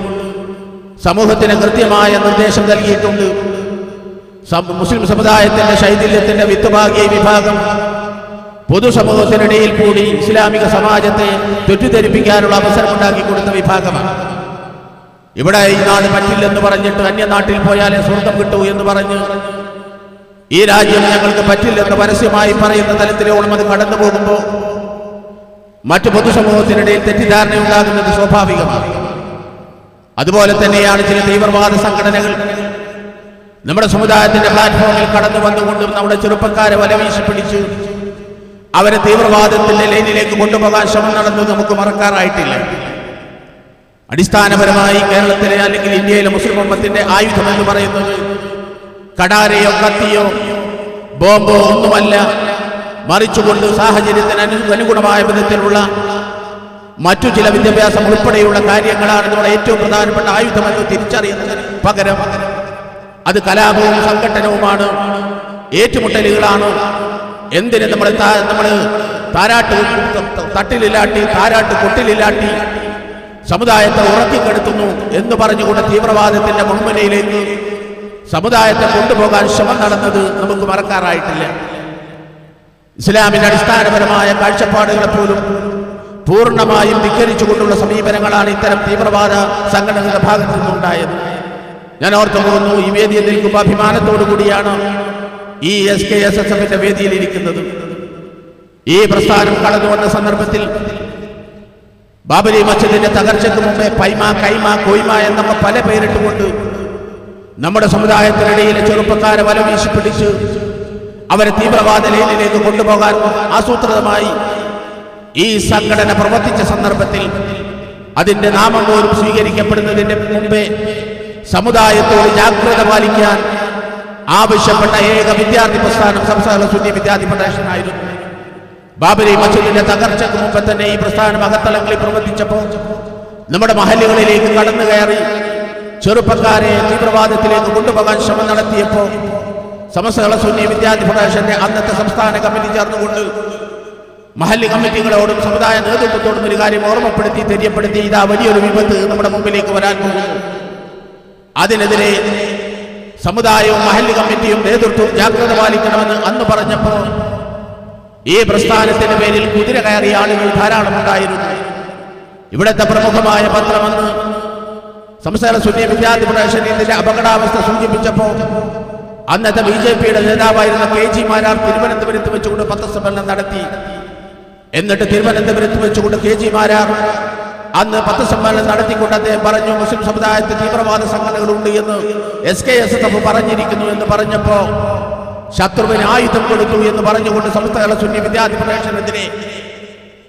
സമൂഹത്തിന് കൃത്യമായ നിർദ്ദേശം നൽകിയിട്ടുണ്ട്. മുസ്ലിം സമുദായത്തിന്റെ ശൈഥില്യത്തിന്റെ വിത്തുപാകിയ വിഭാഗം പൊതുസമൂഹത്തിനിടയിൽ കൂടി ഇസ്ലാമിക സമാജത്തെ തെറ്റിദ്ധരിപ്പിക്കാനുള്ള അവസരമുണ്ടാക്കി കൊടുത്ത വിഭാഗമാണ്. ഇവിടെ ഈ നാട് പറ്റില്ലെന്ന് പറഞ്ഞിട്ട് അന്യനാട്ടിൽ പോയാലേ സ്വർഗം കിട്ടൂ എന്ന് പറഞ്ഞ് ഈ രാജ്യം ഞങ്ങൾക്ക് പറ്റില്ലെന്ന് പരസ്യമായി പറയുന്ന തലത്തിലോളം അത് കടന്നു പോകുമ്പോൾ മറ്റു പൊതുസമൂഹത്തിനിടയിൽ തെറ്റിദ്ധാരണ ഉണ്ടാകുന്നത് സ്വാഭാവികമാണ്. അതുപോലെ തന്നെയാണ് ചില തീവ്രവാദ സംഘടനകൾ നമ്മുടെ സമുദായത്തിന്റെ പ്ലാറ്റ്ഫോമിൽ കടന്നു വന്നുകൊണ്ടും നമ്മുടെ ചെറുപ്പക്കാരെ വലവീശി പിടിച്ച് അവരെ തീവ്രവാദത്തിന്റെ ലൈനിലേക്ക് കൊണ്ടുപോകാൻ ശ്രമം നടന്നത് നമുക്ക് മറക്കാറായിട്ടില്ല. അടിസ്ഥാനപരമായി കേരളത്തിലെ അല്ലെങ്കിൽ ഇന്ത്യയിലെ മുസ്ലിം ഉമ്മത്തിന്റെ ആയുധം എന്ന് പറയുന്നത് കടാരയോ കത്തിയോ ബോംബോ ഒന്നുമല്ല, മറിച്ചുകൊണ്ട് സാഹചര്യത്തിന് അനുഗുണമായ വിധത്തിലുള്ള മറ്റു ചില വിദ്യാഭ്യാസം ഉൾപ്പെടെയുള്ള കാര്യങ്ങളാണ് നമ്മുടെ ഏറ്റവും പ്രധാനപ്പെട്ട ആയുധമെന്ന് തിരിച്ചറിയുന്നതിന് പകരം അത് കലാപവും സംഘട്ടനവുമാണ്, ഏറ്റുമുട്ടലുകളാണ്. എന്തിന് നമ്മൾ താരാട്ട് തട്ടിലില്ലാട്ടി താരാട്ട് കൊട്ടിലില്ലാട്ടി സമുദായത്തെ ഉറക്കിക്കെടുത്തുന്നു എന്ന് പറഞ്ഞുകൊണ്ട് തീവ്രവാദത്തിന്റെ മുൻമുനയിലേക്ക് സമുദായത്തെ കൊണ്ടുപോകാൻ ശ്രമം നടന്നത് നമുക്ക് മറക്കാറായിട്ടില്ല. ഇസ്ലാമിന്റെ അടിസ്ഥാനപരമായ കാഴ്ചപ്പാടുകളെ പോലും പൂർണ്ണമായും ധിക്കരിച്ചുകൊണ്ടുള്ള സമീപനങ്ങളാണ് ഇത്തരം തീവ്രവാദ സംഘടനകളുടെ ഭാഗത്തു നിന്നുണ്ടായത്. ഞാൻ ഓർത്തു പോകുന്നു, ഈ വേദിയിൽ നിൽക്കുമ്പോൾ അഭിമാനത്തോടു കൂടിയാണ് ഈ SKSSF വേദിയിൽ ഇരിക്കുന്നത്. ഈ പ്രസ്ഥാനം കടന്നു വന്ന സന്ദർഭത്തിൽ ബാബരി മസ്ജിദിന്റെ തകർച്ചയ്ക്ക് മുമ്പേ പൈമ, കൈമ, കൊയ്മ എന്നൊക്കെ പല പേരിട്ടുകൊണ്ട് നമ്മുടെ സമുദായത്തിനിടയിലെ ചെറുപ്പക്കാരെ വലവീശി പിടിച്ച് അവരെ തീവ്രവാദ ലൈനിലേക്ക് കൊണ്ടുപോകാൻ ആസൂത്രിതമായി ഈ സംഘടന പ്രവർത്തിച്ച സന്ദർഭത്തിൽ അതിന്റെ നാമം പോലും സ്വീകരിക്കപ്പെടുന്നതിന്റെ മുമ്പേ സമുദായത്തോട് ജാഗ്രത പാലിക്കാൻ ആവശ്യപ്പെട്ട ഏക വിദ്യാർത്ഥി പ്രസ്ഥാനം സംസ്ഥാന സുന്നി വിദ്യാർത്ഥി ഫെഡറേഷൻ ആയിരുന്നു. ബാബരി മസ്ജിദിന്റെ തകർച്ചയ്ക്ക് മുമ്പ് തന്നെ ഈ പ്രസ്ഥാനം അകത്തളങ്ങളിൽ പ്രവർത്തിച്ചപ്പോൾ നമ്മുടെ മഹല്ലുകളിലേക്ക് കടന്നു കയറി ചെറുപ്പക്കാരെ തീവ്രവാദത്തിലേക്ക് കൊണ്ടുപോകാൻ ശ്രമം നടത്തിയപ്പോൾ സമസ്ത സുന്നി വിദ്യാർത്ഥി ഫെഡറേഷന്റെ അന്നത്തെ സംസ്ഥാന കമ്മിറ്റി ചേർന്നുകൊണ്ട് മഹല്ല് കമ്മിറ്റികളോടും സമുദായ നേതൃത്വത്തോടും ഒരു കാര്യം ഓർമ്മപ്പെടുത്തി തെര്യപ്പെടുത്തി, ഇതാ വലിയൊരു വിപത്ത് നമ്മുടെ മുമ്പിലേക്ക് വരാൻ പോകുന്നു. അതിനെതിരെ സമുദായവും മഹല്ല് കമ്മിറ്റിയും നേതൃത്വവും ജാഗ്രത പാലിക്കണമെന്ന് അന്ന് പറഞ്ഞപ്പോൾ ഈ പ്രസ്ഥാനത്തിന്റെ പേരിൽ കുതിര കയറിയ ആളുകൾ ധാരാളം ഉണ്ടായിരുന്നു. ഇവിടുത്തെ പ്രമുഖമായ പത്രമെന്ന് സംസ്ഥാന സുന്നി വിദ്യാർത്ഥി ഫെഡറേഷൻ ഇതിന്റെ അപകടാവസ്ഥ സൂചിപ്പിച്ചപ്പോൾ അന്നത്തെ BJPയുടെ നേതാവായിരുന്ന KG മാരാർ തിരുവനന്തപുരത്ത് വെച്ചുകൊണ്ട് പത്രസമ്മേളനം നടത്തി. എന്നിട്ട് തിരുവനന്തപുരത്ത് വെച്ചുകൊണ്ട് KG മാരാർ അന്ന് പത്രസമ്മേളനം നടത്തിക്കൊണ്ട് അദ്ദേഹം പറഞ്ഞു, മുസ്ലിം സമുദായത്തിൽ തീവ്രവാദ സംഘടനകളുണ്ട് എന്ന് SKSSF പറഞ്ഞിരിക്കുന്നു എന്ന് പറഞ്ഞപ്പോ ശത്രുവിന് ആയുധം കൊടുത്തു എന്ന് പറഞ്ഞുകൊണ്ട് സംസ്ഥാന സുന്നി വിദ്യാർത്ഥി ഫെഡറേഷനെതിരെ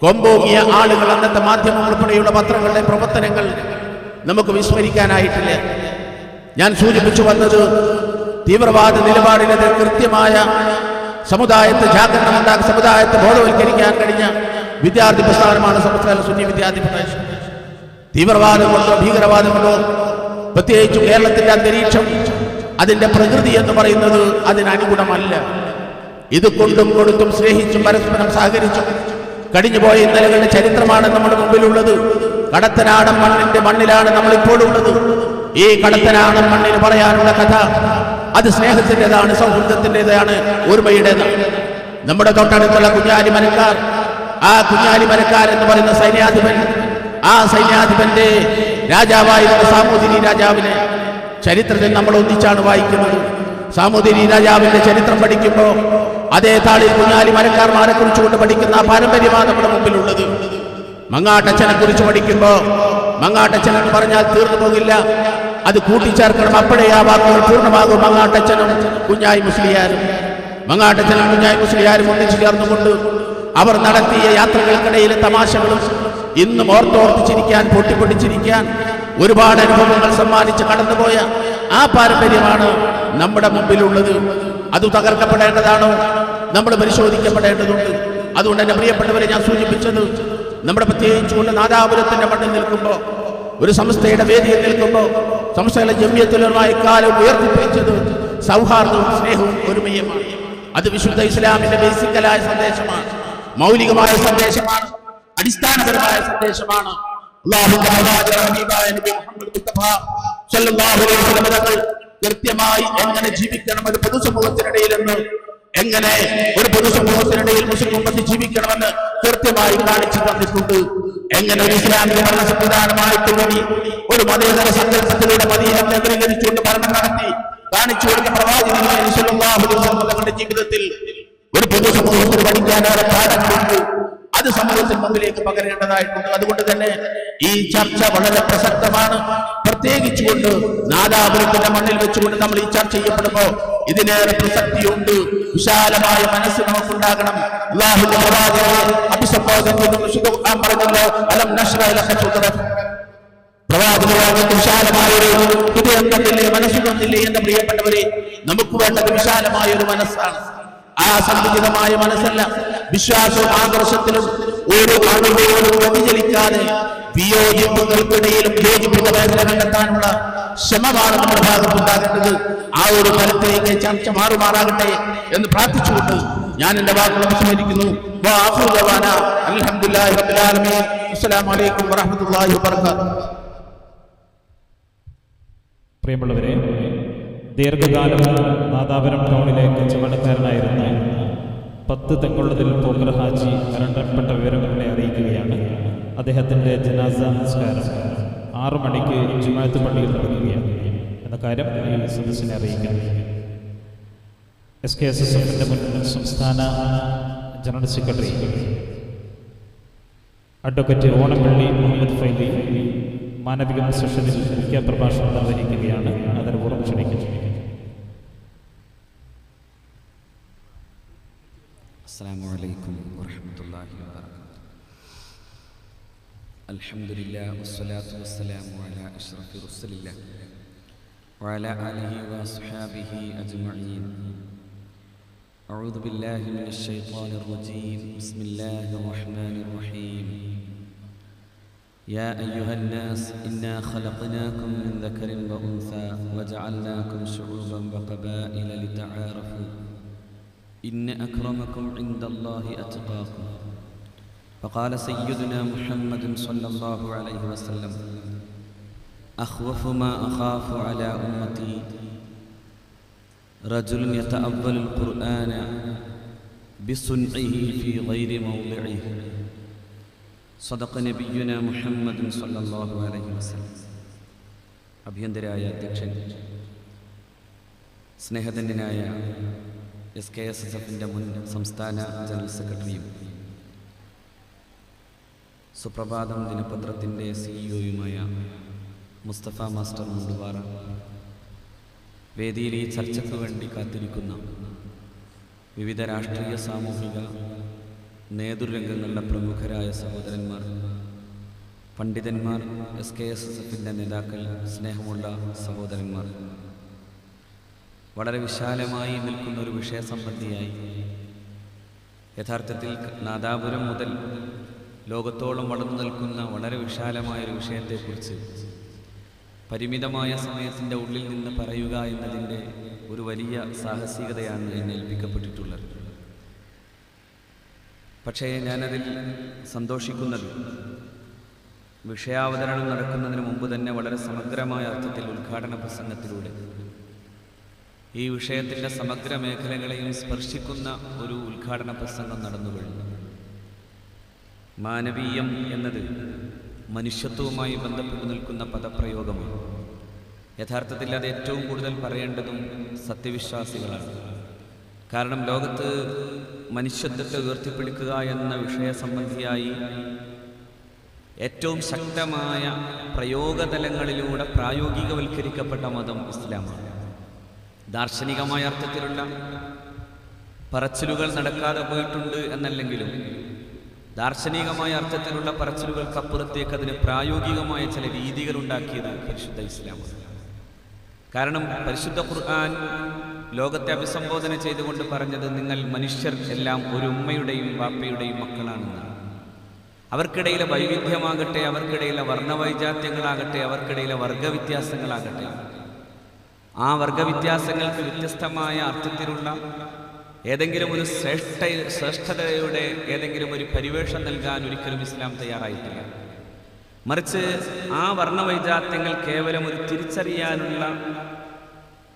കൊമ്പോങ്ങിയ ആളുകൾ അന്നത്തെ മാധ്യമം ഉൾപ്പെടെയുള്ള പത്രങ്ങളുടെ പ്രവർത്തനങ്ങൾ നമുക്ക് വിസ്മരിക്കാനായിട്ടില്ല. ഞാൻ സൂചിപ്പിച്ചു വന്നത് തീവ്രവാദ നിലപാടിനെതിരെ കൃത്യമായ സമുദായത്തെ ജാഗ്രതമുണ്ടാക്കി സമുദായത്തെ ബോധവൽക്കരിക്കാൻ കഴിഞ്ഞ വിദ്യാർത്ഥി പ്രസ്ഥാനമാണ് സംസ്ഥാന സുന്നി വിദ്യാർത്ഥി ഫെഡറേഷൻ. തീവ്രവാദം കൊണ്ടോ ഭീകരവാദം കൊണ്ടോ, പ്രത്യേകിച്ചും കേരളത്തിന്റെ അന്തരീക്ഷം അതിന്റെ പ്രകൃതി എന്ന് പറയുന്നത് അതിനനുഗുണമല്ല. ഇത് കൊണ്ടും കൊടുത്തും സ്നേഹിച്ചും പരസ്പരം സഹകരിച്ചും കഴിഞ്ഞുപോയ ഇന്നലകളുടെ ചരിത്രമാണ് നമ്മുടെ മുമ്പിലുള്ളത്. കടത്തനാടൻ മണ്ണിന്റെ മണ്ണിലാണ് നമ്മൾ ഇപ്പോഴുള്ളത്. ഈ കടത്തനാടൻ മണ്ണിന് പറയാനുള്ള കഥ അത് സ്നേഹത്തിൻ്റെതാണ്, സൗഹൃദത്തിൻ്റെതാണ്, ഓർമ്മയുടേതാണ്. നമ്മുടെ തൊട്ടടുത്തുള്ള കുഞ്ഞാലി മരക്കാർ, ആ കുഞ്ഞാലി മരക്കാർ എന്ന് പറയുന്ന സൈന്യാധിപൻ, ആ സൈന്യാധിപന്റെ രാജാവായിരുന്ന സാമൂതിരി രാജാവിനെ ചരിത്രത്തിൽ നമ്മൾ ഒന്നിച്ചാണ് വായിക്കുന്നത്. സാമൂതിരി രാജാവിന്റെ ചരിത്രം പഠിക്കുമ്പോൾ അതേ താളിൽ കുഞ്ഞാലി മരക്കാർമാരെ കുറിച്ചുകൊണ്ട് പഠിക്കുന്ന ആ പാരമ്പര്യമാണ് നമ്മുടെ മുമ്പിലുള്ളത്. മങ്ങാട്ടച്ഛനെ കുറിച്ച് പഠിക്കുമ്പോൾ മങ്ങാട്ടച്ഛൻ എന്ന് പറഞ്ഞാൽ തീർന്നു പോകില്ല, അത് കൂട്ടിച്ചേർക്കണം. അപ്പോഴേ ആ വാക്കുകൾ പൂർണ്ണമാകും. മങ്ങാട്ടച്ഛനും കുഞ്ഞായി മുസ്ലിയാരും, മങ്ങാട്ടച്ഛനും കുഞ്ഞായി മുസ്ലിയാരും ഒന്നിച്ചു ചേർന്നുകൊണ്ട് അവർ നടത്തിയ യാത്രകൾക്കിടയിലെ തമാശകളും ഇന്നും ഓർത്തോർത്തിച്ചിരിക്കാൻ, പൊട്ടിപ്പൊട്ടിച്ചിരിക്കാൻ ഒരുപാട് അനുഭവങ്ങൾ സമ്മാനിച്ച് കടന്നുപോയ ആ പാരമ്പര്യമാണ് നമ്മുടെ മുമ്പിലുള്ളത്. അത് തകർക്കപ്പെടേണ്ടതാണോ? നമ്മൾ പരിശോധിക്കപ്പെടേണ്ടതുണ്ട്. അതുകൊണ്ട് തന്നെ പ്രിയപ്പെട്ടവരെ, ഞാൻ സൂചിപ്പിച്ചത് നമ്മുടെ പ്രത്യേകിച്ചുകൊണ്ട് നാദാപുരത്തിന്റെ മണ്ണിൽ നിൽക്കുമ്പോൾ, ഒരു സംസ്ഥയുടെ വേദിയിൽ നിൽക്കുമ്പോൾ സംസ്ഥയുടെ ജമിയത്തുലമായ കാലം ഉയർത്തിപ്പിടിച്ചത് സൗഹാർദ്ദവും സ്നേഹവും ഒരുമയുമാണ്. അത് വിശുദ്ധ ഇസ്ലാമിന്റെ ബേസിക്കലായ സന്ദേശമാണ്, മൗലികമായ സന്ദേശമാണ്, അടിസ്ഥാനപരമായ സന്ദേശമാണ്. കൃത്യമായി എങ്ങനെ ജീവിക്കണം ഒരു പൊതുസമൂഹത്തിനിടയിലെന്ന്, എങ്ങനെ ഒരു പൊതുസമൂഹത്തിനിടയിൽ മുസ്ലിം ഉമ്മത്ത് ജീവിക്കണമെന്ന് കൃത്യമായി കാണിച്ചു തന്നിട്ടുണ്ട്. എങ്ങനെ ഒരു ഇസ്ലാമിക ഭരണ സംവിധാനമായിട്ട് കൂടി ഒരു മതേതര സങ്കല്പത്തിലൂടെ മദീന കേന്ദ്രീകരിച്ചുകൊണ്ട് ഭരണം നടത്തി കാണിച്ചു കൊടുത്ത പ്രവാചകൻ സ്വല്ലല്ലാഹു അലൈഹി വസല്ലം തങ്ങളുടെ ജീവിതത്തിൽ ഒരു പൊതുസമൂഹത്തിന് പഠിക്കാനേറെ പാഠങ്ങളുണ്ട്. അത് സമൂഹത്തിന് മുമ്പിലേക്ക് പകരേണ്ടതായിട്ടുണ്ട്. അതുകൊണ്ട് തന്നെ ഈ ചർച്ച വളരെ പ്രസക്തമാണ്. പ്രത്യേകിച്ചുകൊണ്ട് നാദാപുരത്തിന്റെ മണ്ണിൽ വെച്ചുകൊണ്ട് നമ്മൾ ഈ ചർച്ച ചെയ്യപ്പെടുമ്പോൾ ഇതിനേറെ പ്രസക്തിയുണ്ട്. വിശാലമായ മനസ്സ് നമുക്കുണ്ടാകണം. അല്ലാഹുവിന്റെ പ്രവാചകനെ അഭിസംബോധന ചെയ്തുകൊണ്ട് പറഞ്ഞല്ലോ, അലം നശ്റഹ ലക സദ്റക. പ്രവാചകന് വിശാലമായ ഒരു ഹൃദയം തന്നില്ലേ, മനസ്സ് തന്നില്ലേ? എന്ന പ്രിയപ്പെട്ടവരെ, നമുക്ക് വേണ്ടത് വിശാലമായ ഒരു മനസ്സാണ്. ആ സന്തുലിതമായ മനസ്സല്ല, വിശ്വാസവും ആദർശത്തിലും ഒരു അണുപോലും വ്യതിചലിക്കാതെ വിയോജിപ്പുകൾക്കിടയിലും യോജിപ്പിന്റെ മേഖല കണ്ടെത്താനുള്ള ശ്രമമാണ് നമ്മുടെ ഭാഗത്തുണ്ടാകേണ്ടത്. ആ ഒരു തലത്തിലേക്ക് ചർച്ച മാറുമാറാകട്ടെ എന്ന് പ്രാർത്ഥിച്ചുകൊണ്ട് ഞാൻ എന്റെ വാക്കുകൾ ഉപസംഹരിക്കുന്നു. അൽഹംദുലില്ലാഹി റബ്ബിൽ ആലമീൻ. അസ്സലാമു അലൈക്കും വറഹ്മത്തുള്ളാഹി വബറകാതുഹു. പ്രിയമുള്ളവരെ, ദീർഘകാലം നാദാപുരം ടൗണിലെ കച്ചവടക്കാരനായിരുന്ന 10 തെങ്ങുള്ളതിൽ പോക്കർ ഹാജി മരണപ്പെട്ട വിവരങ്ങളെ അറിയിക്കുകയാണ്. അദ്ദേഹത്തിൻ്റെ ജനാസ നമസ്കാരം 6 മണിക്ക് ജുമാഅത്ത് പള്ളിയിൽ നടക്കുകയാണ് എന്ന കാര്യം ഈ സദസ്സിനെ അറിയിക്കുന്നു. SKSSFന്റെ മുൻ സംസ്ഥാന general secretary advocate Onappally Muhammad Faili മാനവിക സെഷനിൽ മുഖ്യ പ്രഭാഷണം നിർവഹിക്കുകയാണ്. അതിന് പുറം ക്ഷണിക്കുന്നു. അസ്സലാമു അലൈക്കും വറഹ്മത്തുള്ളാഹി വബറകാതുഹു. അൽഹംദുലില്ലാഹി വസ്സലാത്തു വസ്സലാമു അലാ അഷ്റഫി റസൂലില്ലാഹി വഅലാ ആലിഹി വഅസ്ഹാബിഹി അജ്മഈൻ. അഊദു ബില്ലാഹി മിനശ് ശൈത്വാനിർ റജീം. ബിസ്മില്ലാഹിർ റഹ്മാനിർ റഹീം. يا أيها الناس إنا خلقناكم من ذكر وأنثى وجعلناكم شعوبا وقبائل لتعارفوا إن أكرمكم عند الله أتقاكم. فقال سيدنا محمد صلى الله عليه وسلم أخوف ما أخاف على أمتي رجل يتأول القرآن بصنعه في غير موضعه. صدق نبينا محمد صلى الله عليه وسلم. അഭിയന്തരായ അധ്യക്ഷൻ, സ്നേഹധന്യനായ SKSSFന്റെ മുൻ സംസ്ഥാന ജനറൽ സെക്രട്ടറിയും സുപ്രഭാതം ദിനപത്രത്തിൻ്റെ CEO-യുമായ മുസ്തഫ മാസ്റ്റർ മുണ്ടുപാറ, വേദിയിൽ ഈ ചർച്ചയ്ക്ക് വേണ്ടി കാത്തിരിക്കുന്ന വിവിധ രാഷ്ട്രീയ സാമൂഹിക നേതൃരംഗങ്ങളിലെ പ്രമുഖരായ സഹോദരന്മാർ, പണ്ഡിതന്മാർ, SKSSFന്റെ നേതാക്കൾ, സ്നേഹമുള്ള സഹോദരന്മാർ, വളരെ വിശാലമായി നിൽക്കുന്ന ഒരു വിഷയസംബന്ധിയായി യഥാർത്ഥത്തിൽ നാദാപുരം മുതൽ ലോകത്തോളം വളർന്നു നിൽക്കുന്ന വളരെ വിശാലമായൊരു വിഷയത്തെക്കുറിച്ച് പരിമിതമായ സമയത്തിൻ്റെ ഉള്ളിൽ നിന്ന് പറയുക എന്നതിൻ്റെ ഒരു വലിയ സാഹസികതയാണ് എന്നെ ഏൽപ്പിക്കപ്പെട്ടിട്ടുള്ളത്. പക്ഷേ ഞാനതിൽ സന്തോഷിക്കുന്നത് വിഷയാവതരണം നടക്കുന്നതിന് മുമ്പ് തന്നെ വളരെ സമഗ്രമായ അർത്ഥത്തിൽ ഉദ്ഘാടന പ്രസംഗത്തിലൂടെ ഈ വിഷയത്തിൻ്റെ സമഗ്ര മേഖലകളെയും സ്പർശിക്കുന്ന ഒരു ഉദ്ഘാടന പ്രസംഗം നടന്നു കഴിഞ്ഞു. മാനവീയം എന്നത് മനുഷ്യത്വവുമായി ബന്ധപ്പെട്ടു നിൽക്കുന്ന പദപ്രയോഗമാണ്. യഥാർത്ഥത്തിൽ അത് ഏറ്റവും കൂടുതൽ പറയേണ്ടതും സത്യവിശ്വാസികളാണ്. കാരണം ലോകത്ത് മനുഷ്യത്വത്തെ ഉയർത്തിപ്പിടിക്കുക എന്ന വിഷയസംബന്ധിയായി ഏറ്റവും ശക്തമായ പ്രയോഗതലങ്ങളിലൂടെ പ്രായോഗികവൽക്കരിക്കപ്പെട്ട മതം ഇസ്ലാമാണ്. ദാർശനികമായ അർത്ഥത്തിലുള്ള പറച്ചിലുകൾ നടക്കാതെ പോയിട്ടുണ്ട് എന്നല്ലെങ്കിലും ദാർശനികമായ അർത്ഥത്തിലുള്ള പറച്ചിലുകൾക്കപ്പുറത്തേക്ക് അതിന് പ്രായോഗികമായ ചില രീതികൾ ഉണ്ടാക്കിയത് പരിശുദ്ധ ഇസ്ലാമാണ്. കാരണം പരിശുദ്ധ ഖുർആൻ ലോകത്തെ അഭിസംബോധന ചെയ്തുകൊണ്ട് പറഞ്ഞത് നിങ്ങൾ മനുഷ്യർ എല്ലാം ഒരു ഉമ്മയുടെയും ബാപ്പയുടെയും മക്കളാണെന്നാണ്. അവർക്കിടയിലെ വൈവിധ്യമാകട്ടെ, അവർക്കിടയിലെ വർണ്ണവൈജാത്യങ്ങളാകട്ടെ, അവർക്കിടയിലെ വർഗവ്യത്യാസങ്ങളാകട്ടെ, ആ വർഗവ്യത്യാസങ്ങൾക്ക് വ്യത്യസ്തമായ അർത്ഥത്തിലുള്ള ഏതെങ്കിലും ഒരു ശ്രേഷ്ഠതയുടെ ഏതെങ്കിലും ഒരു പരിവേഷം നൽകാൻ ഒരിക്കലും ഇസ്ലാം തയ്യാറായിട്ടില്ല. മറിച്ച് ആ വർണ്ണവൈജാത്യങ്ങൾ കേവലം ഒരു തിരിച്ചറിയാനുള്ള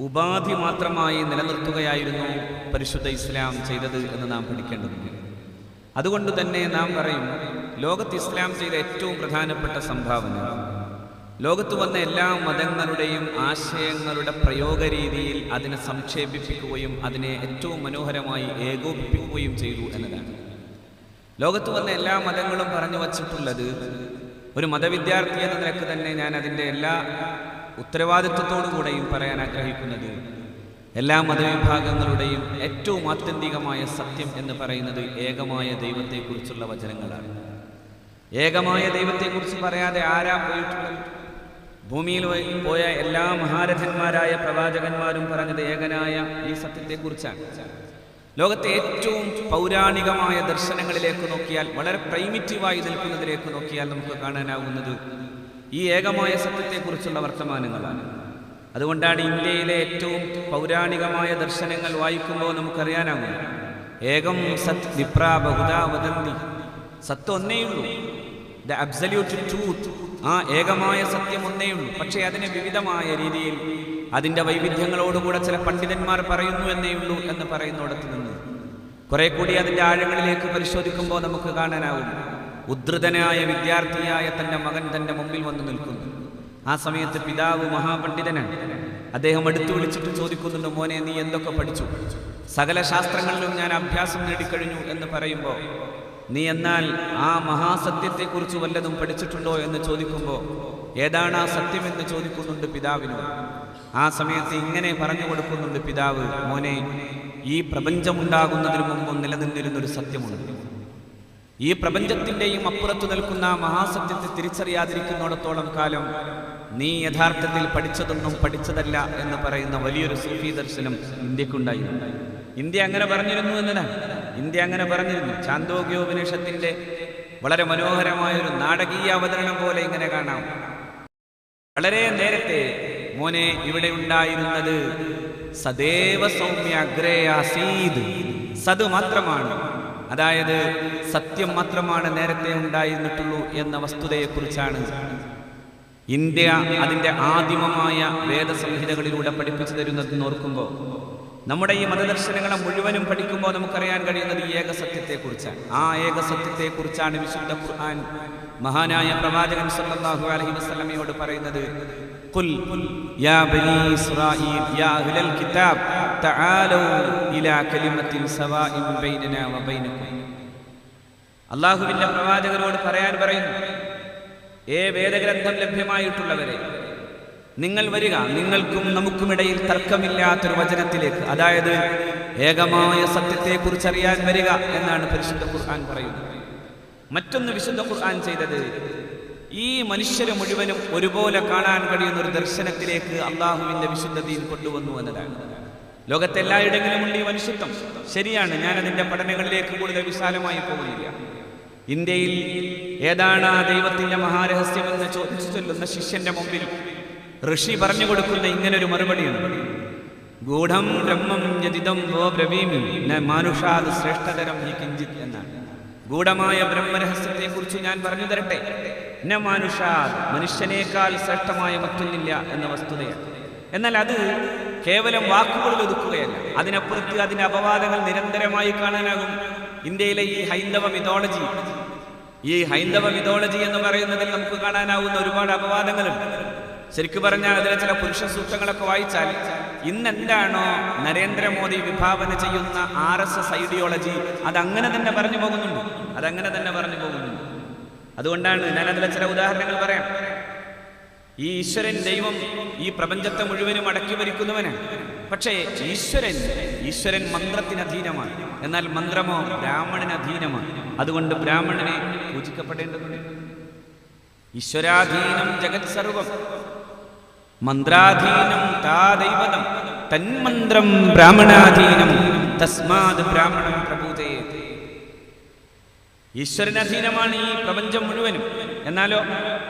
ഉപാധി മാത്രമായി നിലനിർത്തുകയായിരുന്നു പരിശുദ്ധ ഇസ്ലാം ചെയ്തത് എന്ന് നാം പഠിക്കേണ്ടതുണ്ട്. അതുകൊണ്ട് തന്നെ നാം പറയും, ലോകത്ത് ഇസ്ലാം ചെയ്ത ഏറ്റവും പ്രധാനപ്പെട്ട സംഭാവന ലോകത്ത് വന്ന എല്ലാ മതങ്ങളുടെയും ആശയങ്ങളുടെ പ്രയോഗ രീതിയിൽ അതിനെ സംക്ഷേപിപ്പിക്കുകയും അതിനെ ഏറ്റവും മനോഹരമായി ഏകോപിപ്പിക്കുകയും ചെയ്തു എന്നതാണ്. ലോകത്ത് വന്ന എല്ലാ മതങ്ങളും പറഞ്ഞു വച്ചിട്ടുള്ളത്, ഒരു മതവിദ്യാർത്ഥി എന്ന നിലക്ക് തന്നെ ഞാൻ അതിൻ്റെ എല്ലാ ഉത്തരവാദിത്വത്തോടുകൂടെയും പറയാൻ ആഗ്രഹിക്കുന്നത്, എല്ലാ മതവിഭാഗങ്ങളുടെയും ഏറ്റവും ആത്യന്തികമായ സത്യം എന്ന് പറയുന്നത് ഏകമായ ദൈവത്തെക്കുറിച്ചുള്ള വചനങ്ങളാണ്. ഏകമായ ദൈവത്തെക്കുറിച്ച് പറയാതെ ആരാ പോയിട്ടുള്ളത്? ഭൂമിയിൽ പോയ എല്ലാ മഹാരഥന്മാരായ പ്രവാചകന്മാരും പറഞ്ഞത് ഏകനായ ഈ സത്യത്തെക്കുറിച്ചാണ്. ലോകത്തെ ഏറ്റവും പൗരാണികമായ ദർശനങ്ങളിലേക്ക് നോക്കിയാൽ, വളരെ പ്രൈമിറ്റീവായി നിൽക്കുന്നതിലേക്ക് നോക്കിയാൽ നമുക്ക് കാണാനാവുന്നത് ഈ ഏകമായ സത്യത്തെക്കുറിച്ചുള്ള വർത്തമാനങ്ങളാണ്. അതുകൊണ്ടാണ് ഇന്ത്യയിലെ ഏറ്റവും പൗരാണികമായ ദർശനങ്ങൾ വായിക്കുമ്പോൾ നമുക്കറിയാനാവും, ഏകം സത് വിപ്രാ ബഹുദാ വദന്തി, സത്യം ഒന്നേയുള്ളൂ, ദ അബ്സല്യൂട്ട് ട്രൂത്ത്, ആ ഏകമായ സത്യം ഒന്നേയുള്ളൂ. പക്ഷേ അതിനെ വിവിധമായ രീതിയിൽ അതിൻ്റെ വൈവിധ്യങ്ങളോടുകൂടെ ചില പണ്ഡിതന്മാർ പറയുന്നു എന്നേയുള്ളൂ എന്ന് പറയുന്നിടത്ത് നിന്ന് കുറെ കൂടി അതിൻ്റെ ആഴങ്ങളിലേക്ക് പരിശോധിക്കുമ്പോൾ നമുക്ക് കാണാനാവും, ഉദ്ധൃതനായ വിദ്യാർത്ഥിയായ തൻ്റെ മകൻ തൻ്റെ മുമ്പിൽ വന്നു നിൽക്കുന്നു. ആ സമയത്ത് പിതാവ് മഹാപണ്ഡിതനാണ്. അദ്ദേഹം അടുത്തു വിളിച്ചിട്ട് ചോദിക്കുന്നുണ്ട്, മോനെ നീ എന്തൊക്കെ പഠിച്ചു? സകല ശാസ്ത്രങ്ങളിലും ഞാൻ അഭ്യാസം നേടിക്കഴിഞ്ഞു എന്ന് പറയുമ്പോൾ, നീ എന്നാൽ ആ മഹാസത്യത്തെക്കുറിച്ച് വല്ലതും പഠിച്ചിട്ടുണ്ടോ എന്ന് ചോദിക്കുമ്പോൾ, ഏതാണ് ആ സത്യമെന്ന് ചോദിക്കുന്നുണ്ട് പിതാവിനോട്. ആ സമയത്ത് ഇങ്ങനെ പറഞ്ഞു കൊടുക്കുന്നുണ്ട് പിതാവ്, മോനെ, ഈ പ്രപഞ്ചമുണ്ടാകുന്നതിന് മുമ്പ് നിലനിന്നിരുന്നൊരു സത്യമുണ്ട്. ഈ പ്രപഞ്ചത്തിൻ്റെയും അപ്പുറത്തു നിൽക്കുന്ന ആ മഹാസത്യത്തെ തിരിച്ചറിയാതിരിക്കുന്നിടത്തോളം കാലം നീ യഥാർത്ഥത്തിൽ പഠിച്ചതൊന്നും പഠിച്ചതല്ല എന്ന് പറയുന്ന വലിയൊരു സൂഫി ദർശനം ഇന്ത്യക്കുണ്ടായിരുന്നു. ഇന്ത്യ അങ്ങനെ പറഞ്ഞിരുന്നു എന്നതാണ്. ഇന്ത്യ അങ്ങനെ പറഞ്ഞിരുന്നു. ചാന്തോഗ്യോപനിഷത്തിന്റെ വളരെ മനോഹരമായൊരു നാടകീയ അവതരണം പോലെ ഇങ്ങനെ കാണാം. വളരെ നേരത്തെ മോനെ ഇവിടെ ഉണ്ടായിരുന്നത് സദേവ സൗമ്യ അഗ്രേ ആസീദ്, സത് മാത്രമാണ്, അതായത് സത്യം മാത്രമാണ് നേരത്തെ ഉണ്ടായിരുന്നിട്ടുള്ളൂ എന്ന വസ്തുതയെക്കുറിച്ചാണ് ഇന്ത്യ അതിൻ്റെ ആദിമമായ വേദസംഹിതകളിലൂടെ പഠിപ്പിച്ചു തരുന്നതെന്ന് ഓർക്കുമ്പോൾ, നമ്മുടെ ഈ മതദർശനങ്ങളെ മുഴുവനും പഠിക്കുമ്പോൾ നമുക്കറിയാൻ കഴിയുന്നത് ഈ ഏകസത്യത്തെക്കുറിച്ചാണ്. ആ ഏകസത്യത്തെക്കുറിച്ചാണ് വിശുദ്ധ ഖുർആൻ മഹാനായ പ്രവാചകൻ സല്ലല്ലാഹു അലൈഹി വസല്ലമയോട് പറയുന്നത്, ഖുൽ യാ ബനീ ഇസ്രായീൽ യാ അഹ്ലൽ കിതാബ് തആലൂ ഇലാ കലിമത്തിൻ സവാഇൻ ബൈനനാ വ ബൈനകും. അല്ലാഹുവിന്റെ പ്രവാചകരോട് പറയാൻ പറയുന്നു, വേദഗ്രന്ഥം ലഭ്യമായിട്ടുള്ളവരെ, നിങ്ങൾ വരിക, നിങ്ങൾക്കും നമുക്കുമിടയിൽ തർക്കമില്ലാത്തൊരു വചനത്തിലേക്ക്, അതായത് ഏകമായ സത്യത്തെക്കുറിച്ച് അറിയാൻ വരിക എന്നാണ് പരിശുദ്ധ ഖുർആൻ പറയുന്നത്. മറ്റൊന്ന് വിശുദ്ധ ഖുർആൻ ചെയ്തത്, ഈ മനുഷ്യരെ മുഴുവനും ഒരുപോലെ കാണാൻ കഴിയുന്ന ഒരു ദർശനത്തിലേക്ക് അള്ളാഹുവിന്റെ വിശുദ്ധ ദീൻ കൊണ്ടുവന്നു എന്നതാണ്. ലോകത്തെല്ലായിടങ്ങളിലുമുണ്ട് ഈ മനുഷ്യത്വം, ശരിയാണ്. ഞാൻ അതിൻ്റെ പഠനങ്ങളിലേക്ക് കൂടുതൽ വിശാലമായി പോകുന്നില്ല. ഇന്ത്യയിൽ ഏതാണ് ആ ദൈവത്തിന്റെ മഹാരഹസ്യമെന്ന് ചോദിച്ചു ചൊല്ലുന്ന ശിഷ്യന്റെ മുമ്പിൽ ഋഷി പറഞ്ഞു കൊടുക്കുന്ന ഇങ്ങനൊരു മറുപടിയുണ്ട്, ഗൂഢം ബ്രഹ്മം യദിദം വോ ബ്രവീമി ന മാനുഷാദ് ശ്രേഷ്ഠതരം ഹി കിഞ്ചിത് എന്നാണ്. ഗൂഢമായ ബ്രഹ്മരഹസ്യത്തെക്കുറിച്ച് ഞാൻ പറഞ്ഞു തരട്ടെ, ന മാനുഷാദ്, മനുഷ്യനേക്കാൾ ശ്രേഷ്ഠമായ മറ്റൊന്നില്ല എന്ന വസ്തുതയാണ്. എന്നാൽ അത് കേവലം വാക്കുകളിൽ ഒതുക്കുകയല്ല, അതിനപ്പുറത്ത് അതിൻ്റെ അപവാദങ്ങൾ നിരന്തരമായി കാണാനാകും. ഇന്ത്യയിലെ ഈ ഹൈന്ദവ മിഥോളജി എന്ന് പറയുന്നതിൽ നമുക്ക് കാണാനാവുന്ന ഒരുപാട് അപവാദങ്ങളുണ്ട്. ശരിക്കു പറഞ്ഞാൽ അതിലെ ചില പുരുഷ സൂക്തങ്ങളൊക്കെ വായിച്ചാൽ ഇന്നെന്താണോ നരേന്ദ്രമോദി വിഭാവന ചെയ്യുന്ന RSS ഐഡിയോളജി അതങ്ങനെ തന്നെ പറഞ്ഞു പോകുന്നുണ്ട്. അതുകൊണ്ടാണ് ഞാൻ അതിലെ ചില ഉദാഹരണങ്ങൾ പറയാം. ഈ ഈശ്വരൻ, ദൈവം ഈ പ്രപഞ്ചത്തെ മുഴുവനും അടക്കി ഭരിക്കുന്നവനാണ്. പക്ഷേ ഈശ്വരൻ മന്ത്രത്തിന് അധീനമാണ്, എന്നാൽ മന്ത്രമോ ബ്രാഹ്മണന് അധീനമാണ്. അതുകൊണ്ട് ബ്രാഹ്മണനെ പൂജിക്കപ്പെടേണ്ടതുണ്ട്. ഈശ്വരാധീനം ജഗത് സർവം. മന്ത്രാധീനം താ ദൈവതം തന്മന്ത്രം ബ്രാഹ്മണാധീനം തസ്മാത് ബ്രാഹ്മണം പ്രബോധയേത്. ഈശ്വരനധീനമാണ് ഈ പ്രപഞ്ചം മുഴുവനും. എന്നാലോ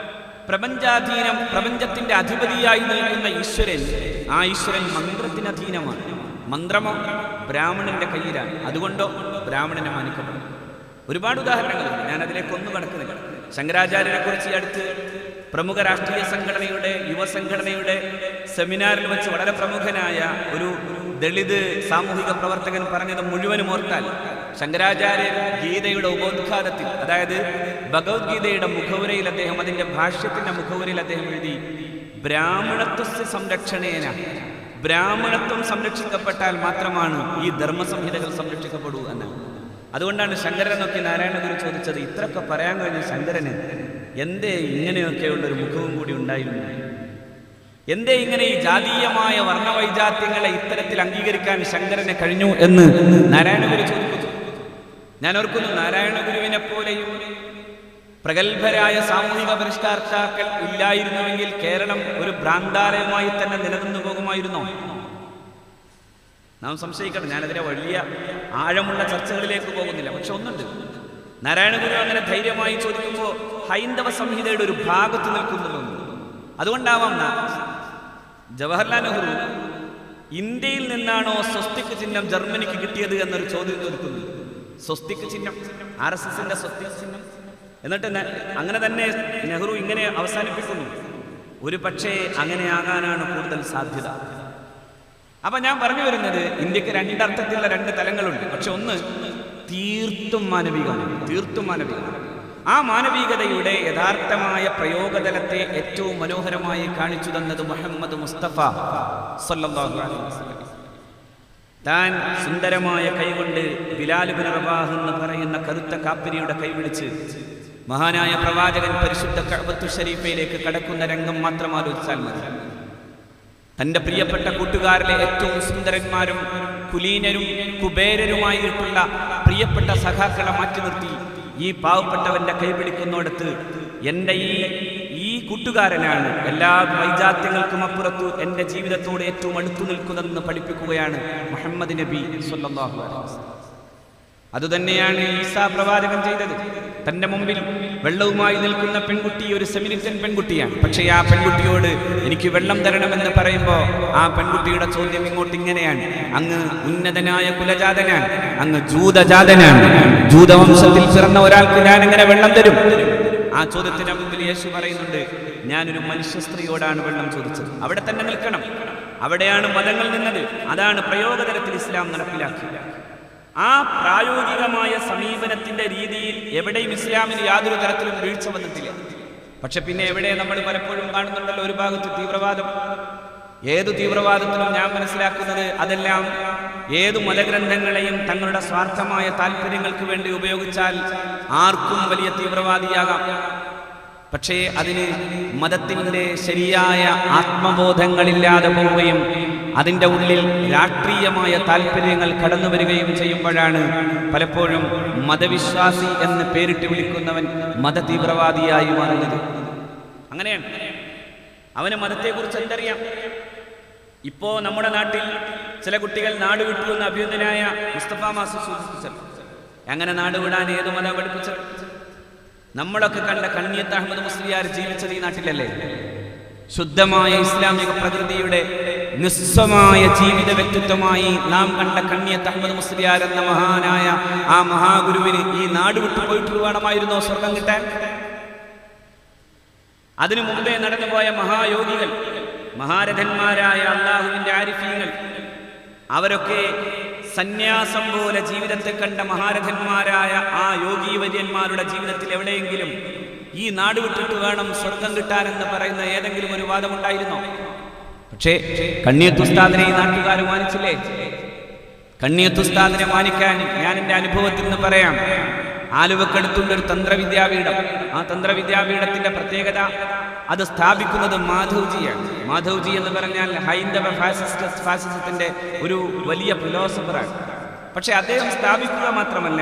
പ്രപഞ്ചാധീനം, പ്രപഞ്ചത്തിന്റെ അധിപതിയായി നിൽക്കുന്ന ഈശ്വരൻ, ആ ഈശ്വരൻ മന്ത്രത്തിനധീനമാണ്. മന്ത്രമോ ബ്രാഹ്മണന്റെ കയ്യിലാണ്. അതുകൊണ്ടോ ബ്രാഹ്മണനെ മാനിക്കപ്പെടും. ഒരുപാട് ഉദാഹരണങ്ങളുണ്ട്, ഞാൻ അതിലേക്ക് ഒന്നും കടക്കുന്നില്ല. ശങ്കരാചാര്യനെ കുറിച്ച് അടുത്ത് പ്രമുഖ രാഷ്ട്രീയ സംഘടനയുടെ യുവസംഘടനയുടെ സെമിനാറിൽ വെച്ച് വളരെ പ്രമുഖനായ ഒരു ദളിത് സാമൂഹിക പ്രവർത്തകൻ പറഞ്ഞത് മുഴുവനും ഓർത്താൽ, ശങ്കരാചാര്യൻ ഗീതയുടെ ഉപോദ്ഘാതത്തിൽ, അതായത് ഭഗവത്ഗീതയുടെ മുഖവുരയിൽ അദ്ദേഹം, അതിന്റെ ഭാഷ്യത്തിന്റെ മുഖവുരയിൽ അദ്ദേഹം എഴുതി, ബ്രാഹ്മണത്വസ്യ സംരക്ഷണേന, ബ്രാഹ്മണത്വം സംരക്ഷിക്കപ്പെട്ടാൽ മാത്രമാണ് ഈ ധർമ്മസംഹിതകൾ സംരക്ഷിക്കപ്പെടൂ എന്നാണ്. അതുകൊണ്ടാണ് ശങ്കരനൊക്കെ നാരായണഗുരു ചോദിച്ചത്, ഇത്രയൊക്കെ പറയാൻ കഴിഞ്ഞ ശങ്കരന് എന്തേ ഇങ്ങനെയൊക്കെയുള്ളൊരു മുഖവും കൂടി ഉണ്ടായിരുന്നു? എന്തേ ഇങ്ങനെ ഈ ജാതീയമായ വർണ്ണവൈജാത്യങ്ങളെ ഇത്തരത്തിൽ അംഗീകരിക്കാൻ ശങ്കരന് കഴിഞ്ഞു എന്ന് നാരായണഗുരു ചോദിക്കുന്നു. ഞാൻ ഓർക്കുന്നു, നാരായണഗുരുവിനെ പോലെയും പ്രഗത്ഭരായ സാമൂഹിക പരിഷ്കർത്താക്കൾ ഇല്ലായിരുന്നുവെങ്കിൽ കേരളം ഒരു ഭ്രാന്താലയമായി തന്നെ നിലനിന്നു പോകുമായിരുന്നോ? നാം സംശയിക്കണം. ഞാനതിനെ വലിയ ആഴമുള്ള ചർച്ചകളിലേക്ക് പോകുന്നില്ല. പക്ഷെ ഒന്നുണ്ട്, നാരായണഗുരു അങ്ങനെ ധൈര്യമായി ചോദിക്കുമ്പോൾ ഹൈന്ദവ സംഹിതയുടെ ഒരു ഭാഗത്ത് നിൽക്കുന്നുണ്ട്. അതുകൊണ്ടാവാം ജവഹർലാൽ നെഹ്റു ഇന്ത്യയിൽ നിന്നാണോ സ്വസ്തിക് ചിഹ്നം ജർമ്മനിക്ക് കിട്ടിയത് എന്നൊരു ചോദ്യം ചോദിക്കുന്നു. സ്വസ്തിക് ചിഹ്നം, RSSന്റെ സ്വസ്തിക് ചിഹ്നം. എന്നിട്ട് അങ്ങനെ തന്നെ നെഹ്റു ഇങ്ങനെ അവസാനിപ്പിക്കുന്നു, ഒരു പക്ഷേ അങ്ങനെയാകാനാണ് കൂടുതൽ സാധ്യത. അപ്പൊ ഞാൻ പറഞ്ഞു വരുന്നത്, ഇന്ത്യക്ക് രണ്ടർത്ഥത്തിലുള്ള രണ്ട് തലങ്ങളുണ്ട്. പക്ഷെ ഒന്ന് തീർത്തും മാനവികമാണ്, തീർത്തും മാനവികമാണ്. ആ മാനവികതയുടെ യഥാർത്ഥമായ പ്രയോഗതലത്തെ ഏറ്റവും മനോഹരമായി കാണിച്ചു തന്നത് മുഹമ്മദ് മുസ്തഫ സല്ലല്ലാഹു അലൈഹി വസല്ലം. താൻ സുന്ദരമായ കൈകൊണ്ട് ബിലാൽ ഇബ്നു റബാഹ് എന്ന് പറയുന്ന കറുത്ത കാപ്പിരിയുടെ കൈപിടിച്ച് മഹാനായ പ്രവാചകൻ പരിശുദ്ധ കഅബത്തു ശരീഫയിലേക്ക് കടക്കുന്ന രംഗം മാത്രം ആലോചിച്ചാൽ മതി. തന്റെ പ്രിയപ്പെട്ട കൂട്ടുകാരിലെ ഏറ്റവും സുന്ദരന്മാരും കുലീനരും കുബേരരുമായിട്ടുള്ള പ്രിയപ്പെട്ട സഖാക്കളെ മാറ്റി നിർത്തി ഈ പാവപ്പെട്ടവന്റെ കൈപിടിക്കുന്നിടത്ത് എൻ്റെ ഈ കൂട്ടുകാരനാണ് എല്ലാ വൈജാത്യങ്ങൾക്കും അപ്പുറത്തു എൻ്റെ ജീവിതത്തോട് ഏറ്റവും അടുത്തു നിൽക്കുന്നതെന്ന് പഠിപ്പിക്കുകയാണ് മുഹമ്മദ് നബി സ്വല്ലല്ലാഹു അലൈഹി വസല്ലം. അതുതന്നെയാണ് ഈസാ പ്രവാചകൻ ചെയ്തത്. തന്റെ മുമ്പിൽ വെള്ളവുമായി നിൽക്കുന്ന പെൺകുട്ടി ഒരു സെമിനിറ്റൻ പെൺകുട്ടിയാണ്. പക്ഷേ ആ പെൺകുട്ടിയോട് എനിക്ക് വെള്ളം തരണമെന്ന് പറയുമ്പോൾ ആ പെൺകുട്ടിയുടെ ചോദ്യം ഇങ്ങനെയാണ്, അങ്ങ് ഉന്നതനായ കുലജാതനാണ്, അങ്ങ് ജൂതജാതനാണ്, ജൂതവംശത്തിൽ പിറന്ന ഒരാൾക്ക് ഞാൻ എങ്ങനെ വെള്ളം തരും? ആ ചോദ്യത്തിന് മുമ്പിൽ യേശു പറയുന്നുണ്ട്, ഞാനൊരു മനുഷ്യ സ്ത്രീയോടാണ് വെള്ളം ചോദിച്ചത്. അവിടെ തന്നെ നിൽക്കണം. അവിടെയാണ് മതങ്ങൾ നിന്നത്. അതാണ് പ്രയോഗതലത്തിൽ ഇസ്ലാം നടപ്പിലാക്കിയത്. ആ പ്രായോഗികമായ സമീപനത്തിന്റെ രീതിയിൽ എവിടെയും ഇസ്ലാമിന് യാതൊരു തരത്തിലും വീഴ്ച വന്നിട്ടില്ല. പക്ഷെ പിന്നെ എവിടെ നമ്മൾ പലപ്പോഴും കാണുന്നുണ്ടല്ലോ, ഒരു ഭാഗത്ത് തീവ്രവാദം. ഏതു തീവ്രവാദത്തിലും ഞാൻ മനസ്സിലാക്കുന്നത് അതെല്ലാം ഏതു മതഗ്രന്ഥങ്ങളെയും തങ്ങളുടെ സ്വാർത്ഥമായ താല്പര്യങ്ങൾക്ക് വേണ്ടി ഉപയോഗിച്ചാൽ ആർക്കും വലിയ തീവ്രവാദിയാകാം. പക്ഷേ അതിന് മതത്തിൻ്റെ ശരിയായ ആത്മബോധങ്ങളില്ലാതെ പോവുകയും അതിൻ്റെ ഉള്ളിൽ രാഷ്ട്രീയമായ താല്പര്യങ്ങൾ കടന്നു വരികയും ചെയ്യുമ്പോഴാണ് പലപ്പോഴും മതവിശ്വാസി എന്ന് പേരിട്ട് വിളിക്കുന്നവൻ മതതീവ്രവാദിയായി മാറുന്നത്. അങ്ങനെയാണ്. അവന് മതത്തെക്കുറിച്ച് എന്തറിയാം? ഇപ്പോ നമ്മുടെ നാട്ടിൽ ചില കുട്ടികൾ നാട് വിട്ടു എന്ന് അഭ്യുന്നതനായ മുസ്തഫ മാസ്റ്റർ സൂചിപ്പിച്ചത്. അങ്ങനെ നാട് വിടാൻ ഏത് മതം പഠിപ്പിച്ചത്? നമ്മളൊക്കെ കണ്ട കണ്ണിയത്ത് അഹമ്മദ് മുസ്ലിയാർ ജീവിച്ചത് ഈ നാട്ടിലല്ലേ? ശുദ്ധമായ ഇസ്ലാമിക പ്രകൃതിയുടെ നിസ്സമായ ജീവിത വ്യക്തിത്വമായി നാം കണ്ട കണ്ണിയത്ത് അഹമ്മദ് മുസ്ലിയാർ എന്ന മഹാനായ ആ മഹാഗുരുവിന് ഈ നാട് വിട്ടു പോയിട്ട് വേണമായിരുന്നോ സ്വർഗം കിട്ടാൻ? അതിനു മുമ്പേ നടന്നുപോയ മഹായോഗികൾ, മഹാരഥന്മാരായ അള്ളാഹുവിന്റെ ആരിഫീങ്ങൾ, അവരൊക്കെ സന്യാസം പോലെ ജീവിതത്തെ കണ്ട മഹാരഥന്മാരായ ആ യോഗീവര്യന്മാരുടെ ജീവിതത്തിൽ എവിടെയെങ്കിലും ഈ നാട് വിട്ടിട്ട് വേണം സ്വർഗം കിട്ടാനെന്ന് പറയുന്ന ഏതെങ്കിലും ഒരു വാദമുണ്ടായിരുന്നോ? പക്ഷേ കണ്ണിയത്ത് ഉസ്താദിനെ ഈ നാട്ടുകാർ മാനിച്ചില്ലേ? കണ്ണിയത്ത് ഉസ്താദിനെ മാനിക്കാൻ ഞാൻ എൻ്റെ അനുഭവത്തിൽ നിന്ന് പറയാം. ആലുവക്കടുത്തുള്ളൊരു തന്ത്രവിദ്യാപീഠം. ആ തന്ത്രവിദ്യാപീഠത്തിന്റെ പ്രത്യേകത, അത് സ്ഥാപിക്കുന്നത് മാധവ്ജിയാണ്. മാധവ്ജി എന്ന് പറഞ്ഞാൽ ഹൈന്ദവ ഫാസിസത്തിന്റെ ഒരു വലിയ ഫിലോസഫറാണ്. പക്ഷെ അദ്ദേഹം സ്ഥാപിക്കുക മാത്രമല്ല,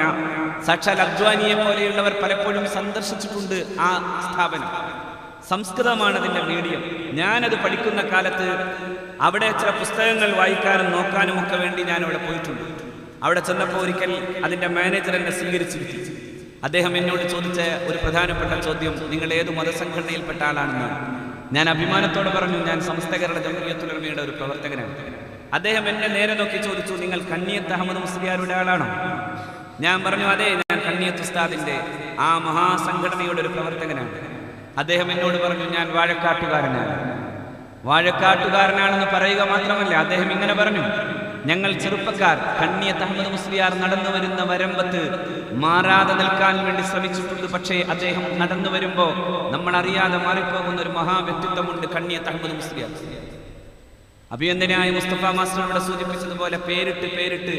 സാക്ഷാൽ അദ്വാനിയെ പോലെയുള്ളവർ പലപ്പോഴും സന്ദർശിച്ചിട്ടുണ്ട് ആ സ്ഥാപനം. സംസ്കൃതമാണ് അതിൻ്റെ മീഡിയം. ഞാനത് പഠിക്കുന്ന കാലത്ത് അവിടെ ചില പുസ്തകങ്ങൾ വായിക്കാനും നോക്കാനും ഒക്കെ വേണ്ടി ഞാൻ അവിടെ പോയിട്ടുണ്ട്. അവിടെ ചെന്നപ്പോൾ ഒരിക്കൽ അതിൻ്റെ മാനേജർ എന്നെ സ്വീകരിച്ചിരുത്തി. അദ്ദേഹം എന്നോട് ചോദിച്ച ഒരു പ്രധാനപ്പെട്ട ചോദ്യം, നിങ്ങൾ ഏത് മതസംഘടനയിൽപ്പെട്ട ആളാണെന്ന്. ഞാൻ അഭിമാനത്തോടെ പറഞ്ഞു, ഞാൻ സമസ്ത കേരള ജംഇയ്യത്തുൽ ഉലമയുടെ ഒരു പ്രവർത്തകനാണ്. അദ്ദേഹം എന്നെ നേരെ നോക്കി ചോദിച്ചു, നിങ്ങൾ കണ്ണിയത്ത് അഹമ്മദ് മുസ്ലിയാരുടെ ആളാണോ? ഞാൻ പറഞ്ഞു, അതെ, ഞാൻ കണ്ണിയത്ത് ഉസ്താദിൻ്റെ ആ മഹാസംഘടനയുടെ ഒരു പ്രവർത്തകനാണ്. അദ്ദേഹം എന്നോട് പറഞ്ഞു, ഞാൻ വാഴക്കാട്ടുകാരനാണ്. വാഴക്കാട്ടുകാരനാണെന്ന് പറയുക മാത്രമല്ല, അദ്ദേഹം ഇങ്ങനെ പറഞ്ഞു, ഞങ്ങൾ ചെറുപ്പക്കാർ കണ്ണിയത്ത് അഹമ്മദ് മുസ്ലിയാർ നടന്നു വരുന്ന വരമ്പത്ത് മാറാതെ നിൽക്കാൻ വേണ്ടി ശ്രമിച്ചിട്ടുണ്ട്. പക്ഷേ അദ്ദേഹം നടന്നു വരുമ്പോൾ നമ്മൾ അറിയാതെ മാറിപ്പോകുന്ന ഒരു മഹാവ്യക്തിത്വമുണ്ട്, കണ്ണിയത്ത് അഹമ്മദ് മുസ്ലിയാർ. അഭിനന്ദനായ മുസ്തഫ മാസ്റ്റർ ഇവിടെ സൂചിപ്പിച്ചതുപോലെ പേരിട്ട്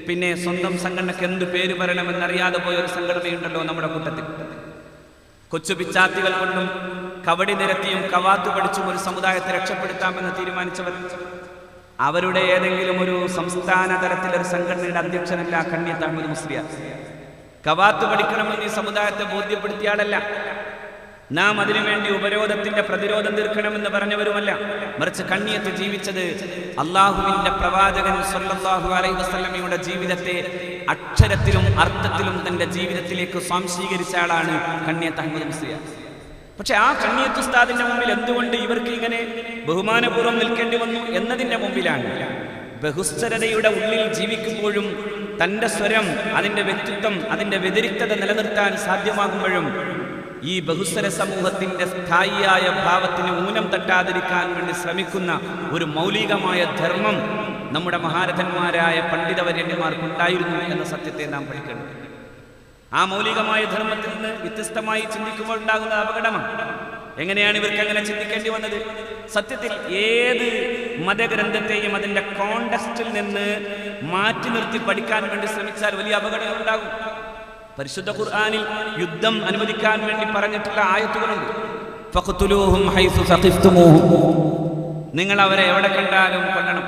പിന്നെ സ്വന്തം സംഘടനയ്ക്ക് എന്ത് പേര് പറയണമെന്നറിയാതെ പോയ ഒരു സംഘടനയുണ്ടല്ലോ നമ്മുടെ കൂട്ടത്തിൽ. കൊച്ചു പിച്ചാത്തികൾ കൊണ്ടും കബഡി നിരത്തിയും കവാത്ത് പഠിച്ചും ഒരു സമുദായത്തെ രക്ഷപ്പെടുത്താമെന്ന് തീരുമാനിച്ചവർ, അവരുടെ ഏതെങ്കിലും ഒരു സംസ്ഥാന തലത്തിലൊരു സംഘടനയുടെ അധ്യക്ഷനല്ല കണ്ണിയത്ത് അഹമ്മദ് മുസ്ലിയാർ. കവാത്ത് പഠിക്കണമെന്ന് ഈ സമുദായത്തെ ബോധ്യപ്പെടുത്തിയ ആളല്ല. നാം അതിനുവേണ്ടി ഉപരോധത്തിന്റെ പ്രതിരോധം തീർക്കണമെന്ന് പറഞ്ഞവരുമല്ല. മറിച്ച് കണ്ണിയത്ത് ജീവിച്ചത് അള്ളാഹുവിന്റെ പ്രവാചകൻ സ്വല്ലല്ലാഹു അലൈഹി വസല്ലമയുടെ ജീവിതത്തെ അക്ഷരത്തിലും അർത്ഥത്തിലും തന്റെ ജീവിതത്തിലേക്ക് സ്വാംശീകരിച്ച ആളാണ് കണ്ണിയത്ത് അഹമ്മദ് മുസ്ലിയാർ. പക്ഷെ ആ കണ്ണിയത്ത് ഉസ്താദിന്റെ മുമ്പിൽ എന്തുകൊണ്ട് ഇവർക്ക് ഇങ്ങനെ ബഹുമാനപൂർവ്വം നിൽക്കേണ്ടി വന്നു എന്നതിന്റെ മുമ്പിലാണ്. ബഹുസ്വരതയുടെ ഉള്ളിൽ ജീവിക്കുമ്പോഴും തന്റെ സ്വരം, അതിന്റെ വ്യക്തിത്വം, അതിന്റെ വ്യതിരിക്തത നിലനിർത്താൻ സാധ്യമാകുമ്പോഴും ഈ ബഹുസ്വര സമൂഹത്തിന്റെ സ്ഥായിയായ ഭാവത്തിന് ഊനം തട്ടാതിരിക്കാൻ വേണ്ടി ശ്രമിക്കുന്ന ഒരു മൗലികമായ ധർമ്മം നമ്മുടെ മഹാരഥന്മാരായ പണ്ഡിതവര്യന്മാർക്കുണ്ടായിരുന്നു എന്ന സത്യത്തെ നാം പഠിക്കണം. ആ മൗലികമായ ധർമ്മത്തിൽ നിന്ന് വ്യത്യസ്തമായി ചിന്തിക്കുമ്പോൾ ഉണ്ടാകുന്ന അപകടമാണ്. എങ്ങനെയാണ് ഇവർക്ക് അങ്ങനെ ചിന്തിക്കേണ്ടി വന്നത്? സത്യത്തിൽ ഏത് മതഗ്രന്ഥത്തെയും അതിൻ്റെ കോണ്ടക്സ്റ്റിൽ നിന്ന് മാറ്റി നിർത്തി പഠിക്കാൻ വേണ്ടി ശ്രമിച്ചാൽ വലിയ അപകടങ്ങൾ ഉണ്ടാകും. പരിശുദ്ധ ഖുർആനിൽ യുദ്ധം അനുവദിക്കാൻ വേണ്ടി പറഞ്ഞിട്ടുള്ള ആയത്തുകളുണ്ട്. ഫഖ്തുലൂഹും ഹൈസു സഖിഫ്തുമൂഹും, നിങ്ങൾ അവരെ എവിടെ കണ്ടാലും കൊല്ലണം.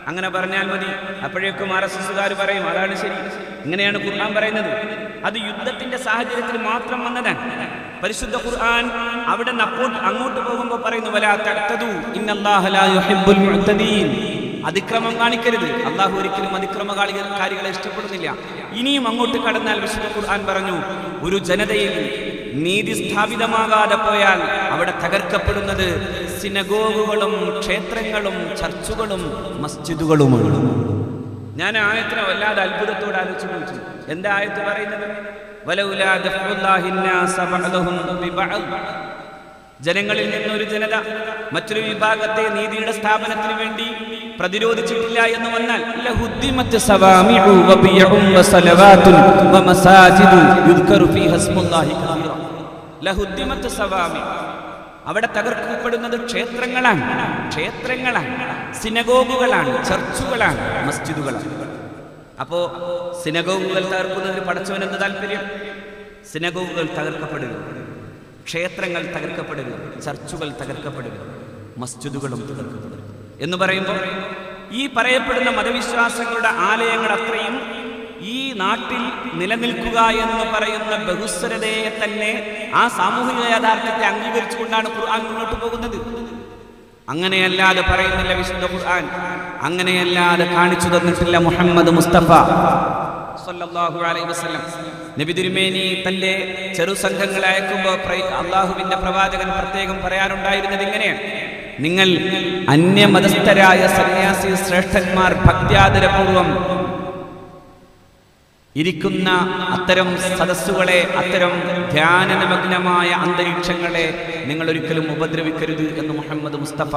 അങ്ങനെ പറഞ്ഞാൽ മതി. അപ്പോഴേക്കും RSSകാർ പറയും അതാണ് ശരി, ഇങ്ങനെയാണ് ഖുർആൻ പറയുന്നത്. അത് യുദ്ധത്തിന്റെ സാഹചര്യത്തിൽ മാത്രം വന്നതാണ്. പരിശുദ്ധ ഖുർആൻ അവിടെ അങ്ങോട്ട് പോകുമ്പോൾ പറയുന്നു, വലാ തഅ്തദൂ ഇന്നല്ലാഹ ലാ യുഹിബ്ബുൽ മുഅ്തദീൻ, അതിക്രമം കാണിക്കരുത്. അള്ളാഹു ഒരിക്കലും അതിക്രമകാരികളെ ഇഷ്ടപ്പെടുന്നില്ല. ഇനിയും അങ്ങോട്ട് കടന്നാൽ വിശുദ്ധ ഖുർആൻ പറഞ്ഞു, ഒരു ജനതയിൽ നീതി സ്ഥാപിതമാകാതെ പോയാൽ അവിടെ തകർക്കപ്പെടുന്നത് സിനഗോഗുകളും ക്ഷേത്രങ്ങളും ചർച്ചുകളും മസ്ജിദുകളുമാണ്. ഞാൻ ആയത്തിനെ വല്ലാതെ അത്ഭുതത്തോടെ ആലോചിച്ചു നോക്കി. എന്താ ആയത്ത് പറയുന്നത്? വലൗലാ ദഫ്ഉല്ലാഹി നാസ ബഅദഹും ബിബഅദ്, ജനങ്ങളിൽ നിന്നൊരു ജനത മറ്റൊരു വിഭാഗത്തെ നീതിയുടെ സ്ഥാപനത്തിന് വേണ്ടി പ്രതിരോധിച്ചിട്ടില്ല എന്ന് വന്നാൽ ലഹുദ്ദിമത് സവാമിഉ വബിയഉം വസലവാതുൻ വമസാജിദു യുദ്കറു ഫീഹാ ഇസ്മുല്ലാഹി കസീറ. ലഹുദ്ദിമത് സവാമി, അവിടെ തകർക്കപ്പെടുന്നത് ക്ഷേത്രങ്ങളാണ്, സിനഗോഗുകളാണ്, ചർച്ചുകളാണ്, മസ്ജിദുകളാണ്. അപ്പോ സിനഗോഗുകൾ തകർക്കുന്നതിന് പടച്ചവൻ എന്ത് താല്പര്യം? സിനഗോഗുകൾ തകർക്കപ്പെടരുത്, ക്ഷേത്രങ്ങൾ തകർക്കപ്പെടരുത്, ചർച്ചുകൾ തകർക്കപ്പെടരുത്, മസ്ജിദുകളും തകർക്കപ്പെടരുത് എന്ന് പറയുമ്പോൾ ഈ പറയപ്പെടുന്ന മതവിശ്വാസങ്ങളുടെ ആലയങ്ങൾ അത്രയും ഈ നാട്ടിൽ നിലനിൽക്കുക എന്ന് പറയുന്ന ബഹുസ്വരതയെ തന്നെ, ആ സാമൂഹിക യാഥാർത്ഥ്യത്തെ അംഗീകരിച്ചുകൊണ്ടാണ് ഖുർആൻ മുന്നോട്ട് പോകുന്നത്. അങ്ങനെയല്ലാതെ പറയുന്നില്ല വിശുദ്ധ ഖുർആൻ, അങ്ങനെയല്ലാതെ കാണിച്ചു തന്നിട്ടില്ല മുഹമ്മദ് മുസ്തഫ സല്ലല്ലാഹു അലൈഹി വസല്ലം. നബി തിരുമേനി തന്റെ ചെറു സംഘങ്ങളെ അയക്കുമ്പോൾ അള്ളാഹുവിന്റെ പ്രവാചകൻ പ്രത്യേകം പറയാനുണ്ടായിരുന്നത് ഇങ്ങനെയാണ്: നിങ്ങൾ അന്യമതസ്ഥരായ സന്യാസി ശ്രേഷ്ഠന്മാർ ഭക്ത്യാദരപൂർവം ഇരിക്കുന്ന അത്തരം സദസ്സുകളെ, അത്തരം ധ്യാനനിമഗ്നമായ അന്തരീക്ഷങ്ങളെ നിങ്ങൾ ഒരിക്കലും ഉപദ്രവിക്കരുത് എന്ന് മുഹമ്മദ് മുസ്തഫ.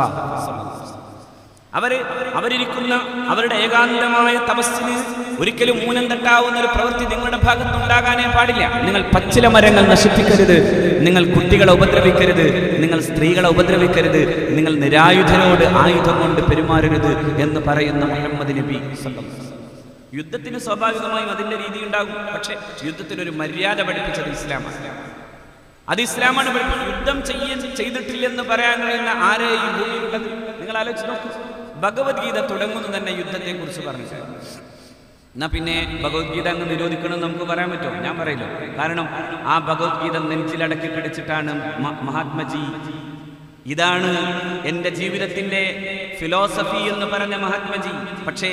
അവരിരിക്കുന്ന അവരുടെ ഏകാന്തമായ തപസ്സിന് ഒരിക്കലും മൂലം തട്ടാവുന്ന ഒരു പ്രവൃത്തി നിങ്ങളുടെ ഭാഗത്തുണ്ടാകാനേ പാടില്ല. നിങ്ങൾ പച്ചില മരങ്ങൾ നശിപ്പിക്കരുത്, നിങ്ങൾ കുട്ടികളെ ഉപദ്രവിക്കരുത്, നിങ്ങൾ സ്ത്രീകളെ ഉപദ്രവിക്കരുത്, നിങ്ങൾ നിരായുധരോട് ആയുധം കൊണ്ട് പെരുമാറരുത് എന്ന് പറയുന്ന മുഹമ്മദ് നബി. യുദ്ധത്തിന് സ്വാഭാവികമായും അതിൻ്റെ രീതി ഉണ്ടാകും. പക്ഷെ യുദ്ധത്തിനൊരു മര്യാദ പഠിപ്പിച്ചത് ഇസ്ലാമാണ്. അത് ഇസ്ലാമാണ് പഠിപ്പിച്ചത്. യുദ്ധം ചെയ്തിട്ടില്ലെന്ന് പറയാൻ കഴിയുന്ന ആരെ ഈ ഭൂമിയിലുള്ളത്? നിങ്ങൾ ആലോചിച്ച് നോക്കൂ. ഭഗവത്ഗീത തുടങ്ങുന്നു തന്നെ യുദ്ധത്തെ കുറിച്ച് പറഞ്ഞിട്ടാണ്. എന്നാൽ പിന്നെ ഭഗവത്ഗീത അങ്ങ് നിരോധിക്കണമെന്ന് നമുക്ക് പറയാൻ പറ്റുമോ? ഞാൻ പറയില്ല. കാരണം ആ ഭഗവത്ഗീത നെഞ്ചിലടക്കി പിടിച്ചിട്ടാണ് മഹാത്മജി ഇതാണ് എൻ്റെ ജീവിതത്തിൻ്റെ ഫിലോസഫി എന്ന് പറഞ്ഞ മഹാത്മജി. പക്ഷേ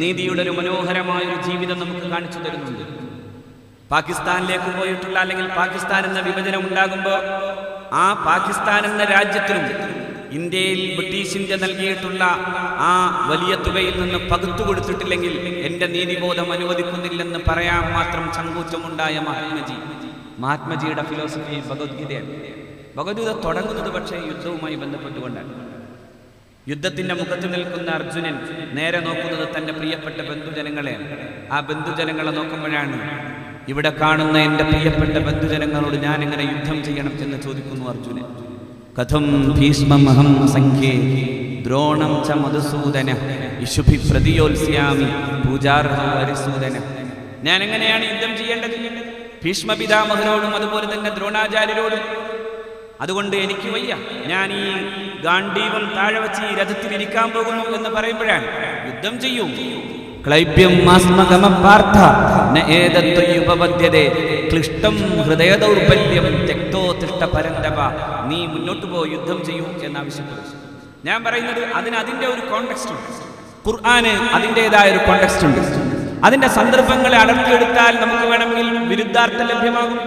നീതിയുടെ ഒരു മനോഹരമായൊരു ജീവിതം നമുക്ക് കാണിച്ചു തരുന്നുണ്ട്. പാകിസ്ഥാനിലേക്ക് പോയിട്ടുള്ള, അല്ലെങ്കിൽ പാകിസ്ഥാൻ എന്ന വിഭജനം ഉണ്ടാകുമ്പോൾ ആ പാകിസ്ഥാൻ എന്ന രാജ്യത്തിനും ഇന്ത്യയിൽ ബ്രിട്ടീഷ് ഇന്ത്യ നൽകിയിട്ടുള്ള ആ വലിയ തുകയിൽ നിന്ന് പകുത്തു കൊടുത്തിട്ടില്ലെങ്കിൽ എൻ്റെ നീതിബോധം അനുവദിക്കുന്നില്ലെന്ന് പറയാൻ മാത്രം ചങ്കൂറ്റമുണ്ടായ മഹാത്മജിയുടെ ഫിലോസഫി ഭഗവത്ഗീതയാണ്. ഭഗവത്ഗീത തുടങ്ങുന്നത് പക്ഷേ യുദ്ധവുമായി ബന്ധപ്പെട്ടുകൊണ്ടാണ്. യുദ്ധത്തിൻ്റെ മുഖത്ത് നിൽക്കുന്ന അർജുനൻ നേരെ നോക്കുന്നത് തൻ്റെ പ്രിയപ്പെട്ട ബന്ധുജനങ്ങളെയാണ്. ആ ബന്ധുജനങ്ങളെ നോക്കുമ്പോഴാണ് ഇവിടെ കാണുന്ന എൻ്റെ പ്രിയപ്പെട്ട ബന്ധുജനങ്ങളോട് ഞാൻ എങ്ങനെ യുദ്ധം ചെയ്യണം എന്ന് ചോദിക്കുന്നു അർജുനൻ. കഥം ഭീഷ്മമഹം സംഖ്യേ ദ്രോണം ച മധുസൂദന ഇഷുഭി പ്രതിയോത്സ്യാമി പൂജാർഹോ ഹരിസൂദന. ഞാൻ എങ്ങനെയാണ് യുദ്ധം ചെയ്യേണ്ടത്? ഭീഷ്മപിതാമഹനോടും അതുപോലെ തന്നെ ദ്രോണാചാര്യരോടും. അതുകൊണ്ട് എനിക്ക് വയ്യ, ഞാൻ ഈ ഗാണ്ഡീവം താഴെ വെച്ച് ഈ രഥത്തിൽ ഇരിക്കാൻ പോകുന്നു എന്ന് പറയുമ്പോഴാണ് യുദ്ധം ചെയ്യൂ. ക്ലൈബ്യം മാസ്മഗമപാർത്ഥ ന ഏതത്വയുപപദ്യതേ ക്ലിഷ്ടം ഹൃദയദൗർബല്യം തെക്തോ തിഷ്ട പരന്തപ. നീ മുന്നോട്ട് പോ, യുദ്ധം ചെയ്യൂ എന്നാവശ്യപ്പെടുന്നു. ഞാൻ പറയുന്നത് അതിൻ്റെ ഒരു കോണ്ടെക്സ്റ്റ് ഉണ്ട്. ഖുർആന് അതിൻ്റെതായ ഒരു കോണ്ടെക്സ്റ്റ് ഉണ്ട്. അതിൻ്റെ സന്ദർഭങ്ങളെ അടർത്തിയെടുത്താൽ നമുക്ക് വേണമെങ്കിൽ വിരുദ്ധാർത്ഥം ലഭ്യമാകും.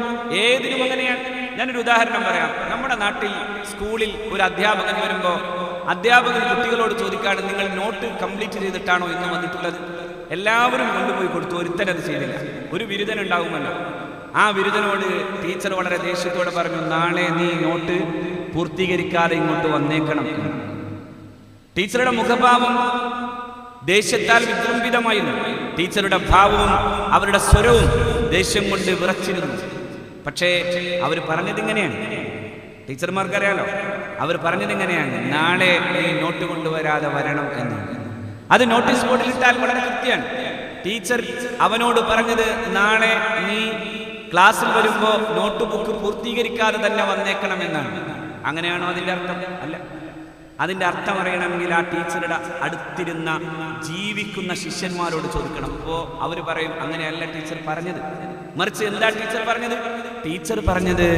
ഏതിനും അങ്ങനെയാണ്. ഞാനൊരു ഉദാഹരണം പറയാം. നമ്മുടെ നാട്ടിൽ സ്കൂളിൽ ഒരു അധ്യാപകൻ വരുമ്പോൾ അധ്യാപകൻ കുട്ടികളോട് ചോദിക്കാണ്, നിങ്ങൾ നോട്ട് കംപ്ലീറ്റ് ചെയ്തിട്ടാണോ ഇന്ന് വന്നിട്ടുള്ളത്? എല്ലാവരും കൊണ്ടുപോയി കൊടുത്തു, ഒരുത്തനത് ചെയ്തില്ല. ഒരു ബിരുദൻ ഉണ്ടാകുമല്ലോ. ആ ബിരുദനോട് ടീച്ചർ വളരെ ദേഷ്യത്തോടെ പറഞ്ഞു, നാളെ നീ നോട്ട് പൂർത്തീകരിക്കാതെ ഇങ്ങോട്ട് വന്നേക്കണം. ടീച്ചറുടെ മുഖഭാവം ദേഷ്യത്താൽ വിജൃംഭിതമായിരുന്നു. ടീച്ചറുടെ ഭാവവും അവരുടെ സ്വരവും ദേഷ്യം കൊണ്ട് വിറച്ചിരുന്നു. പക്ഷേ അവർ പറഞ്ഞതിങ്ങനെയാണ്, ടീച്ചർമാർക്കറിയാലോ, അവർ പറഞ്ഞതിങ്ങനെയാണ്, നാളെ നീ നോട്ട് കൊണ്ടുവരാതെ വരണം എന്ന്. അത് നോട്ടീസ് ബോർഡിൽ ഇട്ടാൽ വളരെ കൃത്യമാണ്. ടീച്ചർ അവനോട് പറഞ്ഞത് നാളെ നീ ക്ലാസ്സിൽ വരുമ്പോൾ നോട്ട് ബുക്ക് പൂർത്തീകരിക്കാതെ തന്നെ വന്നേക്കണമെന്നാണ്. അങ്ങനെയാണോ അതിൻ്റെ അർത്ഥം? അല്ല. അതിൻ്റെ അർത്ഥം അറിയണമെങ്കിൽ ആ ടീച്ചറുടെ അടുത്തിരുന്ന ജീവിക്കുന്ന ശിഷ്യന്മാരോട് ചോദിക്കണം. അപ്പോൾ അവർ പറയും, അങ്ങനെയല്ല ടീച്ചർ പറഞ്ഞത്. മറിച്ച് എന്താ ടീച്ചർ പറഞ്ഞത്? ടീച്ചർ പറഞ്ഞത്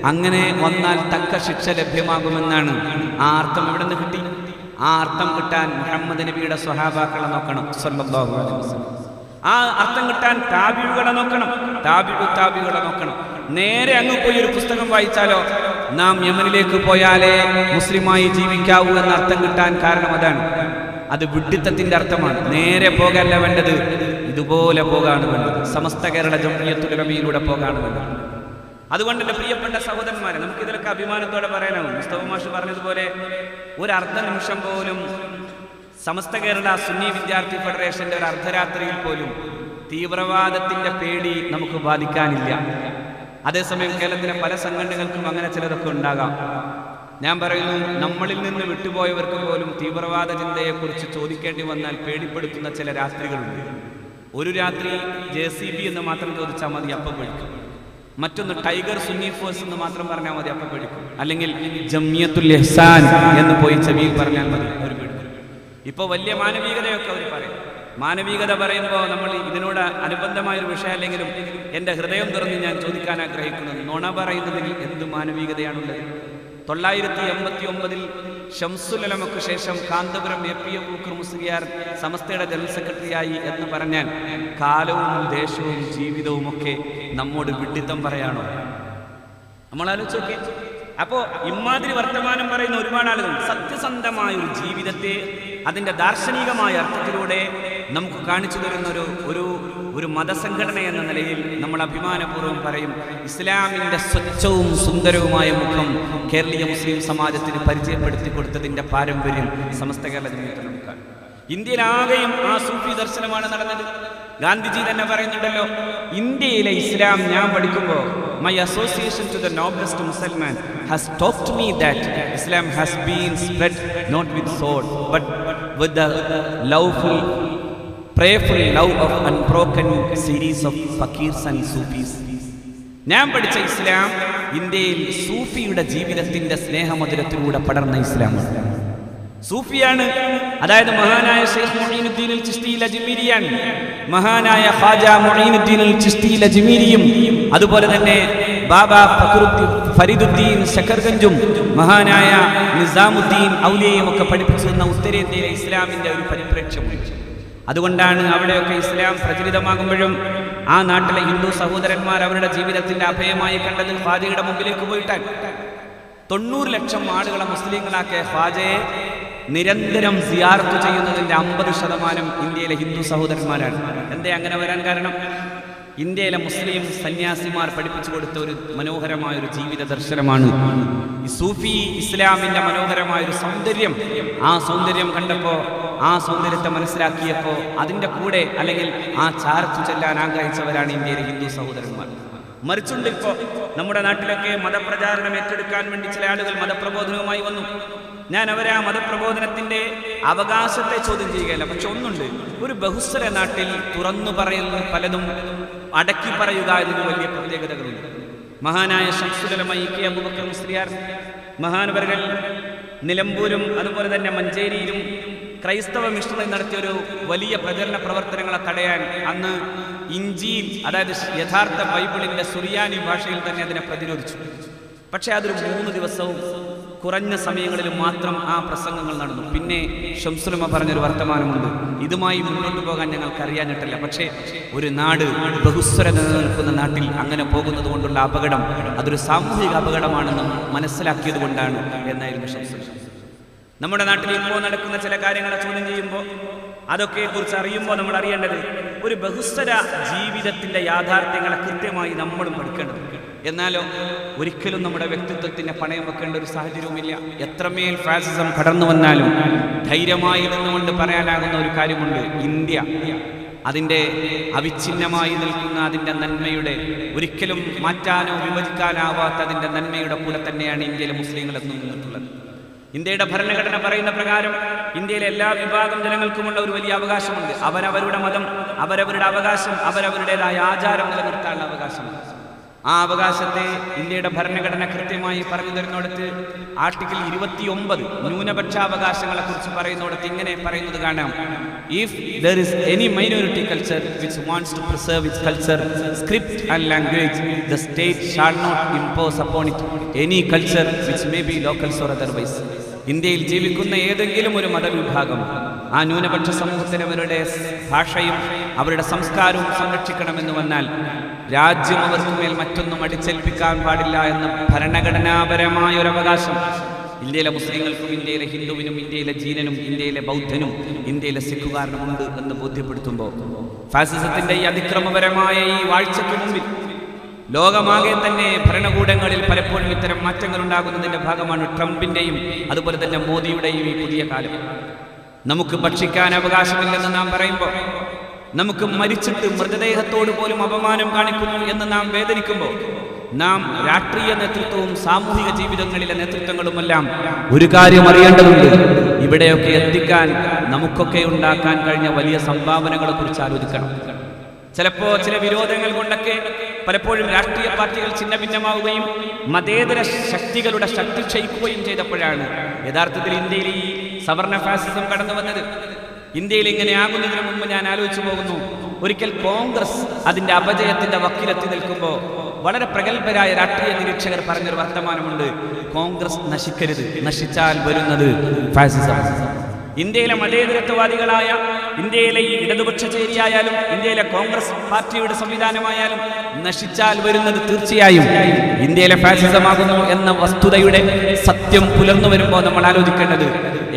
അങ്ങനെ വന്നാൽ തക്ക ശിക്ഷ ലഭ്യമാകുമെന്നാണ്. ആ അർത്ഥം എവിടെ നിന്ന് കിട്ടി? ആ അർത്ഥം കിട്ടാൻ മുഹമ്മദ് നബിയുടെ സ്വഹാബാക്കളെ നോക്കണം, സ്വല്ലല്ലാഹു അലൈഹി വസല്ലം. ആ അർത്ഥം കിട്ടാൻ താബിഉകളെ നോക്കണം, താബിഉകളെ നോക്കണം. നേരെ അങ്ങ് പോയി ഒരു പുസ്തകം വായിച്ചാലോ, നാം യമനിലേക്ക് പോയാലേ മുസ്ലിമായി ജീവിക്കാവൂ എന്ന അർത്ഥം കിട്ടാൻ കാരണം അതാണ്. അത് വിഡ്ഢിത്തത്തിന്റെ അർത്ഥമാണ്. നേരെ പോകല്ല വേണ്ടത്, ഇതുപോലെ പോകാണ് വേണ്ടത്. സമസ്ത കേരള ജംഇയ്യത്തുൽ ഉലമയിലൂടെ പോകാണ് വേണ്ടത്. അതുകൊണ്ട് എൻ്റെ പ്രിയപ്പെട്ട സഹോദരന്മാരെ, നമുക്കിതിലൊക്കെ അഭിമാനത്തോടെ പറയാനാവും. മുസ്തഫ മാഷ് പറഞ്ഞതുപോലെ ഒരു അർദ്ധ നിമിഷം പോലും സമസ്ത കേരള സുന്നി വിദ്യാർത്ഥി ഫെഡറേഷന്റെ ഒരു അർദ്ധരാത്രിയിൽ പോലും തീവ്രവാദത്തിന്റെ പേടി നമുക്ക് ബാധിക്കാനില്ല. അതേസമയം കേരളത്തിലെ പല സംഘടനകൾക്കും അങ്ങനെ ചിലതൊക്കെ ഉണ്ടാകാം. ഞാൻ പറയുന്നു, നമ്മളിൽ നിന്ന് വിട്ടുപോയവർക്ക് പോലും തീവ്രവാദ ചിന്തയെക്കുറിച്ച് ചോദിക്കേണ്ടി വന്നാൽ പേടിപ്പെടുത്തുന്ന ചില രാത്രികളുണ്ട്. ഒരു രാത്രി JCB എന്ന് മാത്രം ചോദിച്ചാൽ മതി, അപ്പം പേടിക്കും. മറ്റൊന്ന് ടൈഗർ സുന്നി ഫോഴ്സ് എന്ന് മാത്രം പറഞ്ഞാൽ മതി, അപ്പം പേടിക്കും. അല്ലെങ്കിൽ ജംഇയ്യത്തുൽ ഇഹ്സാൻ എന്ന് പോയി ചെവിയിൽ പറഞ്ഞാൽ മതി, അവർ പേടിക്കും. ഇപ്പോൾ വലിയ മാനവികതയൊക്കെ അവർ പറയും. മാനവികത പറയുമ്പോൾ നമ്മൾ ഇതിനോട് അനുബന്ധമായൊരു വിഷയം അല്ലെങ്കിലും എൻ്റെ ഹൃദയം തുറന്ന് ഞാൻ ചോദിക്കാൻ ആഗ്രഹിക്കുന്നത്, നുണ പറയുന്നതിൽ എന്ത് മാനവികതയാണുള്ളത്? 989 ഷംസുൽ ഉലമയ്ക്ക് ശേഷം കാന്തപുരം APM ബൂക്കർ മുസ്ലിയാർ സമസ്തയുടെ ജനറൽ സെക്രട്ടറിയായി എന്ന് പറഞ്ഞാൽ കാലവും ദേശവും ജീവിതവും ഒക്കെ നമ്മോട് വിഡ്ഢിത്തം പറയാണോ? നമ്മൾ ആലോചിച്ച് നോക്കിയേ. അപ്പോൾ ഇമാതിരി വർത്തമാനം പറയുന്ന ഒരുപാട് ആളുകൾ സത്യസന്ധമായ ഒരു ജീവിതത്തെ അതിൻ്റെ ദാർശനികമായ അർത്ഥത്തിലൂടെ നമുക്ക് കാണിച്ചു തരുന്ന ഒരു മതസംഘടന എന്ന നിലയിൽ നമ്മൾ അഭിമാനപൂർവ്വം പറയും, ഇസ്ലാമിൻ്റെ സ്വച്ഛവും സുന്ദരവുമായ മുഖം കേരളീയ മുസ്ലിം സമാജത്തിന് പരിചയപ്പെടുത്തി കൊടുത്തതിൻ്റെ പാരമ്പര്യം സമസ്ത കേരള ജംഇയ്യത്തുൽ ഉലമക്കാണ്. ഇന്ത്യയിലാകെയും ആ സൂഫി ദർശനമാണ് നടന്നത്. ഗാന്ധിജി തന്നെ പറയുന്നുണ്ടല്ലോ, ഇന്ത്യയിലെ ഇസ്ലാം ഞാൻ പഠിക്കുമ്പോൾ my association to the noblest Musliman has taught me that Islam has been spread not with sword but with the loveful, prayerful love of unbroken series of fakirs and Sufis. ഞാൻ പഠിച്ച ഇസ്ലാം ഇന്ത്യയിൽ സൂഫിയുടെ ജീവിതത്തിൻ്റെ സ്നേഹമധുരത്തിലൂടെ പടർന്ന ഇസ്ലാമാണ്. സൂഫിയാണ്. അതായത് മഹാനായ ഷെയ്ഖ് മുഈനുദ്ദീൻ അൽ ചിശ്തി അൽ അജ്മീരിയാണ്. മഹാനായ ഖാജ മുഈനുദ്ദീൻ അൽ ചിശ്തി അൽ അജ്മീരിയും അതുപോലെ തന്നെ ബാബ ഫരീദുദ്ദീൻ ശക്കർഗഞ്ചും മഹാനായ നിസാമുദ്ദീൻ ഔലിയയും ഒക്കെ പഠിപ്പിച്ചു തന്ന ഉത്തരേന്ത്യയിലെ ഇസ്ലാമിന്റെ ഒരു പരിപ്രേക്ഷ്യമുണ്ട്. അതുകൊണ്ടാണ് അവിടെയൊക്കെ ഇസ്ലാം പ്രചരിതമാകുമ്പോഴും ആ നാട്ടിലെ ഹിന്ദു സഹോദരന്മാർ അവരുടെ ജീവിതത്തിന്റെ അഭയമായി കണ്ടത് ഖാജയുടെ മുമ്പിലേക്ക് പോയിട്ടാണ്. 90 ലക്ഷം ആളുകളെ മുസ്ലിങ്ങളാക്കിയ ഖാജയെ നിരന്തരം സിയാറത്ത് ചെയ്യുന്നതിന്റെ 50% ഇന്ത്യയിലെ ഹിന്ദു സഹോദരന്മാരാണ്. എന്തേ അങ്ങനെ വരാൻ കാരണം? ഇന്ത്യയിലെ മുസ്ലിം സന്യാസിമാർ പഠിപ്പിച്ചു കൊടുത്ത ഒരു മനോഹരമായ ഒരു ജീവിത ദർശനമാണ് ഈ സൂഫി ഇസ്ലാമിന്റെ മനോഹരമായൊരു സൗന്ദര്യം. ആ സൗന്ദര്യം കണ്ടപ്പോൾ, ആ സൗന്ദര്യത്തെ മനസ്സിലാക്കിയപ്പോൾ അതിൻ്റെ കൂടെ അല്ലെങ്കിൽ ആ ചാർച്ചു ചെല്ലാൻ ആഗ്രഹിച്ചവരാണ് ഇന്ത്യയിലെ ഹിന്ദു സഹോദരന്മാർ. മറിച്ചുണ്ട് ഇപ്പോൾ നമ്മുടെ നാട്ടിലൊക്കെ മതപ്രചാരണം ഏറ്റെടുക്കാൻ വേണ്ടി ചില ആളുകൾ മതപ്രബോധനവുമായി വന്നു. ഞാൻ അവരെ ആ മതപ്രബോധനത്തിന്റെ അവകാശത്തെ ചോദ്യം ചെയ്യുകയല്ല. പക്ഷെ ഒന്നുണ്ട്, ഒരു ബഹുസ്വര നാട്ടിൽ തുറന്നു പറയുന്ന പലതും അടക്കി പറയുക എന്നതിന് വലിയ പ്രത്യേകതകളുണ്ട്. മഹാനായ ശംസുൽ ഉലമ ഇ.കെ. അബൂബക്കർ മുസ്ലിയാർ മഹാനവറുകൾ നിലമ്പൂരും അതുപോലെ തന്നെ മഞ്ചേരിയിലും ക്രൈസ്തവ മിഷണറി നടത്തിയൊരു വലിയ പ്രചരണ പ്രവർത്തനങ്ങളെ തടയാൻ അന്ന് ഇഞ്ചീൽ, അതായത് യഥാർത്ഥ ബൈബിളിന്റെ സുറിയാനി ഭാഷയിൽ തന്നെ അതിനെ പ്രതിരോധിച്ചു. പക്ഷെ അതൊരു 3 ദിവസവും കുറഞ്ഞ സമയങ്ങളിലും മാത്രം ആ പ്രസംഗങ്ങൾ നടന്നു. പിന്നെ ശംസുൽ ഉലമ പറഞ്ഞൊരു വർത്തമാനമുണ്ട്, ഇതുമായി മുന്നോട്ട് പോകാൻ ഞങ്ങൾക്ക് അറിയാഞ്ഞിട്ടില്ല. പക്ഷേ ഒരു നാട് ബഹുസ്വര നിലനിൽക്കുന്ന നാട്ടിൽ അങ്ങനെ പോകുന്നത് കൊണ്ടുള്ള അപകടം അതൊരു സാമൂഹിക അപകടമാണെന്ന് മനസ്സിലാക്കിയത് കൊണ്ടാണ് എന്നായിരുന്നു ശംസുൽ ഉലമ. നമ്മുടെ നാട്ടിൽ ഇപ്പോൾ നടക്കുന്ന ചില കാര്യങ്ങളെ ചോദ്യം ചെയ്യുമ്പോൾ അതൊക്കെ കുറിച്ച് അറിയുമ്പോൾ നമ്മൾ അറിയേണ്ടത് ഒരു ബഹുസ്വര ജീവിതത്തിന്റെ യാഥാർത്ഥ്യങ്ങളെ കൃത്യമായി നമ്മളും പഠിക്കേണ്ടതുണ്ട്. എന്നാലോ ഒരിക്കലും നമ്മുടെ വ്യക്തിത്വത്തിന് പണയം വെക്കേണ്ട ഒരു സാഹചര്യവുമില്ല. എത്രമേൽ ഫാസിസം കടന്നു വന്നാലും ധൈര്യമായി നിന്നുകൊണ്ട് പറയാനാകുന്ന ഒരു കാര്യമുണ്ട്, ഇന്ത്യ അതിൻ്റെ അവിഛിന്നമായി നിൽക്കുന്ന അതിൻ്റെ നന്മയുടെ, ഒരിക്കലും മാറ്റാനോ വിഭജിക്കാനാവാത്ത അതിൻ്റെ നന്മയുടെ കൂടെ തന്നെയാണ് ഇന്ത്യയിലെ മുസ്ലിങ്ങൾ എന്നും നിന്നിട്ടുള്ളത്. ഇന്ത്യയുടെ ഭരണഘടന പറയുന്ന പ്രകാരം ഇന്ത്യയിലെ എല്ലാ വിഭാഗം ജനങ്ങൾക്കുമുള്ള ഒരു വലിയ അവകാശമുണ്ട്. അവരവരുടെ മതം, അവരവരുടെ അവകാശം, അവരവരുടേതായ ആചാരം നിലനിർത്താനുള്ള അവകാശമുണ്ട്. ആ അവകാശത്തെ ഇന്ത്യയുടെ ഭരണഘടന കൃത്യമായി പറഞ്ഞു തരുന്നിടത്ത് ആർട്ടിക്കിൾ 29 ന്യൂനപക്ഷാവകാശങ്ങളെ കുറിച്ച് പറയുന്നിടത്ത് ഇങ്ങനെ പറയുന്നത് കാണാം, if there is any minority culture which wants to preserve its culture, script and language, the state shall not impose upon it any culture which may be locals or otherwise. ഇന്ത്യയിൽ ജീവിക്കുന്ന ഏതെങ്കിലും ഒരു മതവിഭാഗം ആ ന്യൂനപക്ഷ സമൂഹത്തിന് അവരുടെ ഭാഷയും അവരുടെ സംസ്കാരവും സംരക്ഷിക്കണമെന്ന് വന്നാൽ രാജ്യം അവർക്ക് മേൽ മറ്റൊന്നും അടിച്ചേൽപ്പിക്കാൻ പാടില്ല എന്ന ഭരണഘടനാപരമായ ഒരു അവകാശം ഇന്ത്യയിലെ മുസ്ലിങ്ങൾക്കും ഇന്ത്യയിലെ ഹിന്ദുവിനും ഇന്ത്യയിലെ ജീനനും ഇന്ത്യയിലെ ബൗദ്ധനും ഇന്ത്യയിലെ സിഖുകാരനും ഉണ്ട് എന്ന് ബോധ്യപ്പെടുത്തുമ്പോൾ ഫാസിസത്തിന്റെ ഈ അതിക്രമപരമായ ഈ വാഴ്ചയ്ക്ക് മുമ്പിൽ ലോകമാകെ തന്നെ ഭരണകൂടങ്ങളിൽ പലപ്പോഴും ഇത്തരം മാറ്റങ്ങൾ ഉണ്ടാകുന്നതിന്റെ ഭാഗമാണ് ട്രംപിന്റെയും അതുപോലെ തന്നെ മോദിയുടെയും ഈ പുതിയ കാലം. നമുക്ക് ഭക്ഷിക്കാൻ അവകാശമില്ലെന്ന് നാം പറയുമ്പോൾ, നമുക്ക് മരിച്ചിട്ട് മൃതദേഹത്തോട് പോലും അപമാനം കാണിക്കുന്നു എന്ന് നാം വേദനിക്കുമ്പോൾ, നാം രാഷ്ട്രീയ നേതൃത്വവും സാമൂഹിക ജീവിതങ്ങളിലെ നേതൃത്വങ്ങളുമെല്ലാം ഒരു കാര്യം അറിയേണ്ടതുണ്ട്, ഇവിടെയൊക്കെ എത്തിക്കാൻ നമുക്കൊക്കെ ഉണ്ടാക്കാൻ കഴിഞ്ഞ വലിയ സംഭാവനകളെ കുറിച്ച് ആലോചിക്കണം. ചിലപ്പോൾ ചില വിരോധങ്ങൾ കൊണ്ടൊക്കെ പലപ്പോഴും രാഷ്ട്രീയ പാർട്ടികൾ ഛിന്ന ഭിന്നമാവുകയും മതേതര ശക്തികളുടെ ശക്തി ക്ഷയിക്കുകയും ചെയ്തപ്പോഴാണ് യഥാർത്ഥത്തിൽ ഇന്ത്യയിൽ ഈ സവർണ ഫാസിസം കടന്നു വന്നത്. ഇന്ത്യയിൽ ഇങ്ങനെ ആകുന്നതിന് മുമ്പ് ഞാൻ ആലോചിച്ചു പോകുന്നു, ഒരിക്കൽ കോൺഗ്രസ് അതിന്റെ അപജയത്തിന്റെ വക്കിലെത്തി നിൽക്കുമ്പോൾ വളരെ പ്രഗത്ഭരായ രാഷ്ട്രീയ നിരീക്ഷകർ പറഞ്ഞൊരു വർത്തമാനമുണ്ട്, കോൺഗ്രസ് നശിക്കരുത്, നശിച്ചാൽ വരുന്നത് ഫാസിസം. ഇന്ത്യയിലെ മതേതരത്വവാദികളായ ഇന്ത്യയിലെ ഈ ഇടതുപക്ഷ ചേരിയായാലും ഇന്ത്യയിലെ കോൺഗ്രസ് പാർട്ടിയുടെ സംവിധാനമായാലും നശിച്ചാൽ വരുന്നത് തീർച്ചയായും ഇന്ത്യയിലെ ഫാസിസമാകുന്നു എന്ന വസ്തുതയുടെ സത്യം പുലർന്നു വരുമ്പോൾ നമ്മൾ ആലോചിക്കേണ്ടത്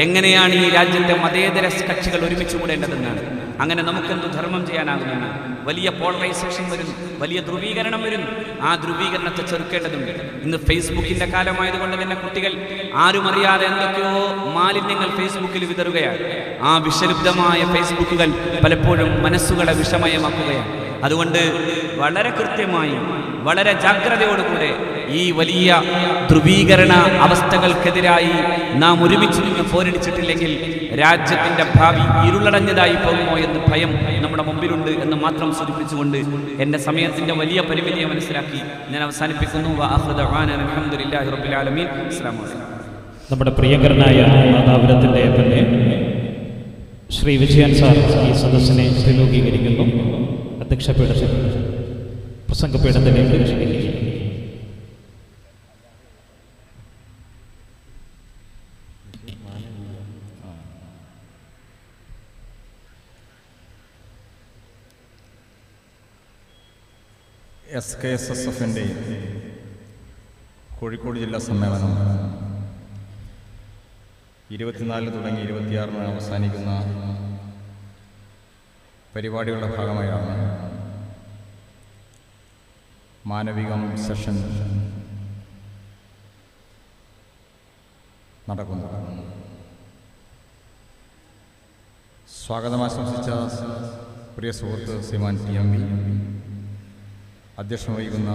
എങ്ങനെയാണ് ഈ രാജ്യത്തെ മതേതര കക്ഷികൾ ഒരുമിച്ച് കൂടേണ്ടതെന്നാണ്. അങ്ങനെ നമുക്കെന്ത് ധർമ്മം ചെയ്യാനാകുമെന്ന് വലിയ പോളറൈസേഷൻ വരുന്നു, വലിയ ധ്രുവീകരണം വരുന്നു. ആ ധ്രുവീകരണത്തെ ചെറുക്കേണ്ടതുണ്ട്. ഇന്ന് ഫേസ്ബുക്കിന്റെ കാലമായതുകൊണ്ട് തന്നെ കുട്ടികൾ ആരും അറിയാതെ എന്തൊക്കെയോ മാലിന്യങ്ങൾ ഫേസ്ബുക്കിൽ വിതറുകയാണ്. ആ വിഷലിപ്തമായ ഫേസ്ബുക്കുകൾ പലപ്പോഴും മനസ്സുകളെ വിഷമയമാക്കുകയാണ്. അതുകൊണ്ട് വളരെ കൃത്യമായി വളരെ ജാഗ്രതയോടുകൂടെ ഈ വലിയ ധ്രുവീകരണ അവസ്ഥകൾക്കെതിരായി നാം ഒരുമിച്ച് നിന്ന് പോരടിച്ചിട്ടില്ലെങ്കിൽ രാജ്യത്തിന്റെ ഭാവി ഇരുളടഞ്ഞതായി പോകുമോ എന്ന് ഭയം നമ്മുടെ മുമ്പിലുണ്ട് എന്ന് മാത്രം സൂചിപ്പിച്ചുകൊണ്ട് എൻ്റെ സമയത്തിന്റെ വലിയ പരിമിതിയെ മനസ്സിലാക്കി ഞാൻ അവസാനിപ്പിക്കുന്നു. അൽഹംദുലില്ലാഹി റബ്ബിൽ ആലമീൻ. അസ്സലാമു അലൈക്കും. നമ്മുടെ പ്രിയങ്കരനായ നാദാപുരത്തിൻ്റെ തന്നെ ശ്രീ വിജയൻ സാർ ഈ സദസ്സിനെ അഭിമുഖീകരിക്കുന്നു. അധ്യക്ഷപീഠത്തിൽ പ്രസംഗപീഠത്തിലേക്ക് ക്ഷണിക്കുന്നു. SKSSFൻ്റെ കോഴിക്കോട് ജില്ലാ സമ്മേളനം 24 തുടങ്ങി 26 അവസാനിക്കുന്ന പരിപാടികളുടെ ഭാഗമായാണ് മാനവികം സെഷൻ നടക്കുന്നത്. സ്വാഗതം ആശംസിച്ച പ്രിയ സുഹൃത്ത് ശ്രീമാൻ TMV, അധ്യക്ഷം വഹിക്കുന്ന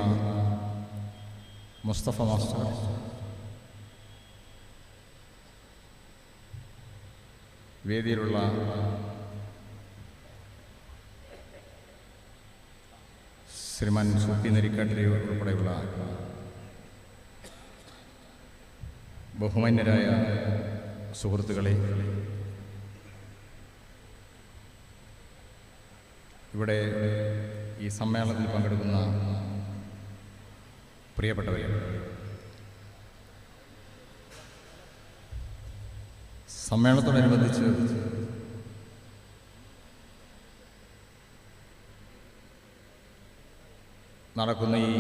മുസ്തഫ മാസ്റ്റർ, വേദിയിലുള്ള ശ്രീമാൻ സൂപ്പി നെരിക്കാട്ടിരി ഉൾപ്പെടെയുള്ള ബഹുമാന്യരായ സുഹൃത്തുക്കളെ, ഇവിടെ ഈ സമ്മേളനത്തിൽ പങ്കെടുക്കുന്ന പ്രിയപ്പെട്ടവരെ, സമ്മേളനത്തോടനുബന്ധിച്ച് നടക്കുന്ന ഈ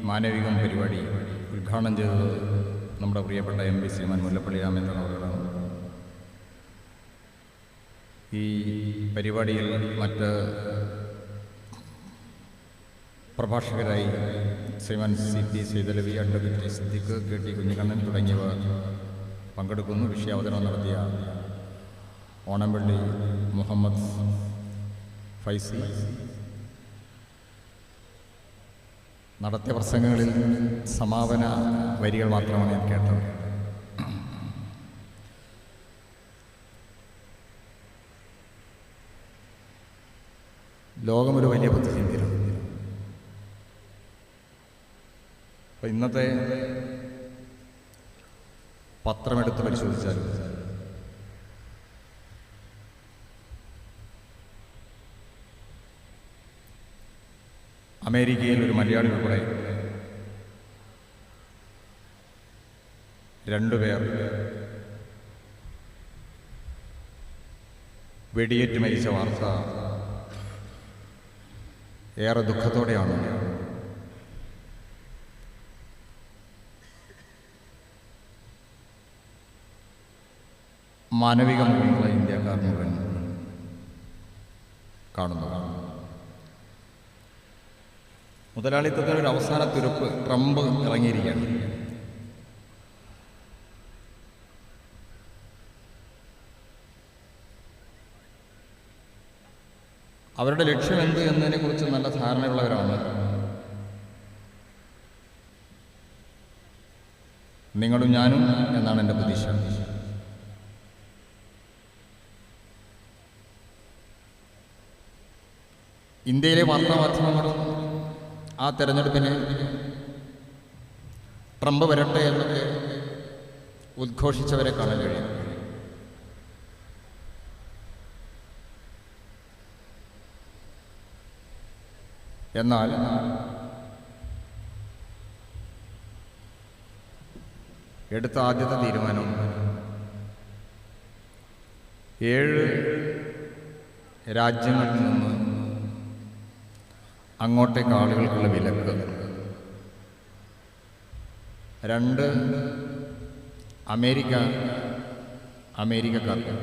മാനവികം പരിപാടി ഉദ്ഘാടനം ചെയ്തത് നമ്മുടെ പ്രിയപ്പെട്ട MP ശ്രീമാൻ മുല്ലപ്പള്ളി രാമചന്ദ്രൻ അവர்களാണ്. ഈ പരിപാടിയിൽ മറ്റ് പ്രഭാഷകരായി ശ്രീമാൻ CP Saithalavi, advocate Siddique, KT Kunhikannan തുടങ്ങിയവർ പങ്കെടുക്കുന്നു. വിഷയാവതരണം നടത്തിയ ഓണംപള്ളി മുഹമ്മദ് ഫൈസി നടത്തിയ പ്രസംഗങ്ങളിൽ സമാപന വരികൾ മാത്രമാണ് ഞാൻ കേട്ടത്. ലോകമൊരു വലിയ പ്രതിസന്ധിയിലാണ്. അപ്പം ഇന്നത്തെ പത്രമെടുത്ത് പരിശോധിച്ചാൽ അമേരിക്കയിൽ ഒരു മലയാളി ഉൾപ്പെടെ 2 പേർ വെടിയേറ്റ് മരിച്ച വാർത്ത ഏറെ ദുഃഖത്തോടെയാണ് മാനവികമുള്ള ഇന്ത്യക്കാർ മുഴുവൻ കാണുന്നതാണ്. മുതലാളിത്തത്തിനൊരു അവസാന തുരുപ്പ് ട്രംപ് ഇറങ്ങിയിരിക്കുകയാണ്. അവരുടെ ലക്ഷ്യം എന്ത് എന്നതിനെക്കുറിച്ച് നല്ല ധാരണയുള്ളവരാണ് നിങ്ങളും ഞാനും എന്നാണ് എൻ്റെ പ്രതീക്ഷ. ഇന്ത്യയിലെ വാർത്താമാധ്യമങ്ങളും ആ തെരഞ്ഞെടുപ്പിന് ട്രംപ് വരട്ടെ എന്നൊക്കെ ഉദ്ഘോഷിച്ചവരെ കാണാൻ കഴിയും. എന്നാൽ എടുത്ത ആദ്യത്തെ തീരുമാനം 7 രാജ്യങ്ങളിൽ നിന്ന് അങ്ങോട്ടേക്ക് ആളുകൾക്കുള്ള വിലക്ക്, 2 അമേരിക്കക്കാർക്ക്,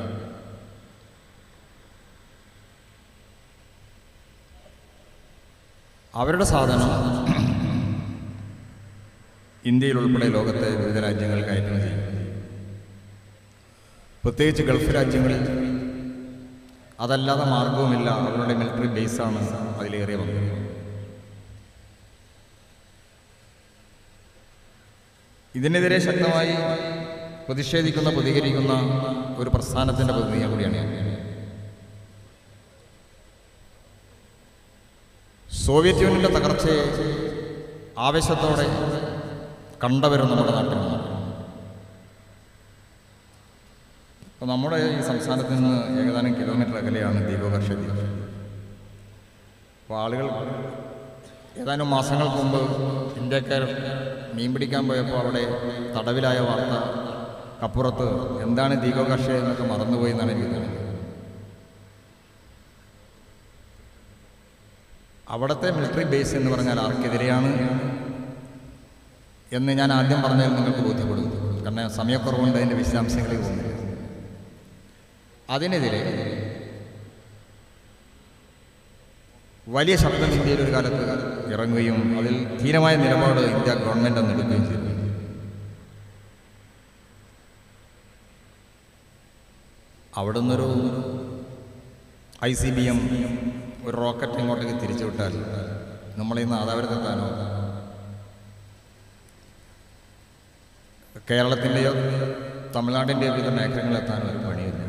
അവരുടെ സാധനം ഇന്ത്യയിൽ ഉൾപ്പെടെ ലോകത്തെ വിവിധ രാജ്യങ്ങൾ കയറ്റുമതി ചെയ്യും. പ്രത്യേകിച്ച് ഗൾഫ് രാജ്യങ്ങളിൽ അതല്ലാതെ മാർഗവുമില്ല. അവരുടെ മിലിറ്ററി ബേസാണ് അതിലേറെ വന്നത്. ഇതിനെതിരെ ശക്തമായി പ്രതികരിക്കുന്ന ഒരു പ്രസ്ഥാനത്തിൻ്റെ പ്രതിനിധി കൂടിയാണ് ഞാൻ. സോവിയറ്റ് യൂണിയൻ്റെ തകർച്ചയെ ആവേശത്തോടെ കണ്ടവരും നമ്മുടെ നാട്ടിൽ. അപ്പോൾ നമ്മുടെ ഈ സംസ്ഥാനത്ത് നിന്ന് ഏകദേശം കിലോമീറ്റർ അകലെയാണ് ദീപകർഷ ദ്വീപ്. അപ്പോൾ ആളുകൾ ഏതാനും മാസങ്ങൾക്ക് മുമ്പ് ഇന്ത്യക്കാർ മീൻ പിടിക്കാൻ പോയപ്പോൾ അവിടെ തടവിലായ വാർത്ത അപ്പുറത്ത് എന്താണ് ദീപകർഷ എന്നൊക്കെ മറന്നുപോയി എന്നാണ് എനിക്ക് തോന്നുന്നത്. അവിടുത്തെ മിലിറ്ററി ബേസ് എന്ന് പറഞ്ഞാൽ ആർക്കെതിരെയാണ് എന്ന് ഞാൻ ആദ്യം പറഞ്ഞാൽ നിങ്ങൾക്ക് ബോധ്യപ്പെടും. കാരണം സമയക്കുറവുണ്ട്, അതിൻ്റെ വിശദാംശങ്ങളിൽ പോകുന്നില്ല. അതിനെതിരെ വലിയ ശബ്ദം ഇന്ത്യയിൽ ഒരു കാലത്ത് ഇറങ്ങുകയും അതിൽ ധീരമായ നിലപാട് ഇന്ത്യ ഗവൺമെൻറ് അന്ന് എടുക്കുകയും ചെയ്തു. അവിടെ നിന്നൊരു ICBM ഒരു റോക്കറ്റ് ഇങ്ങോട്ടേക്ക് തിരിച്ചുവിട്ടാൽ നമ്മളിന്ന് ആദാവരത്തെത്താനോ കേരളത്തിൻ്റെയോ തമിഴ്നാടിൻ്റെയോ വിവിധ മേഖലകളിലെത്താനോ ഒരു പണിയില്ല.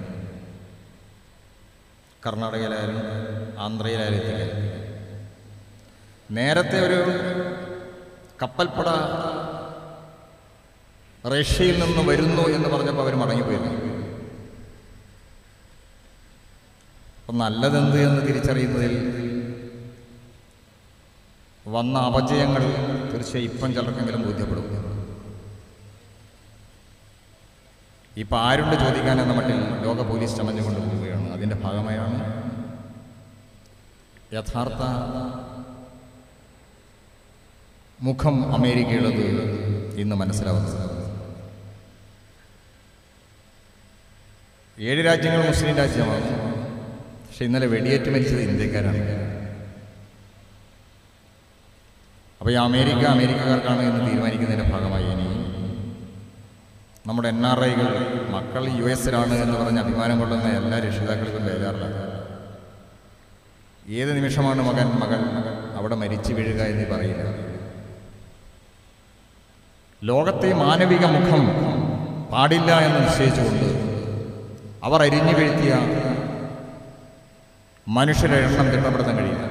കർണാടകയിലായാലും ആന്ധ്രയിലായാലും എത്തിക്കാൻ നേരത്തെ ഒരു കപ്പൽപ്പട റഷ്യയിൽ നിന്ന് വരുന്നു എന്ന് പറഞ്ഞപ്പോൾ അവർ മടങ്ങിപ്പോയിരുന്നു. അപ്പം നല്ലതെന്ത് എന്ന് തിരിച്ചറിയുന്നതിൽ വന്ന അപജയങ്ങൾ തീർച്ചയായും ഇപ്പം ചിലർക്കെങ്കിലും ബോധ്യപ്പെടും. ഇപ്പം ആരുണ്ട് ചോദിക്കാനെന്ന മട്ടിൽ ലോക പോലീസ് ചമഞ്ഞുകൊണ്ട് പോവുകയാണ്. അതിൻ്റെ ഭാഗമായാണ് യഥാർത്ഥ മുഖം അമേരിക്കയുള്ളത് ഇന്ന് മനസ്സിലാവുന്നത്. 7 രാജ്യങ്ങൾ മുസ്ലിം രാജ്യമാണ്. പക്ഷെ ഇന്നലെ വെടിയേറ്റ് മരിച്ചത് ഇന്ത്യക്കാരാണ്. അപ്പോൾ ഈ അമേരിക്കക്കാർക്കാണ് എന്ന് തീരുമാനിക്കുന്നതിൻ്റെ ഭാഗമായി ഇനി നമ്മുടെ NRIകൾ മക്കൾ US-ലാണ് എന്ന് പറഞ്ഞ് അഭിമാനം കൊള്ളുന്ന എല്ലാ രക്ഷിതാക്കൾക്കും ബേജാറിലാണ്. ഏത് നിമിഷമാണ് മകൾ അവിടെ മരിച്ചു വീഴുക എന്ന് പറയില്ല. ലോകത്തെ മാനവിക മുഖം പാടില്ല എന്ന് നിശ്ചയിച്ചുകൊണ്ട് അവർ അരിഞ്ഞു വീഴ്ത്തിയ മനുഷ്യരുടെ എണ്ണം തിട്ടപ്പെടുത്താൻ കഴിയില്ല.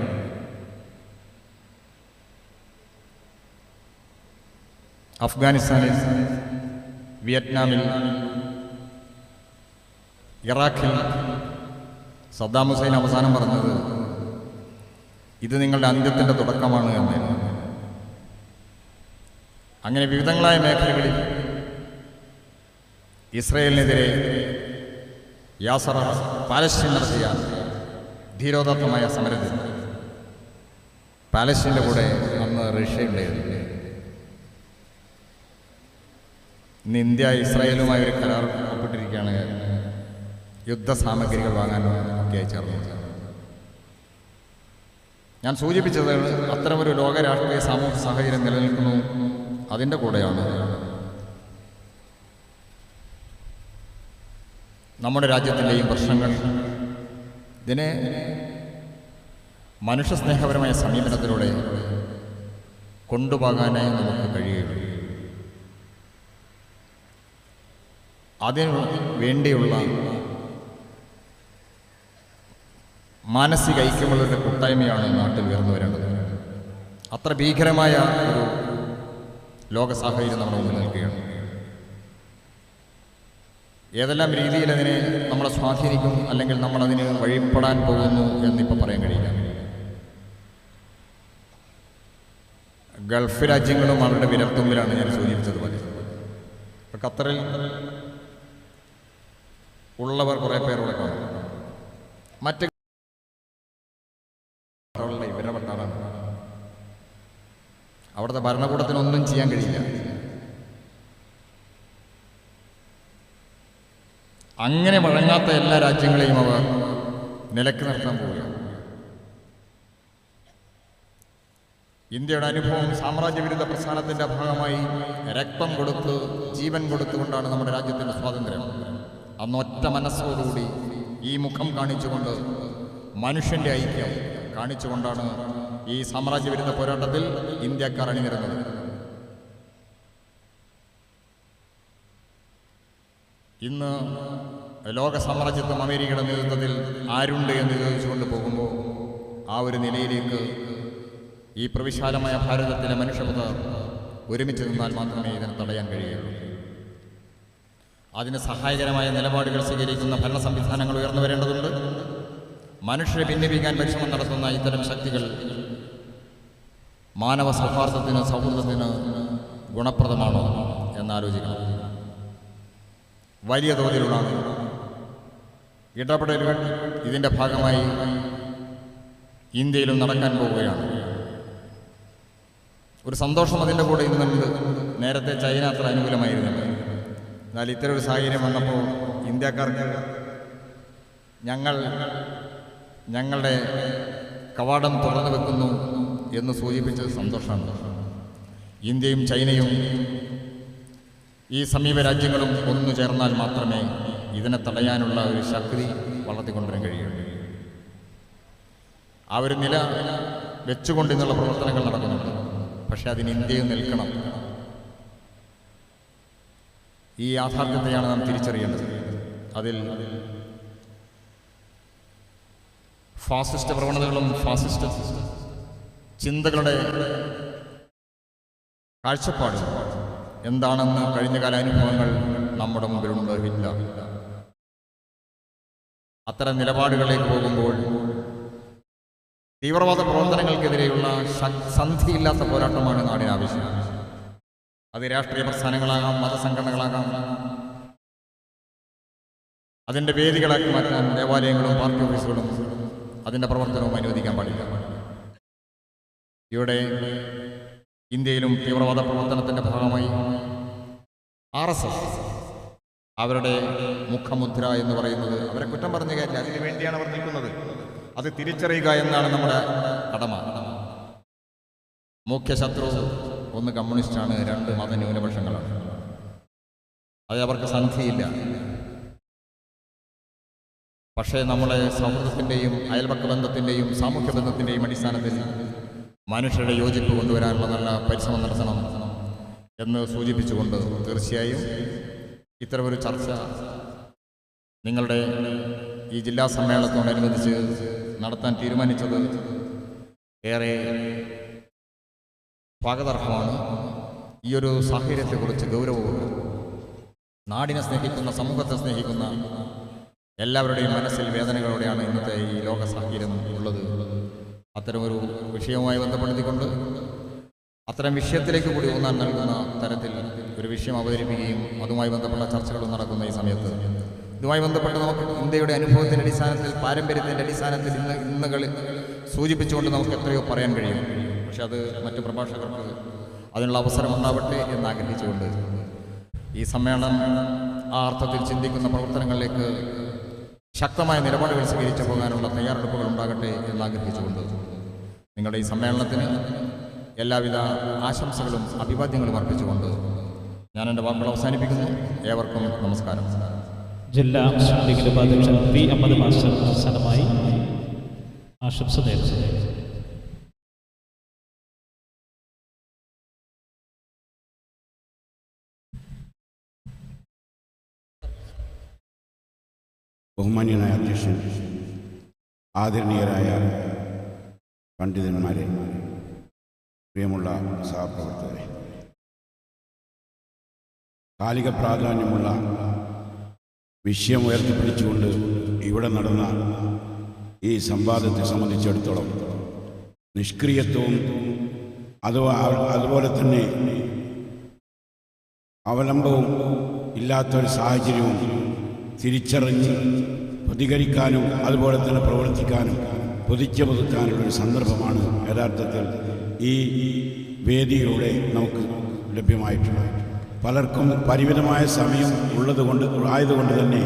അഫ്ഗാനിസ്ഥാനിൽ, വിയറ്റ്നാമിൽ, ഇറാഖിൽ സദ്ദാം ഹുസൈൻ അവസാനം പറഞ്ഞത് ഇത് നിങ്ങളുടെ അന്ത്യത്തിൻ്റെ തുടക്കമാണ് എന്നായിരുന്നു. അങ്ങനെ വിവിധങ്ങളായ മേഖലകളിൽ ഇസ്രയേലിനെതിരെ യാസർ പാലസ്തീൻ നടത്തിയ ധീരോദാത്തമായ സമരത്തിൽ പാലസ്തീൻ്റെ കൂടെ അന്ന് റഷ്യ ഉണ്ടായിരുന്നു. ഇന്ന് ഇന്ത്യ ഇസ്രായേലുമായി ഒരു കരാർ ഒപ്പിട്ടിരിക്കുകയാണ്, യുദ്ധസാമഗ്രികൾ വാങ്ങാനും ഒക്കെയായി ചേർന്നത്. ഞാൻ സൂചിപ്പിച്ചത് അത്തരമൊരു ലോക രാഷ്ട്രീയ സാമൂഹ്യ സാഹചര്യം നിലനിൽക്കുന്നു. അതിൻ്റെ കൂടെയാണ് നമ്മുടെ രാജ്യത്തിൻ്റെയും പ്രശ്നങ്ങൾ. ഇതിനെ മനുഷ്യസ്നേഹപരമായ സമീപനത്തിലൂടെ കൊണ്ടുപോകാനായി നമുക്ക് കഴിയുകയുള്ളൂ. അതിനു വേണ്ടിയുള്ള മാനസിക ഐക്യമുള്ളവരുടെ കൂട്ടായ്മയാണ് നാട്ടിൽ ഉയർന്നു വരേണ്ടത്. അത്ര ഭീകരമായ ഒരു ലോക സാഹചര്യം നമ്മുടെ മുന്നിൽ നിൽക്കുകയാണ്. ഏതെല്ലാം രീതിയിൽ അതിനെ നമ്മളെ സ്വാധീനിക്കും അല്ലെങ്കിൽ നമ്മളതിന് വഴിപ്പെടാൻ പോകുന്നു എന്നിപ്പോൾ പറയാൻ കഴിയില്ല. ഗൾഫ് രാജ്യങ്ങളും അവരുടെ വിരൽത്തുമ്പിലാണ് ഞാൻ സൂചിപ്പിച്ചതുപോലെ. ഇപ്പോൾ ഖത്തറിൽ ഉള്ളവർ കുറേ പേർ ഇവിടെ കാണും. മറ്റ് ഇവരുടെ പട്ടാളാണ്. അവിടുത്തെ ഭരണകൂടത്തിനൊന്നും ചെയ്യാൻ കഴിയില്ല. അങ്ങനെ വഴങ്ങാത്ത എല്ലാ രാജ്യങ്ങളെയും അവർ നിലക്ക് നിർത്താൻ പോവുകയാണ്. ഇന്ത്യയുടെ അനുഭവം സാമ്രാജ്യവിരുദ്ധ പ്രസ്ഥാനത്തിൻ്റെ ഭാഗമായി രക്തം കൊടുത്ത് ജീവൻ കൊടുത്തുകൊണ്ടാണ് നമ്മുടെ രാജ്യത്തിൻ്റെ സ്വാതന്ത്ര്യം. അന്നൊറ്റ മനസ്സോടുകൂടി ഈ മുഖം കാണിച്ചുകൊണ്ട് മനുഷ്യൻ്റെ ഐക്യം കാണിച്ചുകൊണ്ടാണ് ഈ സാമ്രാജ്യവിരുദ്ധ പോരാട്ടത്തിൽ ഇന്ത്യക്കാർ അണിനിരുന്നത്. ഇന്ന് ലോക സാമ്രാജ്യത്വം അമേരിക്കയുടെ നേതൃത്വത്തിൽ ആരുണ്ട് എന്ന് ചോദിച്ചുകൊണ്ട് പോകുമ്പോൾ ആ ഒരു നിലയിലേക്ക് ഈ പ്രവിശാലമായ ഭാരതത്തിലെ മനുഷ്യപത ഒരുമിച്ച് നിന്നാൽ മാത്രമേ ഇതിനെ തടയാൻ കഴിയുകയുള്ളൂ. അതിന് സഹായകരമായ നിലപാടുകൾ സ്വീകരിക്കുന്ന ഭരണ സംവിധാനങ്ങൾ ഉയർന്നു വരേണ്ടതുണ്ട്. മനുഷ്യരെ ഭിന്നിപ്പിക്കാൻ പരിശ്രമം നടത്തുന്ന ഇത്തരം ശക്തികൾ മാനവ സൗഹാർദ്ദത്തിന് സൗഹൃദത്തിന് ഗുണപ്രദമാണോ എന്നാലോചിക്കണം. വലിയ തോതിലുള്ള ഇടപെടലുകൾ ഇതിൻ്റെ ഭാഗമായി ഇന്ത്യയിലും നടക്കാൻ പോവുകയാണ്. ഒരു സന്തോഷം അതിൻ്റെ കൂടെ ഇന്നുണ്ട്. നേരത്തെ ചൈന അത്ര അനുകൂലമായിരുന്നില്ല. എന്നാൽ ഇത്തരം ഒരു സാഹചര്യം വന്നപ്പോൾ ഇന്ത്യക്കാർക്ക് ഞങ്ങളുടെ കവാടം തുറന്നു വെക്കുന്നു എന്ന് സൂചിപ്പിച്ചത് സന്തോഷമാണ്. ഇന്ത്യയും ചൈനയും ഈ സമീപ രാജ്യങ്ങളും ഒന്നു ചേർന്നാൽ മാത്രമേ ഇതിനെ തടയാനുള്ള ഒരു ശക്തി വളർത്തിക്കൊണ്ടുവരാൻ കഴിയുള്ളൂ. ആ ഒരു നില വെച്ചുകൊണ്ട് ഇന്നുള്ള പ്രവർത്തനങ്ങൾ നടക്കുന്നുണ്ട്. പക്ഷെ അതിന് ഇന്ത്യയിൽ നിൽക്കണം. ഈ യാഥാർത്ഥ്യത്തെയാണ് നാം തിരിച്ചറിയേണ്ടത്. അതിൽ ഫാസിസ്റ്റ് പ്രവണതകളും ഫാസിസ്റ്റ് ചിന്തകളുടെ കാഴ്ചപ്പാടും എന്താണെന്ന് കഴിഞ്ഞകാല അനുഭവങ്ങൾ നമ്മുടെ മുമ്പിലുണ്ട്. ഇല്ല, അത്തരം നിലപാടുകളിലേക്ക് പോകുമ്പോൾ തീവ്രവാദ പ്രവർത്തനങ്ങൾക്കെതിരെയുള്ള സന്ധിയില്ലാത്ത പോരാട്ടമാണ് നാടിന് ആവശ്യം. അത് രാഷ്ട്രീയ പ്രസ്ഥാനങ്ങളാകാം, മതസംഘടനകളാകാം. അതിൻ്റെ വേദികളാക്കി മാറ്റാൻ ദേവാലയങ്ങളും പാർട്ടി ഓഫീസുകളും അതിൻ്റെ പ്രവർത്തനവും അനുവദിക്കാൻ പാടില്ല. ഇവിടെ ഇന്ത്യയിലും തീവ്രവാദ പ്രവർത്തനത്തിൻ്റെ ഭാഗമായി RSS അവരുടെ മുഖമുദ്ര എന്ന് പറയുന്നത്, അവരെ കുറ്റം പറഞ്ഞ കാര്യമില്ല, അതിനു വേണ്ടിയാണ് അവർ നിൽക്കുന്നത്. അത് തിരിച്ചറിയുക എന്നാണ് നമ്മുടെ കടമ. മുഖ്യ ശത്രു ഒന്ന് കമ്മ്യൂണിസ്റ്റാണ്, രണ്ട് മതന്യൂനപക്ഷങ്ങളാണ്. അത് അവർക്ക് സന്ധിയില്ല. പക്ഷേ നമ്മളെ സൗഹൃദത്തിൻ്റെയും അയൽപക്ക ബന്ധത്തിൻ്റെയും സാമൂഹ്യ ബന്ധത്തിൻ്റെയും അടിസ്ഥാനത്തിൽ മനുഷ്യരുടെ യോജിപ്പ് കൊണ്ടുവരാനുള്ള നല്ല പരിശ്രമം നടത്തണം എന്ന് സൂചിപ്പിച്ചുകൊണ്ട് തീർച്ചയായും ഇത്തരമൊരു ചർച്ച നിങ്ങളുടെ ഈ ജില്ലാ സമ്മേളനത്തോടനുബന്ധിച്ച് നടത്താൻ തീരുമാനിച്ചത് ഏറെ സ്വാഗതാർഹമാണ്. ഈയൊരു സാഹചര്യത്തെക്കുറിച്ച് ഗൗരവപൂർവ്വം നാടിനെ സ്നേഹിക്കുന്ന, സമൂഹത്തെ സ്നേഹിക്കുന്ന എല്ലാവരുടെയും മനസ്സിൽ വേദനകളോടെയാണ് ഇന്നത്തെ ഈ ലോക സാഹചര്യം ഉള്ളത്. അത്തരമൊരു വിഷയവുമായി ബന്ധപ്പെടുത്തിക്കൊണ്ട് അത്തരം വിഷയത്തിലേക്ക് കൂടി ഊന്നാൻ നൽകുന്ന തരത്തിൽ ഒരു വിഷയം അവതരിപ്പിക്കുകയും അതുമായി ബന്ധപ്പെട്ട ചർച്ചകളും നടക്കുന്ന ഈ സമയത്ത് ഇതുമായി ബന്ധപ്പെട്ട് നമുക്ക് ഇന്ത്യയുടെ അനുഭവത്തിൻ്റെ അടിസ്ഥാനത്തിൽ, പാരമ്പര്യത്തിൻ്റെ അടിസ്ഥാനത്തിൽ ഇന്നുകളിൽ സൂചിപ്പിച്ചുകൊണ്ട് നമുക്ക് എത്രയോ പറയാൻ കഴിയും. പക്ഷെ അത് മറ്റു പ്രഭാഷകർക്ക് അതിനുള്ള അവസരം ഉണ്ടാവട്ടെ എന്നാഗ്രഹിച്ചുകൊണ്ട് ഈ സമ്മേളനം ആ അർത്ഥത്തിൽ ചിന്തിക്കുന്ന പ്രവർത്തനങ്ങളിലേക്ക് ശക്തമായ നിലപാടുകൾ സ്വീകരിച്ചു പോകാനുള്ള തയ്യാറെടുപ്പുകൾ ഉണ്ടാകട്ടെ എന്നാഗ്രഹിച്ചുകൊണ്ട് നിങ്ങളുടെ ഈ സമ്മേളനത്തിന് എല്ലാവിധ ആശംസകളും അഭിവാദ്യങ്ങളും അർപ്പിച്ചുകൊണ്ട് ഞാൻ എൻ്റെ വാക്കുകൾ അവസാനിപ്പിക്കുന്നു. ഏവർക്കും നമസ്കാരം. ജില്ലാ മുസ്ലിം ലീഗിൻ്റെ ഉപാധ്യക്ഷൻ പി അഹമ്മദ് മാസ്റ്റർ അവസാനമായി ആശംസ നേരുന്നു. ബഹുമാന്യനായ അധ്യക്ഷൻ, ആദരണീയരായ പണ്ഡിതന്മാരെ, പ്രിയമുള്ള സഹപ്രവർത്തകരെ, കാലിക പ്രാധാന്യമുള്ള വിഷയം ഉയർത്തിപ്പിടിച്ചുകൊണ്ട് ഇവിടെ നടന്ന ഈ സംവാദത്തെ സംബന്ധിച്ചിടത്തോളം നിഷ്ക്രിയത്വവും അതുപോലെ തന്നെ അവലംബവും ഇല്ലാത്തൊരു സാഹചര്യവും തിരിച്ചറിഞ്ഞ് പ്രതികരിക്കാനും അതുപോലെ തന്നെ പ്രവർത്തിക്കാനും പൊതിച്ചു പുതുക്കാനുള്ളൊരു സന്ദർഭമാണ് യഥാർത്ഥത്തിൽ ഈ വേദിയിലൂടെ നമുക്ക് ലഭ്യമായിട്ടുള്ളത്. പലർക്കും പരിമിതമായ സമയം ആയതുകൊണ്ട് തന്നെ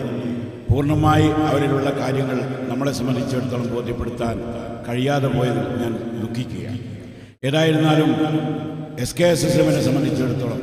പൂർണ്ണമായി അവരിലുള്ള കാര്യങ്ങൾ നമ്മളെ സംബന്ധിച്ചിടത്തോളം ബോധ്യപ്പെടുത്താൻ കഴിയാതെ പോയതിൽ ഞാൻ ദുഃഖിക്കുകയാണ്. ഏതായിരുന്നാലും SKSSMനെ സംബന്ധിച്ചിടത്തോളം